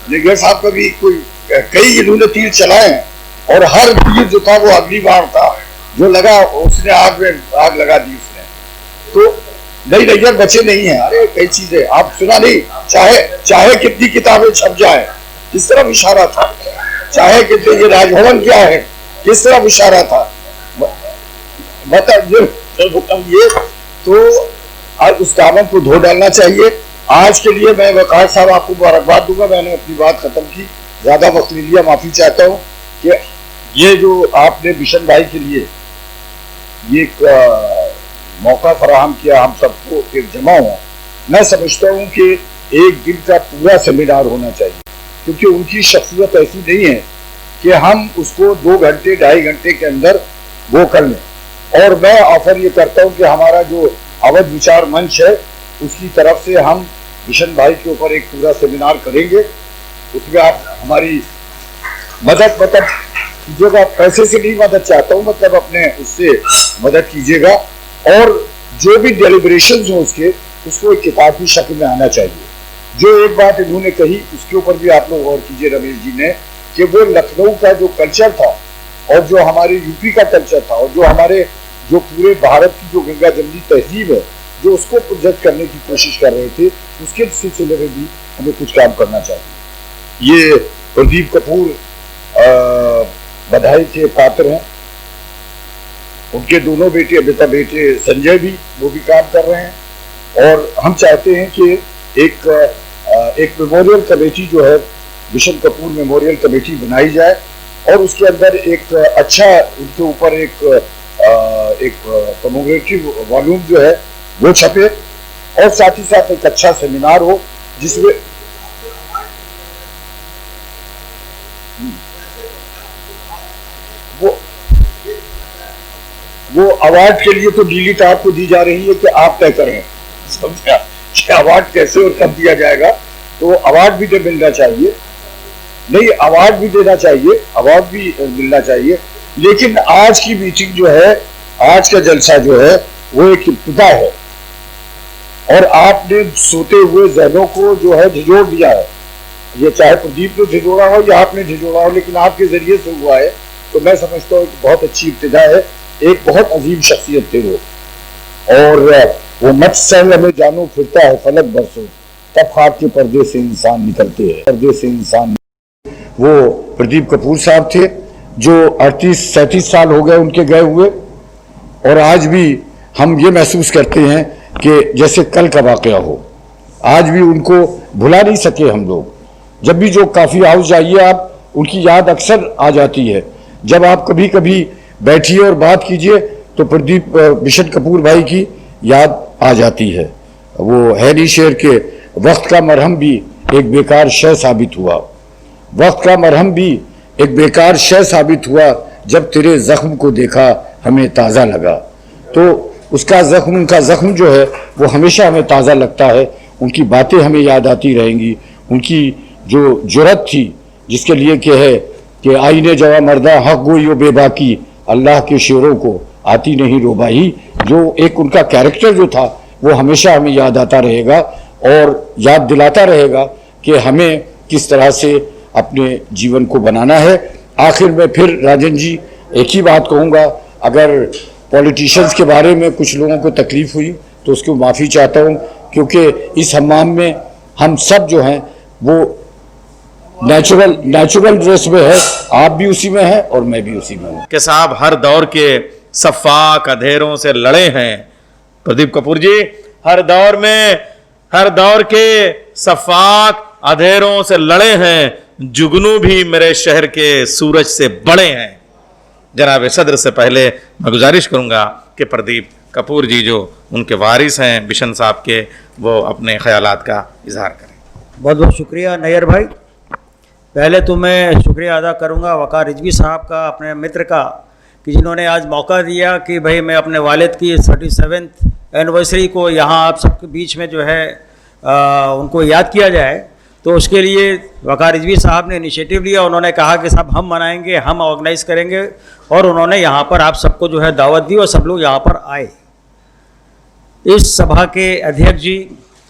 [SPEAKER 15] नैयर साहब का भी कई इन्होंने तीर चलाए और हर तीर जो था वो अगली बार था, जो लगा उसने आग में आग लगा दी उसने। तो नहीं नैयर बचे नहीं है। अरे कई चीजें आप सुना नहीं, चाहे कितनी किताबें छप जाए, किस तरफ इशारा था, चाहे कितने ये राजभवन क्या है, किस तरफ इशारा था, मतलब ये तो आज उस दामन को धो डालना चाहिए। आज के लिए मैं वकार साहब आपको मुबारकबाद दूंगा, मैंने अपनी बात खत्म की, ज्यादा वक्त ले लिया, माफी चाहता हूँ कि ये जो आपने बिशन भाई के लिए ये मौका फराहम किया हम सबको एक जमा हुआ, मैं समझता हूँ कि एक दिन का पूरा सेमिनार होना चाहिए, क्योंकि उनकी शख्सियत ऐसी नहीं है कि हम उसको 2 घंटे 2.5 घंटे के अंदर वो कर लें। और मैं ऑफर ये करता हूँ कि हमारा जो अवध विचार मंच है उसकी तरफ से हम बिशन भाई के ऊपर एक पूरा सेमिनार करेंगे। उसमें आप हमारी मदद कीजिएगा, पैसे से नहीं मदद चाहता हूँ, मतलब अपने उससे मदद कीजिएगा। और जो भी डेलिब्रेशंस हो उसको एक किताब की शक्ल में आना चाहिए। जो एक बात इन्होंने कही उसके ऊपर भी आप लोग गौर कीजिए रमेश जी ने, कि वो लखनऊ का जो कल्चर था और जो हमारे यूपी का कल्चर था और जो हमारे जो पूरे भारत की जो गंगा जमनी तहजीब है, जो उसको प्रोजेक्ट करने की कोशिश कर रहे थे, उसके सिलसिले में भी हमें कुछ काम करना चाहिए। ये प्रदीप कपूर बधाई के पात्र हैं, उनके दोनों बेटे बेटे संजय भी वो भी काम कर रहे हैं। और हम चाहते हैं कि एक मेमोरियल कमेटी जो है, बिशन कपूर मेमोरियल कमेटी बनाई जाए और उसके अंदर एक अच्छा उनके ऊपर एक कमेमोरेटिव वॉल्यूम जो है वो छपे और साथ ही साथ एक अच्छा सेमिनार हो जिसमें वो अवार्ड के लिए तो डीलिट आपको दी जा रही है कि आप तय करें, समझा कि अवार्ड कैसे और कब दिया जाएगा। तो अवार्ड भी तो मिलना चाहिए, नहीं अवार्ड भी देना चाहिए, अवार्ड भी मिलना चाहिए। लेकिन आज की मीटिंग जो है, आज का जलसा जो है वो एक इब्तिदा है और आपने सोते हुए जहनों को जो है झिझोड़ दिया है। ये चाहे प्रदीप ने झिझोड़ा हो या आपने झिझोड़ा हो, लेकिन आपके जरिए से हुआ है। तो मैं समझता हूँ बहुत अच्छी इब्तिदा है। एक बहुत अजीम शख्सियत थे वो, और वो मत संग में जानू फिरता है फलक बरसों, तब खाक के पर्दे से इंसान निकलते हैं, पर्दे से इंसान। वो प्रदीप कपूर साहब थे जो 38-37 साल हो गए उनके गए हुए, और आज भी हम ये महसूस करते हैं कि जैसे कल का वाकया हो। आज भी उनको भुला नहीं सके हम लोग। जब भी जो काफ़ी हाउस जाइए आप, उनकी याद अक्सर आ जाती है। जब आप कभी कभी बैठिए और बात कीजिए तो प्रदीप बिशन कपूर भाई की याद आ जाती है। वो हैरी शेर के वक्त का मरहम भी एक बेकार शय साबित हुआ। वक्त का मरहम भी एक बेकार शय साबित हुआ, जब तेरे जख्म को देखा हमें ताज़ा लगा। तो उसका जख्म, उनका जख्म जो है वो हमेशा हमें ताज़ा लगता है। उनकी बातें हमें याद आती रहेंगी, उनकी जो जुर्रत थी जिसके लिए कि है कि आईने जवा मर्दा हक गोई यो बेबाकी, अल्लाह के शेरों को आती नहीं रोबाही। जो एक उनका कैरेक्टर जो था वो हमेशा हमें याद आता रहेगा और याद दिलाता रहेगा कि हमें किस तरह से अपने जीवन को बनाना है। आखिर में फिर राजन जी एक ही बात कहूँगा, अगर पॉलिटिशियंस के बारे में कुछ लोगों को तकलीफ़ हुई तो उसको माफ़ी चाहता हूँ, क्योंकि इस हम्माम में हम सब जो हैं वो नेचुरल ड्रेस में है, आप भी उसी में हैं और मैं भी उसी में हूँ।
[SPEAKER 1] कि साहब हर दौर के सफ़ाक अंधेरों से लड़े हैं। प्रदीप कपूर जी हर दौर के सफ़ाक अंधेरों से लड़े हैं, जुगनू भी मेरे शहर के सूरज से बड़े हैं। जनाब सदर से पहले मैं गुजारिश करूंगा कि प्रदीप कपूर जी जो उनके वारिस हैं बिशन साहब के, वो अपने ख्यालात का इजहार करें।
[SPEAKER 16] बहुत बहुत शुक्रिया नैयर भाई। पहले तो मैं शुक्रिया अदा करूंगा वक़ार रिजवी साहब का, अपने मित्र का, कि जिन्होंने आज मौका दिया कि भाई मैं अपने वालिद की 37th एनिवर्सरी को यहाँ आप सबके बीच में जो है उनको याद किया जाए। तो उसके लिए वक़ार रिजवी साहब ने इनिशिएटिव लिया। उन्होंने कहा कि साहब हम मनाएंगे, हम ऑर्गेनाइज़ करेंगे, और उन्होंने यहाँ पर आप सबको जो है दावत दी और सब लोग यहाँ पर आए। इस सभा के अध्यक्ष जी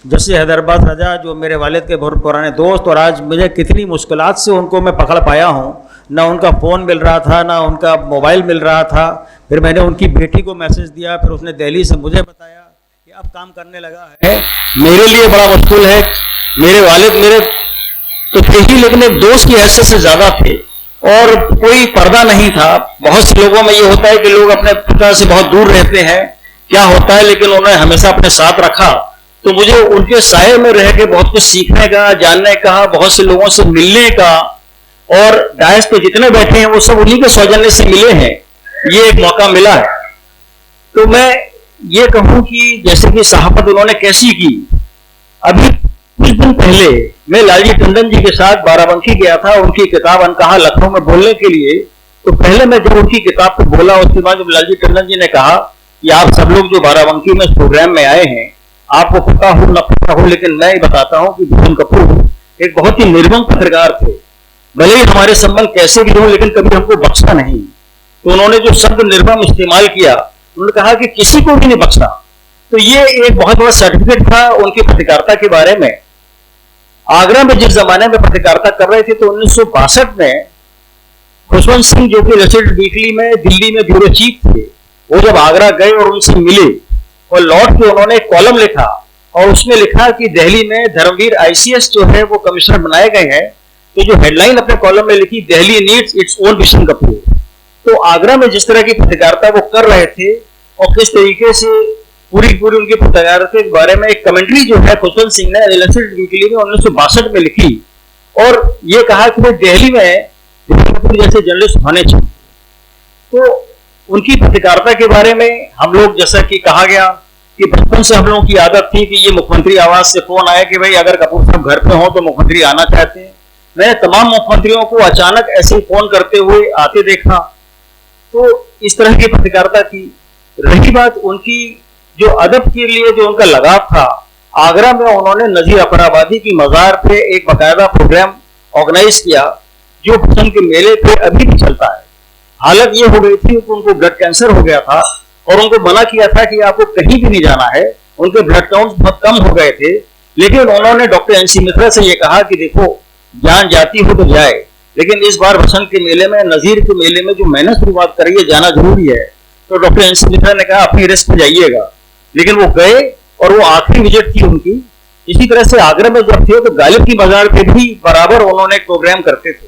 [SPEAKER 16] जस्टिस हैदराबाद रजा, जो मेरे वालिद के बहुत पुराने दोस्त, और आज मुझे कितनी मुश्किलात से उनको मैं पकड़ पाया हूँ। ना उनका फ़ोन मिल रहा था, ना उनका मोबाइल मिल रहा था। फिर मैंने उनकी बेटी को मैसेज दिया, फिर उसने दिल्ली से मुझे बताया कि अब काम करने लगा है। मेरे लिए बड़ा मुश्किल है। मेरे वालिद मेरे तो थे ही, लेकिन एक दोस्त की हैसियत से ज़्यादा थे और कोई पर्दा नहीं था। बहुत से लोगों में ये होता है कि लोग अपने पिता से बहुत दूर रहते हैं, क्या होता है, लेकिन उन्होंने हमेशा अपने साथ रखा। तो मुझे उनके साये में रह के बहुत कुछ सीखने का, जानने का, बहुत से लोगों से मिलने का, और डायस पे जितने बैठे हैं वो सब उन्हीं के सौजन्य से मिले हैं। ये एक मौका मिला है। तो मैं ये कहूं कि जैसे कि सहाफत उन्होंने कैसी की, अभी कुछ दिन पहले मैं लालजी टंडन जी के साथ बाराबंकी गया था उनकी किताब अनकहा लखनऊ में बोलने के लिए। तो पहले मैं जब उनकी किताब पे बोला, उसके बाद जब लालजी टंडन जी ने कहा कि आप सब लोग जो बाराबंकी में इस प्रोग्राम में आए हैं, आपको पता हो न पता हो, लेकिन मैं ये बताता हूं कि बिशन कपूर एक बहुत ही निर्मम पत्रकार थे। भले ही हमारे संबंध कैसे भी हो, लेकिन कभी हमको बख्शा नहीं। तो उन्होंने जो शब्द निर्मम इस्तेमाल किया, उन्होंने कहा कि किसी को भी नहीं बख्शा। तो ये एक बहुत बड़ा सर्टिफिकेट था उनकी पत्रकारिता के बारे में। आगरा में जिस जमाने में पत्रकारिता कर रहे थे, तो 1962 में खुशवंत सिंह जो कि रेसिडेंट वीकली में दिल्ली में ब्यूरो चीफ थे, वो जब आगरा गए और उनसे मिले और लौट के उन्होंने एक कॉलम लिखा, और उसमें लिखा कि दिल्ली में धर्मवीर आईसीएस जो है वो कमिश्नर बनाए गए हैं। तो जो हेडलाइन अपने कॉलम में लिखी, Delhi needs its own Bishan Kapoor. तो आगरा में जिस तरह की पत्रकारिता वो कर रहे थे और किस तरीके से पूरी उनकी पत्रकारिता के बारे में एक कमेंट्री जो है खुशवंत सिंह ने रेसिडेंट वीकली में 1962 में लिखी, और ये कहा कि भाई दिल्ली में बिशन कपूर जैसे जर्नलिस्ट होने चाहिए। तो उनकी पत्रकारिता के बारे में हम लोग, जैसा कि कहा गया कि बचपन से हम लोगों की आदत थी कि ये मुख्यमंत्री आवास से फोन आया कि भाई अगर कपूर साहब घर पे हो तो मुख्यमंत्री आना चाहते हैं। मैंने तमाम मुख्यमंत्रियों को अचानक ऐसे ही फोन करते हुए आते देखा। तो इस तरह की पत्रकारिता की। रही बात उनकी जो अदब के लिए जो उनका लगाव था, आगरा में उन्होंने नजीर अफराबादी की मज़ार पे एक बाकायदा प्रोग्राम ऑर्गेनाइज किया जो बिशन के मेले पे अभी भी चलता है। हालत ये हो गई थी कि उनको ब्लड कैंसर हो गया था और उनको मना किया था कि आपको कहीं भी नहीं जाना है। उनके ब्लड काउंट बहुत कम हो गए थे, लेकिन उन्होंने डॉक्टर एनसी मिश्रा से ये कहा कि देखो जान जाती हो तो जाए, लेकिन इस बार बसंत के मेले में, नजीर के मेले में जो मैंने शुरुआत करी है, जाना जरूरी है। तो डॉक्टर एनसी मिश्रा ने कहा अपनी रिस्क पे जाइएगा, लेकिन वो गए और वो आखिरी विजिट थी उनकी। इसी तरह से आगरा में जब थे तो गालिब की बाजार पे भी बराबर उन्होंने एक प्रोग्राम करते थे।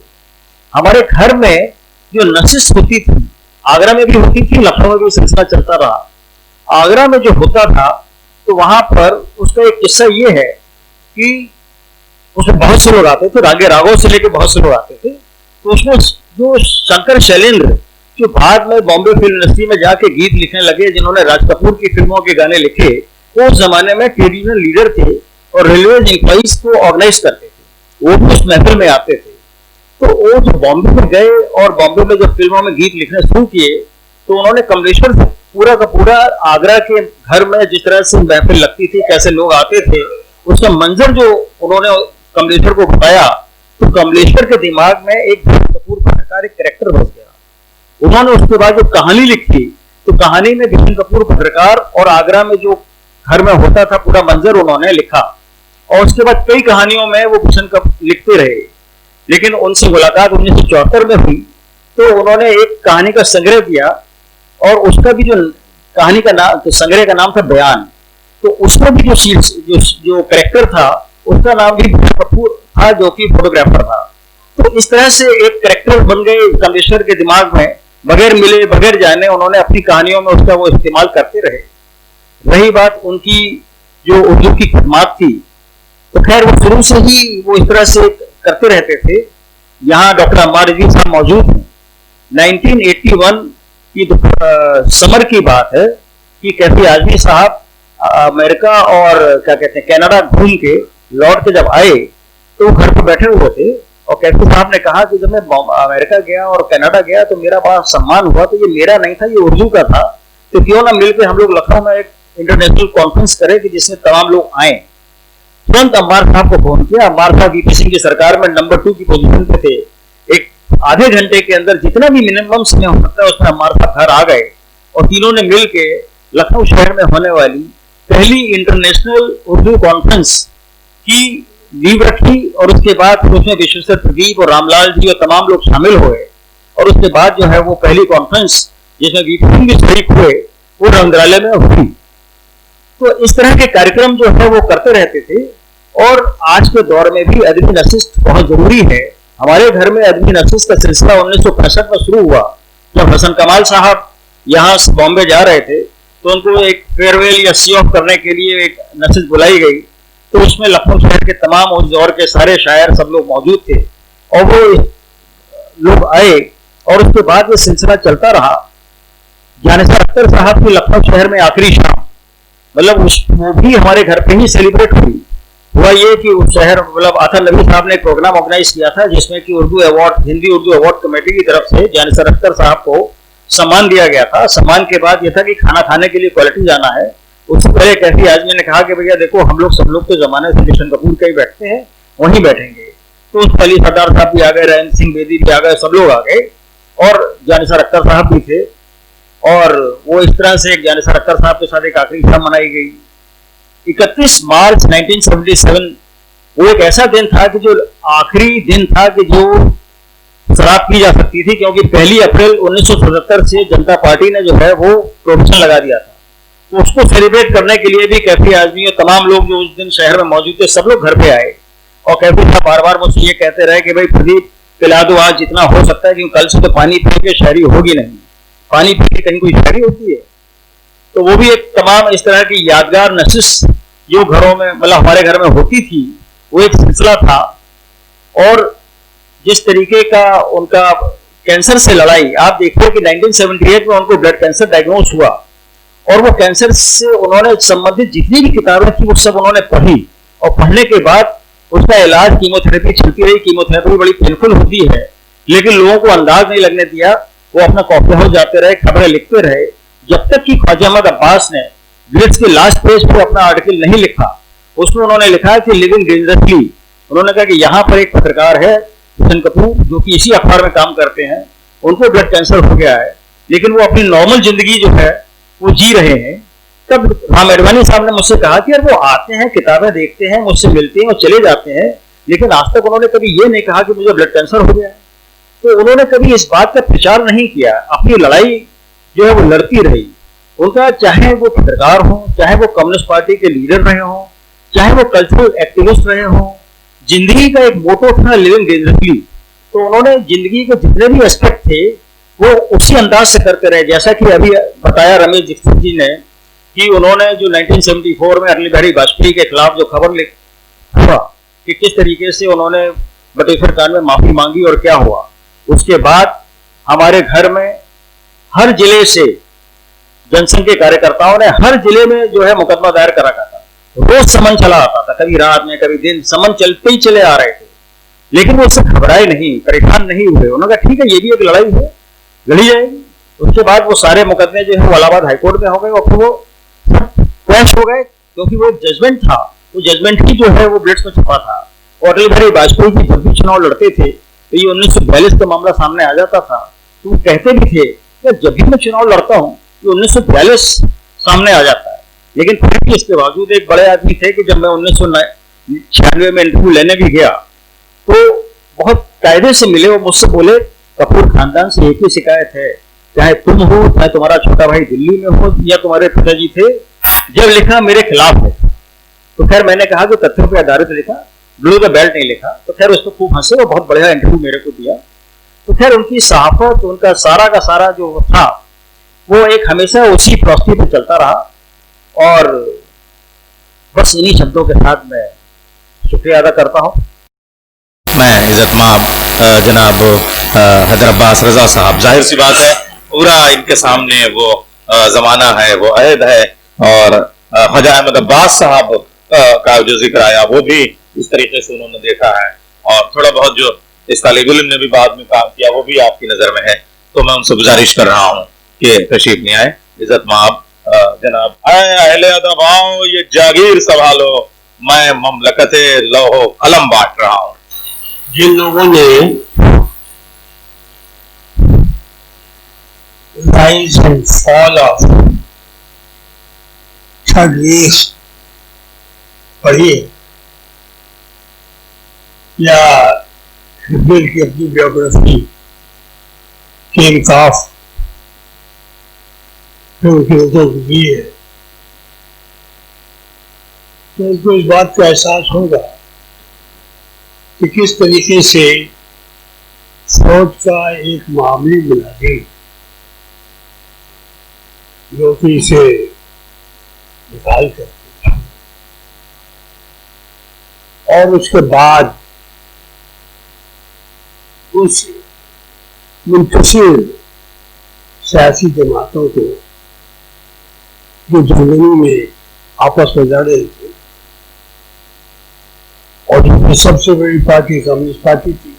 [SPEAKER 16] हमारे घर में जो नशिश होती थी, आगरा में भी होती थी, लखनऊ में भी सिलसिला चलता रहा। आगरा में जो होता था तो वहां पर उसका एक किस्सा ये है कि उसमें बहुत से लोग आते थे, रागे राघव से लेकर बहुत से लोग आते थे। तो उसमें जो शंकर शैलेंद्र जो बाद में बॉम्बे फिल्म इंडस्ट्री में जाके गीत लिखने लगे, जिन्होंने राज कपूर की फिल्मों के गाने लिखे, वो उस जमाने में ट्रेडिशनल लीडर थे और रेलवे एम्प्लॉइज को ऑर्गेनाइज करते थे। वो भी उस महफिल में आते थे। तो वो जो बॉम्बे में गए और बॉम्बे में जब फिल्मों में गीत लिखने शुरू किए तो उन्होंने कमलेश्वर से पूरा का पूरा आगरा के घर में जिस तरह से महफिल लगती थी, कैसे लोग आते थे, उसका मंजर जो उन्होंने कमलेश्वर को बताया तो कमलेश्वर के दिमाग में एक भूषण कपूर पत्रकार एक कैरेक्टर बस गया। उन्होंने उसके बाद जो कहानी लिखी तो कहानी में भूषण कपूर पत्रकार और आगरा में जो घर में होता था पूरा मंजर उन्होंने लिखा और उसके बाद कई कहानियों में वो भूषण कपूर लिखते रहे। लेकिन उनसे मुलाकात 1974 में हुई तो उन्होंने एक कहानी का संग्रह दिया और उसका भी जो कहानी का नाम तो संग्रह का नाम था बयान। तो उसमें भी जो कैरेक्टर था उसका नाम भी भूषण कपूर था जो कि फोटोग्राफर था। तो इस तरह से एक कैरेक्टर बन गए कमलेश्वर के दिमाग में, बगैर मिले बगैर जाने उन्होंने अपनी कहानियों में उसका वो इस्तेमाल करते रहे। रही बात उनकी जो उर्दू की खिदमत थी तो खैर वो शुरू से ही वो इस तरह से करते रहते थे। यहाँ डॉक्टर अम्मार रिजवी साहब मौजूद हैं। 1981 की समर की बात है कि कैफी आजमी साहब अमेरिका और क्या कहते हैं कनाडा घूम के लौट के जब आए तो वो घर पर बैठे हुए थे और कैफी साहब ने कहा कि जब मैं अमेरिका गया और कनाडा गया तो मेरा बड़ा सम्मान हुआ, तो ये मेरा नहीं था, ये उर्दू का था, तो क्यों ना मिलकर हम लोग लखनऊ में एक इंटरनेशनल कॉन्फ्रेंस करें कि जिसमें तमाम लोग आए। तुरंत अम्मार साहब को फोन किया। अम्मार साहब वीपी सिंह की सरकार में नंबर 2 की पोजीशन पे थे। एक आधे घंटे के अंदर जितना भी मिनिमम समय हो सकता है उसमें अम्मार साहब घर आ गए और तीनों ने मिल के लखनऊ शहर में होने वाली पहली इंटरनेशनल उर्दू कॉन्फ्रेंस की नींव रखी और उसके बाद फिर उसमें विश्वेश्वर प्रदीप और रामलाल जी और तमाम लोग शामिल हुए और उसके बाद जो है वो पहली कॉन्फ्रेंस जिसमें वीपी सिंह भी शरीक हुए वो रंगरालय में हुई। तो इस तरह के कार्यक्रम जो है वो करते रहते थे। और आज के दौर में भी अदबी नशिस्त बहुत जरूरी है। हमारे घर में अदबी नशिस्त का सिलसिला 1965 में शुरू हुआ जब हसन कमाल साहब यहाँ बॉम्बे जा रहे थे तो उनको एक फेयरवेल या सी ऑफ करने के लिए एक नशिस्त बुलाई गई। तो उसमें लखनऊ शहर के तमाम उस दौर के सारे शायर सब लोग मौजूद थे और वो लोग आए और उसके बाद ये सिलसिला चलता रहा। जानिसार अख्तर साहब की लखनऊ शहर में आखिरी शाम मतलब वो भी हमारे घर पे ही सेलिब्रेट हुई। हुआ ये कि उस शहर मतलब आथर नबी साहब ने एक प्रोग्राम ऑर्गेनाइज किया था जिसमें कि Urdu award Hindi Urdu award committee की तरफ से जानिसार अख्तर साहब को सम्मान दिया गया था। सम्मान के बाद यह था कि खाना खाने के लिए क्वालिटी जाना है। उससे पहले कैफी आजमी ने कहा कि भैया देखो हम लोग सब लोग के जमाने से किशन कपूर कहीं बैठते हैं वहीं बैठेंगे। तो उस अली सरदार साहब भी आ गए, रायन सिंह बेदी भी आ गए, सब लोग आ गए और जानिसार अख्तर साहब भी थे और वो इस तरह से एक जानिसार अख्तर साहब के साथ एक आखिरी शाम मनाई गई। 31 मार्च 1977 वो एक ऐसा दिन था कि जो आखिरी दिन था कि जो शराब पी जा सकती थी क्योंकि 1 अप्रैल 1977 से जनता पार्टी ने जो है वो प्रोहिबिशन लगा दिया था। तो उसको सेलिब्रेट करने के लिए भी कैफी आजमी और तमाम लोग जो उस दिन शहर में मौजूद थे सब लोग घर पे आए और कैफी साहब बार बार मुझसे ये कहते रहे कि भाई प्रदीप पिला दो आज जितना हो सकता है क्योंकि कल से तो पानी पी के शहरी होगी नहीं, पानी पी के कहीं कोई शहरी होती है। तो वो भी एक तमाम इस तरह की यादगार नशिस्त जो घरों में मतलब हमारे घर में होती थी वो एक सिलसिला था। और जिस तरीके का उनका कैंसर से लड़ाई आप देखिए कि 1978 में उनको ब्लड कैंसर डायग्नोज हुआ और वो कैंसर से उन्होंने संबंधित जितनी भी किताबें थी वो सब उन्होंने पढ़ी और पढ़ने के बाद उसका इलाज कीमोथेरेपी चलती रही। कीमोथेरेपी बड़ी पेनफुल होती है लेकिन लोगों को अंदाज नहीं लगने दिया। वो अपना कॉफी हाउस जाते रहे, खबरें लिखते रहे जब तक कि ख्वाजा अहमद अब्बास ने ग्लिट्स के लास्ट पेज पर अपना आर्टिकल नहीं लिखा। उसमें उन्होंने लिखा कि लिविंग डेंजरसली, उन्होंने कहा कि यहाँ पर एक पत्रकार है भूषण कपूर जो कि इसी अखबार में काम करते हैं, उनको ब्लड कैंसर हो गया है लेकिन वो अपनी नॉर्मल जिंदगी जो है वो जी रहे हैं। तब राम एडवाणी साहब ने मुझसे कहा कि यार वो आते हैं किताबें देखते हैं मुझसे मिलते हैं और चले जाते हैं लेकिन आज तक उन्होंने कभी ये नहीं कहा कि मुझे ब्लड कैंसर हो गया है। तो उन्होंने कभी इस बात का प्रचार नहीं किया, अपनी लड़ाई जो है वो लड़ती रही। उनका चाहे वो पत्रकार हो, चाहे वो कम्युनिस्ट पार्टी के लीडर रहे हो, चाहे वो कल्चरल एक्टिविस्ट रहे हो, जिंदगी का एक मोटो था लिविंग डेंजरसली। तो उन्होंने जिंदगी के जितने भी एस्पेक्ट थे वो उसी अंदाज से करते रहे। जैसा कि अभी बताया रमेश दीक्षित जी ने कि उन्होंने जो 1974 में अटल बिहारी वाजपेयी के खिलाफ जो खबर लिखा कि किस तरीके से उन्होंने बटेश्वर कांड में माफी मांगी और क्या हुआ। उसके बाद हमारे घर में हर जिले से जनसंघ के कार्यकर्ताओं ने हर जिले में जो है मुकदमा दायर करा था। रोज समन चला आता था, कभी रात में कभी दिन, समन चलते ही चले आ रहे थे। लेकिन वो उससे घबराए नहीं, परेशान नहीं हुए। उन्होंने कहा ठीक है, ये भी एक लड़ाई है, लड़ी जाएगी। उसके बाद वो सारे मुकदमे जो है वो इलाहाबाद हाईकोर्ट में हो गए और फिर वो क्रैश हो गए, क्योंकि वो एक जजमेंट था, वो जजमेंट ही जो है वो ब्लिट्स में छपा था। और अटल बिहारी वाजपेयी जी जब भी चुनाव लड़ते थे तो ये 1942 का मामला सामने आ जाता था, तो वो कहते भी थे कि जब भी मैं चुनाव लड़ता हूँ तो 1942 सामने आ जाता है। लेकिन फिर भी इसके बावजूद एक बड़े आदमी थे कि जब मैं 1996 में इंटरव्यू लेने भी गया तो बहुत कायदे से मिले। वो मुझसे बोले कपूर खानदान से एक ही शिकायत है, चाहे तुम हो, चाहे तुम्हारा छोटा भाई दिल्ली में हो या तुम्हारे पिताजी थे, जब लिखना मेरे खिलाफ है। तो खैर मैंने कहा कि तथ्यों पर आधारित लिखा, ब्लू द बेल्ट नहीं लिखा। तो खैर उसको खूब हंसे और बहुत बढ़िया इंटरव्यू मेरे को दिया। तो खैर उनकी सहाफत, उनका सारा का सारा जो था वो एक हमेशा उसी फिलॉसफी पे चलता रहा। और बस इन्हीं शब्दों के साथ मैं शुक्रिया अदा करता हूँ।
[SPEAKER 1] मैं इज़्ज़त-माब जनाब हैदर अब्बास रज़ा साहब, जाहिर सी बात है पूरा इनके सामने वो ज़माना है, वो अहद है। और ख्वाजा अहमद अब्बास साहब का जो जिक्र आया वो भी इस तरीके से उन्होंने देखा है, और थोड़ा बहुत जो इस तालिब इल्म ने भी बाद में काम किया वो भी आपकी नज़र में है। तो मैं उनसे गुजारिश कर रहा हूँ कि तशरीफ नहीं आए। इज़्ज़त-माब जनाब, अहले अदब आओ, ये जागीर संभालो, मैं ममलकते लौहो कलम बांट रहा हूँ।
[SPEAKER 14] जिन लोगों ने rise and fall of third wave पढ़ी या हिब्बिल की अपनी बायोग्राफी के इंसाफ फिर उनकी नजर दी है, तो उनको इस बात का एहसास होगा कि किस तरीके से फौज का एक मामूली मुलाजिम नौकरी से निकाल कर और उसके बाद उस मुंतशिर सियासी जमातों को जो जर्मनी में आपस में लड़ रहे थे, और जिनकी सबसे बड़ी पार्टी कम्युनिस्ट पार्टी थी,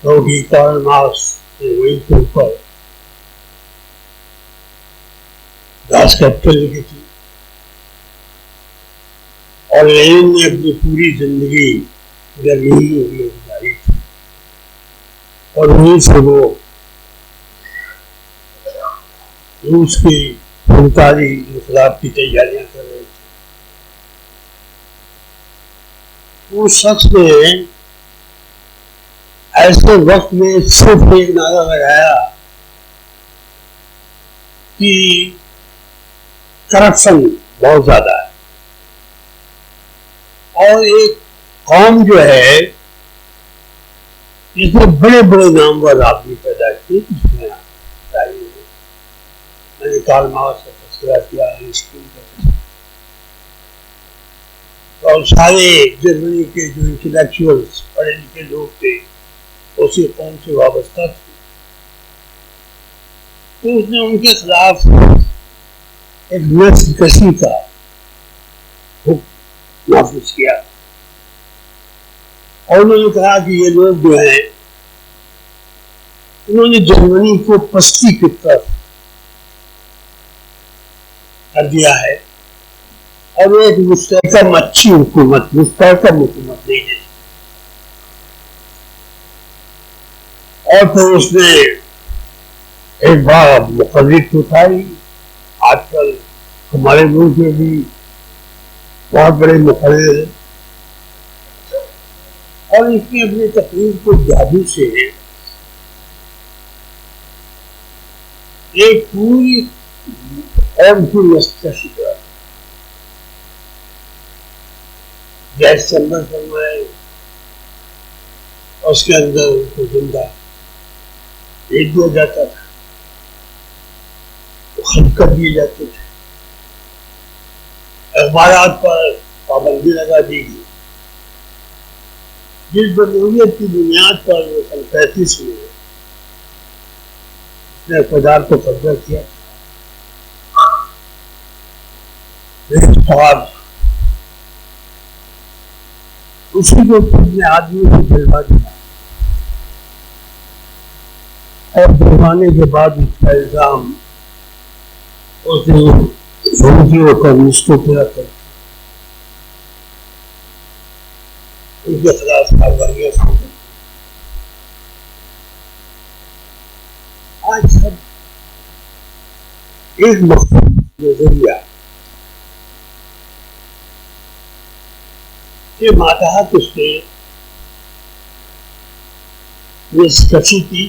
[SPEAKER 14] क्योंकि कार्ल मार्क्स ने वही के ऊपर दास कैपिटल लिखी थी, और लेनिन ने अपनी पूरी जिंदगी जर्मनी में गुजारी थी, और वहीं से वो रूस की फौजदारी इंकलाब की तैयारियां कर रहे थे। उस शख्स ने ऐसे वक्त में सिर्फ एक नारा लगाया कि करप्शन बहुत ज्यादा है, और एक कौम जो है इसमें बड़े बड़े नामवर आदमी पैदा किए, जिसमें मैंने कार्ल मार्क्स का तस्करा किया, और सारे जर्मनी के जो इंटेलेक्चुअल्स पढ़े लिखे लोग थे उसी कौम से वाबस्ता थे, तो उसने उनके खिलाफ एक नस्ल कशी का हुक्म नाफिज किया, और उन्होंने कहा कि ये लोग जो हैं उन्होंने जर्मनी को पस्ती की तरफ कर दिया है, और एक मुस्तहकम अच्छी हुकूमत, मुस्तहकम हुकूमत नहीं है। और फिर उसने एक बार मुकर्रिर उठाई, आजकल हमारे मुल्क में भी बहुत बड़े मुकर्रिर हैं, और इसने अपनी तकरीर को जादू से एक पूरी कौम की मस्ती का गैस चंबर फरमाए, और उसके अंदर उनको जिंदा भेज दिया जाता था, तो खत कर दिए जाते थे, अखबारात पर पाबंदी लगा दी गई, जिस जमहूरियत की बुनियाद पर वो 1935 में उसने इक़्तिदार को कब्जा किया। उसी के ऊपर ने आदमी को जलवा दिया और जलवाने के बाद उसका इल्जाम उसने फौजियों और कम्युनिस्टों पर कर उनके खिलाफ कार्रवाइयां शुरू कर। आज सब एक मकसद नजरिया के मातहत उसने निष्कर्षी की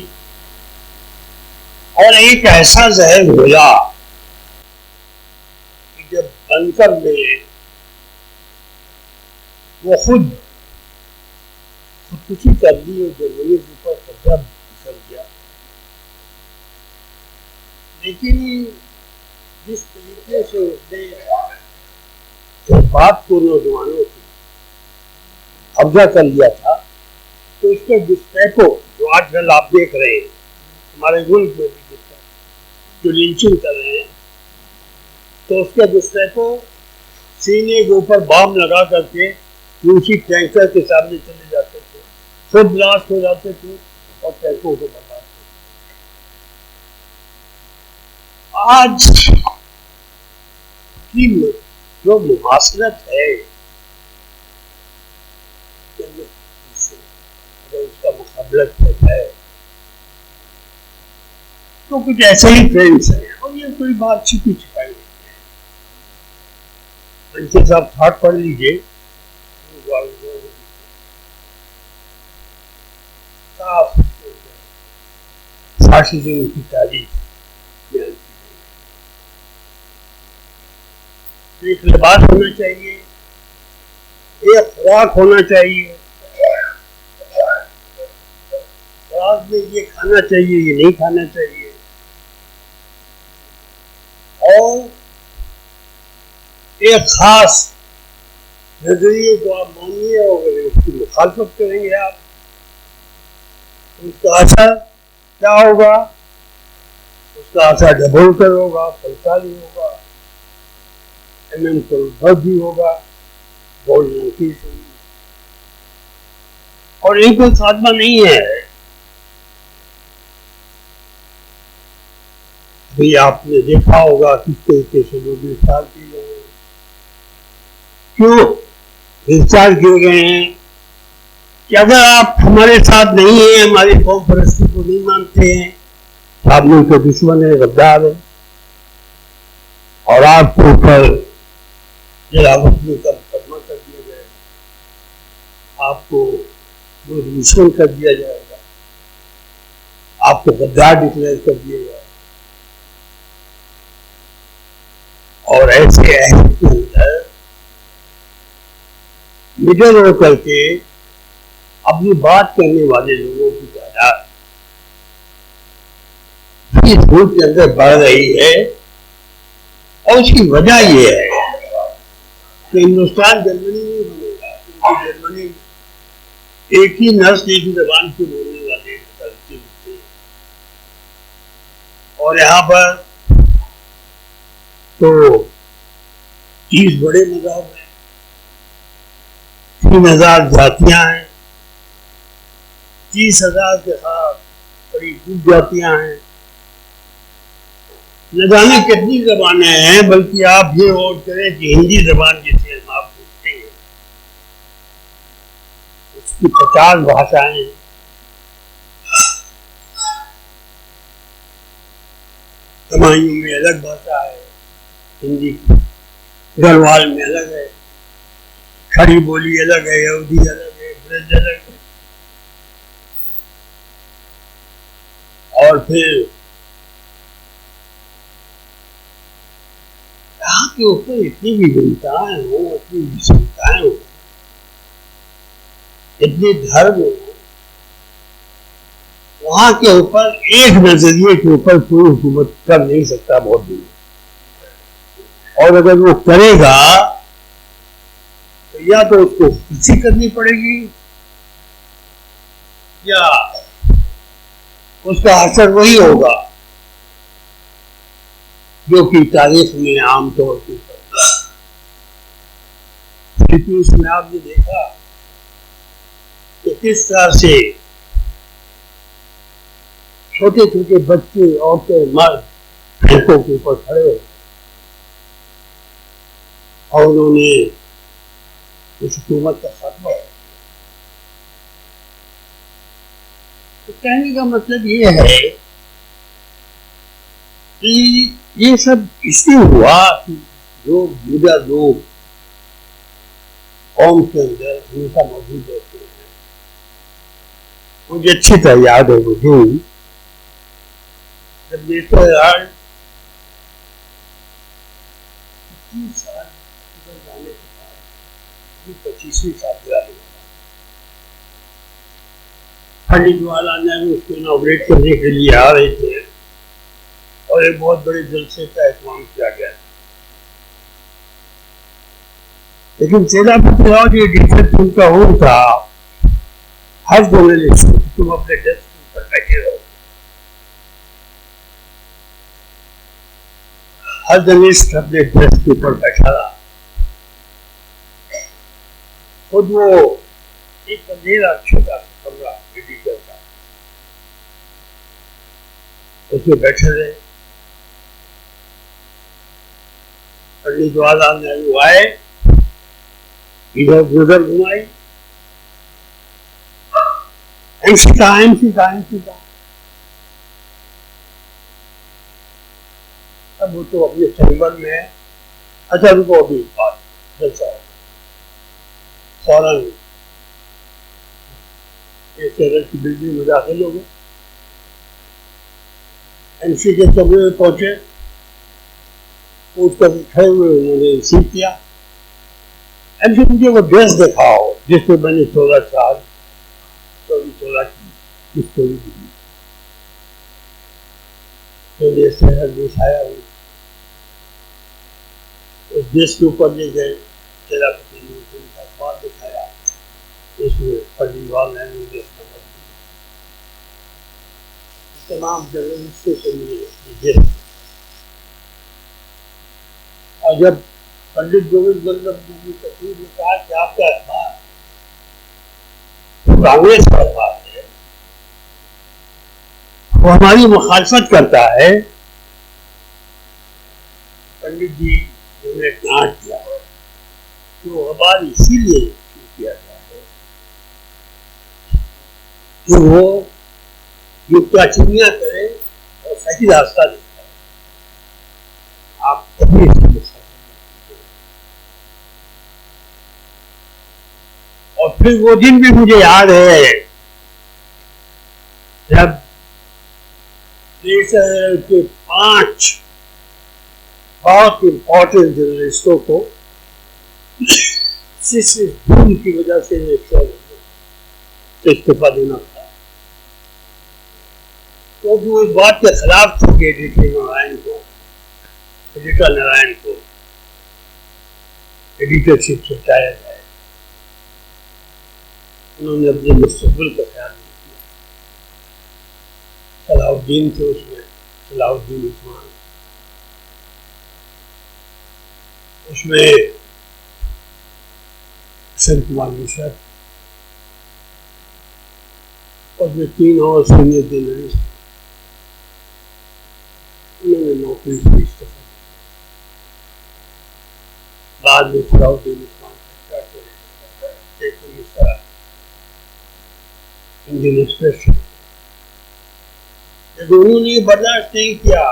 [SPEAKER 14] और एक ऐसा जहर घोला कि जब बनकर में वो खुदकुशी कर ली और जर्मनी के ऊपर कब्जा कर गया। लेकिन जिस तरीके से उसने बात को नौजवानों से कब्जा कर लिया था, तो उसके डिस्ट्रैको जो आजकल आप देख रहे हैं हमारे मुल्क में भी जो लिंचिंग कर रहे हैं, तो उसके डिस्ट्रैको सीने के ऊपर बम लगा करके उसी टैंकर के सामने चले जाते थे, खुद ब्लास्ट हो जाते थे और टैंकों को बर्बाद कर। आज की जो मुमासलत है अगर उसका मुकाबला किया जाए तो कुछ ऐसे ही फ्रेंड्स हैं और ये कोई बात छिपी छिपाई नहीं है। पंचे साहब थाट पढ़ लीजिए, फाशिज्म की तारीफ, एक लिबास होना चाहिए, एक खुराक होना चाहिए, खुराक में ये खाना चाहिए ये नहीं खाना चाहिए, और एक खास नजरिए को आप मानिए और उसकी मुखालफत करेंगे आप, उसका असर क्या होगा? उसका असर डबोलकर होगा, फलसाली होगा, MM करोड़ भी होगा, गोल्ड नोटिस होगी। और एक कोई खात्मा नहीं है। भाई आपने देखा होगा किस तरीके से लोग गिरफ्तार किए गए हैं। क्यों गिरफ्तार किए गए हैं? कि अगर आप हमारे साथ नहीं है, हमारी कौम परस्ती को नहीं मानते हैं, तो आप लोग के दुश्मन है, गद्दार है, और आपके ऊपर जलावतनी का मुकदमा कर दिया जाएगा, आपको दुश्मन कर दिया जाएगा, आपको गद्दार डिक्लेयर कर दिया जाएगा। और ऐसे अहद के अंदर मिडल होकर के अपनी बात करने वाले लोगों की तादाद इस मुल्क के अंदर बढ़ रही है, और उसकी वजह यह है कि हिंदुस्तान जर्मनी नहीं बनेगा, क्योंकि जर्मनी एक ही नस्ल एक ही जबान से बोलने वाले हैं, और यहाँ पर तो 30 बड़े मज़हब हैं, 3000 जातियां हैं, 30,000 के साथ करीब जातियां हैं, न जाने कितनी जबानें हैं। बल्कि आप ये और करें कि हिंदी जबान जिसे हम आप बोलते हैं उसकी 50 भाषाएं हैं। तमायूं में अलग भाषा है हिंदी की, गढ़वाल में अलग है, खड़ी बोली अलग है, यहूदी अलग है, ब्रज अलग है, और फिर यहाँ के ऊपर इतनी विभिन्नताएं हो, इतनी विषमताएं हो, इतने धर्म हो, वहां के ऊपर एक नजरिए के ऊपर कोई हुकूमत कर नहीं सकता बहुत दिन। और अगर वो करेगा तो या तो उसको खुशी करनी पड़ेगी या उसका असर वही होगा जो कि तारीख में आमतौर पर फिलीपींस में आपने देखा कि किस तरह से छोटे छोटे बच्चे, औरतें, मर्द बैंकों के ऊपर खड़े हो और उन्होंने उस हुकूमत का खात्मा। तो कहने का मतलब ये है कि ये सब इसलिए हुआ कि जो बुरा लोग कौम के अंदर हमेशा मौजूद रहते हैं। मुझे अच्छी तरह याद है वो दिन जब नेशनल 25 साल जाने के बाद 25वीं साल पंडित जवाहरलाल नेहरू उसको इनॉग्रेट करने के लिए आ रहे थे और एक बहुत बड़े जलसे का एहतमाम किया गया। लेकिन सेनापति राव जी डिफेक्ट उनका हो था, हर जर्नलिस्ट तुम अपने डेस्क पर बैठे रहो, हर जर्नलिस्ट अपने डेस्क के ऊपर बैठा रहा। खुद वो एक अंधेरा छोटा सा कमरा एडिटर का, उसमें बैठे रहे। पंडित जवाहरलाल नेहरू आए, इधर उधर घुमाई, एमसी का अब वो तो अपने चैम्बर में, अच्छा रुको अभी बात जलसा फौरन एक शहर की बिल्डिंग में दाखिल हो गए। एमसी के कमरे में पहुंचे, उठ कर खड़े हुए उन्होंने रिसीव किया। एमसी मुझे वो ड्रेस दिखाओ जिसमें मैंने 16 साल की स्टोरी दी। तो ये शहर दिखाया, उस ड्रेस के ऊपर ले गए, सेनापति ने उनका अखबार दिखाया, इसमें पंडित जवाहरलाल नेहरू ने तमाम जर्नलिस्टों से मिले। और जब पंडित गोविंद वल्लभ जी तस्वीर ने कहा कि आपका अखबार कांग्रेस का अखबार है, वो हमारी मुखालफत करता है, पंडित जी ने डांट किया तो अखबार इसीलिए किया गया है कि वो युक्ताचुनियां करे और सही रास्ता दिखाए। आप कभी और फिर वो दिन भी मुझे याद है जब देश के 5 बहुत इम्पोर्टेंट जर्नलिस्टों को भूल की वजह से इस्तीफा देना पड़ा। तो जो इस बात के खिलाफ थे कि एडिटर नारायण को एडिटरशिप से हटाया जाए, उन्होंने अपने मुस्तकबिल का ख्याल नहीं किया। सलाउद्दीन थे उसमें, सलाउद्दीन उस्मान, उसमें हसन कुमार मिश्रा और जो 3 और सीनियर जर्नलिस्ट, उन्होंने नौकरी से इस्तीफा दिया। बाद में सलाउद्दीन उस्मान इंडियन एक्सप्रेस, जब उन्होंने ये बर्दाश्त नहीं किया,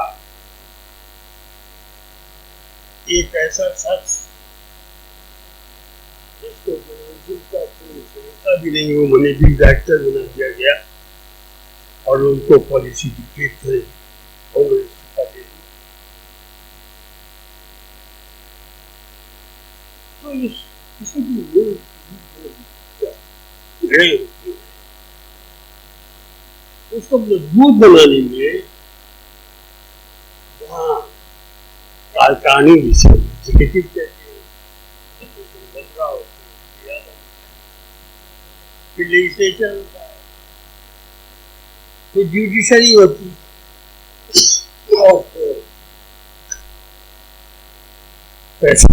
[SPEAKER 14] एक ऐसा शख्स जिसको का कोई भी नहीं, वो मैनेजिंग डायरेक्टर बना दिया गया और उनको पॉलिसी डिक्टेट करे और इस्तीफा दे दिया। तो उसको मजबूत बनाने में वहाँ कारखाने एग्जीक्यूटिव कहते हैं, फिर लेजिस्लेचर होता है, फिर जुडिशरी होती है और फिर पैसा।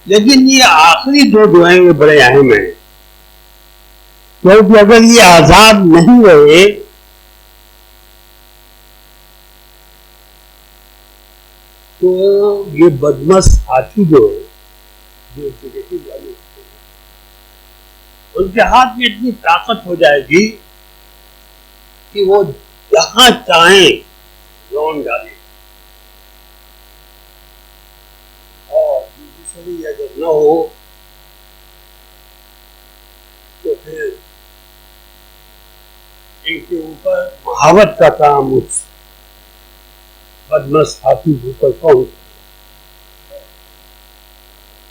[SPEAKER 14] लेकिन ये आखिरी 2 दुआएं बड़े अहम हैं। क्योंकि अगर ये आजाद नहीं रहे तो ये बदमाश हाथी जो है, जो एग्जीक्यूटिव वाले होते हैं, उनके हाथ में इतनी ताकत हो जाएगी कि वो जहां चाहें लॉन डाले। और जुडिशरी अगर न हो तो फिर इनके ऊपर महावत का काम उस बदमाश हाथी के ऊपर कौन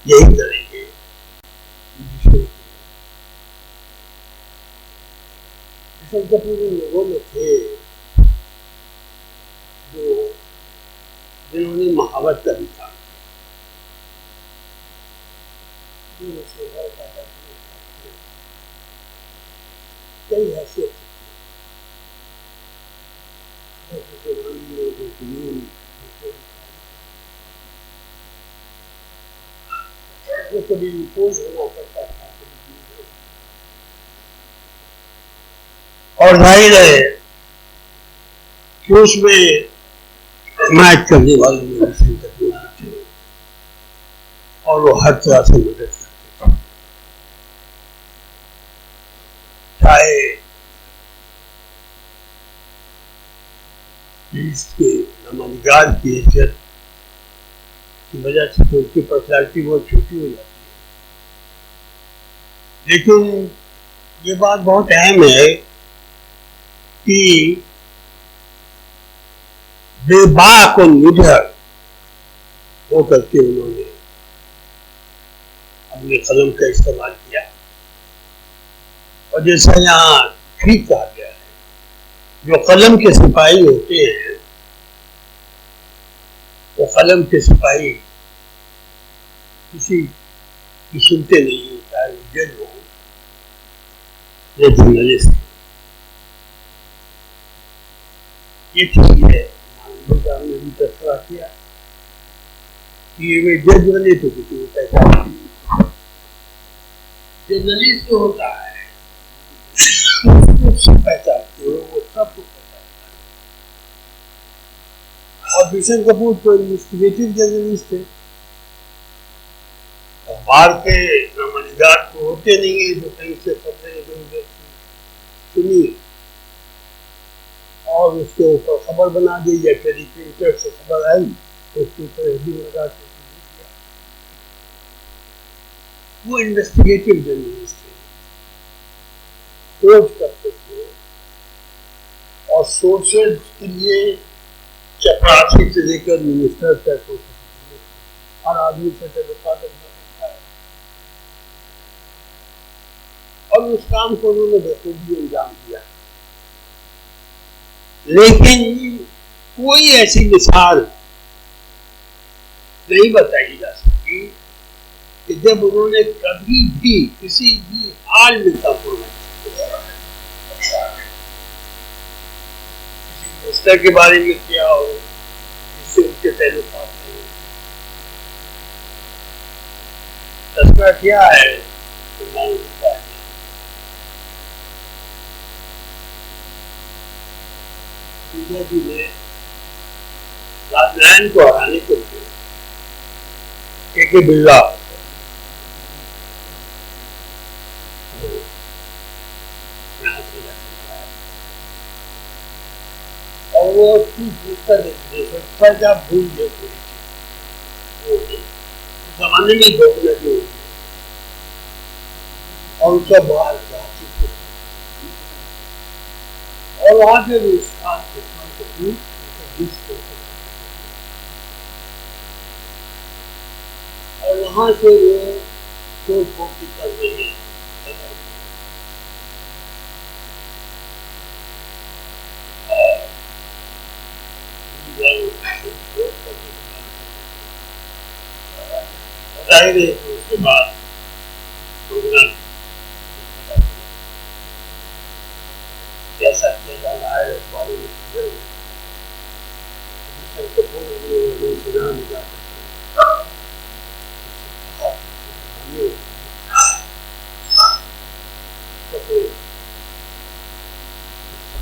[SPEAKER 14] यही करेंगे। पूरे लोगों में थे जो जिन्होंने महावत का भी काम किया, कई हैसियत कभी इम्पोज होना पड़ता था और जाहिर है कि उसमें मैच करने वाले थे और वो हर तरह से मदद करते थे, चाहे इसके नमानिगार की इज्जत की वजह से तो उनकी पर्सनैलिटी बहुत छोटी हो जाती है। लेकिन ये बात बहुत अहम है कि बेबाक और निडर हो करके उन्होंने अपने कलम का इस्तेमाल किया। और जैसा यहाँ ठीक कहा गया है, जो कलम के सिपाही होते हैं वो कलम के सिपाही किसी की सुनते नहीं, चाहे वो जज हो या जर्नलिस्ट। ये ठीक है, हमने भी तस्करा किया कि ये वे जज बने तो किसी को पैसा जर्नलिस्ट जो होता है उसको पहचानते हो, वो सबको पहचानता है। और भीषण कपूर तो इन्वेस्टिगेटिव जर्नलिस्ट थे, अखबार के नमानिगार तो होते नहीं है जो कहीं से खबरें इधर उधर सुनी और उसके ऊपर खबर बना दी या टेलीप्रिंटर से खबर आई तो उसके ऊपर हेडिंग लगा के वो इन्वेस्टिगेटिव जर्नलिस्ट थे, खोज करते थे और सोर्सेज के लिए चपरासी से लेकर मिनिस्टर तक हर आदमी से तल्लुकात रखना पड़ता है। और उस काम को उन्होंने बखूबी अंजाम दिया। लेकिन कोई ऐसी मिसाल नहीं बताई जा सकती कि जब उन्होंने कभी भी किसी भी हाल में किसी के बारे में किया हो जिससे उनके तल्लुकात नहीं, तस्करा किया है तो जी ने राजनारायण को हराने के लिए के बिरला और वो क्या भूल गए जमाने में घोषणा जो और उसका बाहर और वहां से और वहां से वो तोड़ फोड़ कर रहे हैं। उसके बाद कैसा किया जा रहा है इस बारे में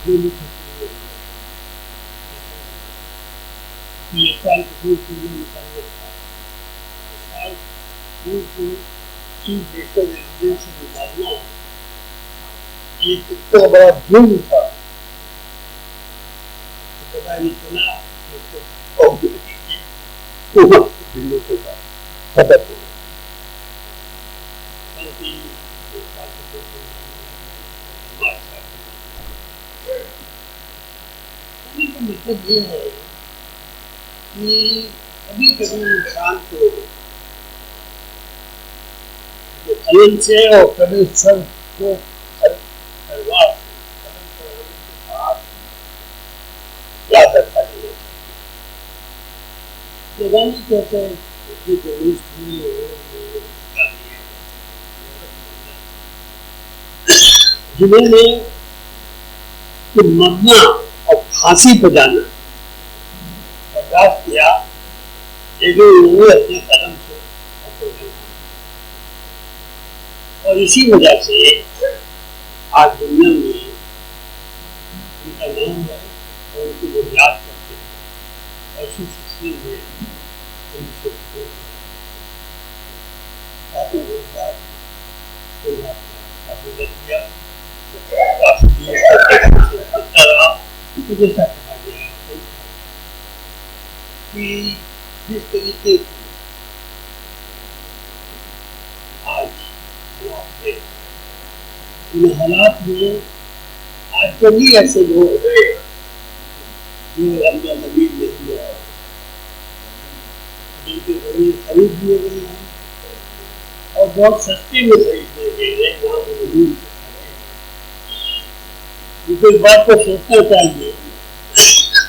[SPEAKER 14] जो लिख सकते हैं ये साल कपूर के लिए निकालना था साल कपूर को चीफ मिनिस्टर रेजिडेंस से निकालना ये कितना बड़ा जुर्म था तो पता नहीं चला मतलब ये है कि कभी कभी इंसान को कलम से और कभी सर को तलवार याद रखा चाहिए। गांधी कहते हैं कि जिन्होंने मरना और फांसी पर जाना बर्दाश्त किया लेकिन उन्होंने अपने कदम से और इसी वजह से आज दुनिया में उनका नाम है और उनको लोग याद करते हैं और इसी सिलसिले में जिस तरीके से आज इन हालात में आज कभी ऐसे लोग हैं जो हमने नबीद नहीं है जिनके जमीन खरीद दिए गए हैं और बहुत सस्ते में खरीद दिए गए हैं वहाँ नबीद उनको इस बात को सोचना चाहिए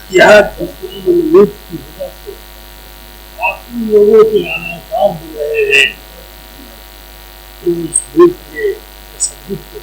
[SPEAKER 14] कि आज नबीद की वजह से काफी लोगों के आनाकाम हो रहे हैं तो उस मुल्क में तसद्दुक़ के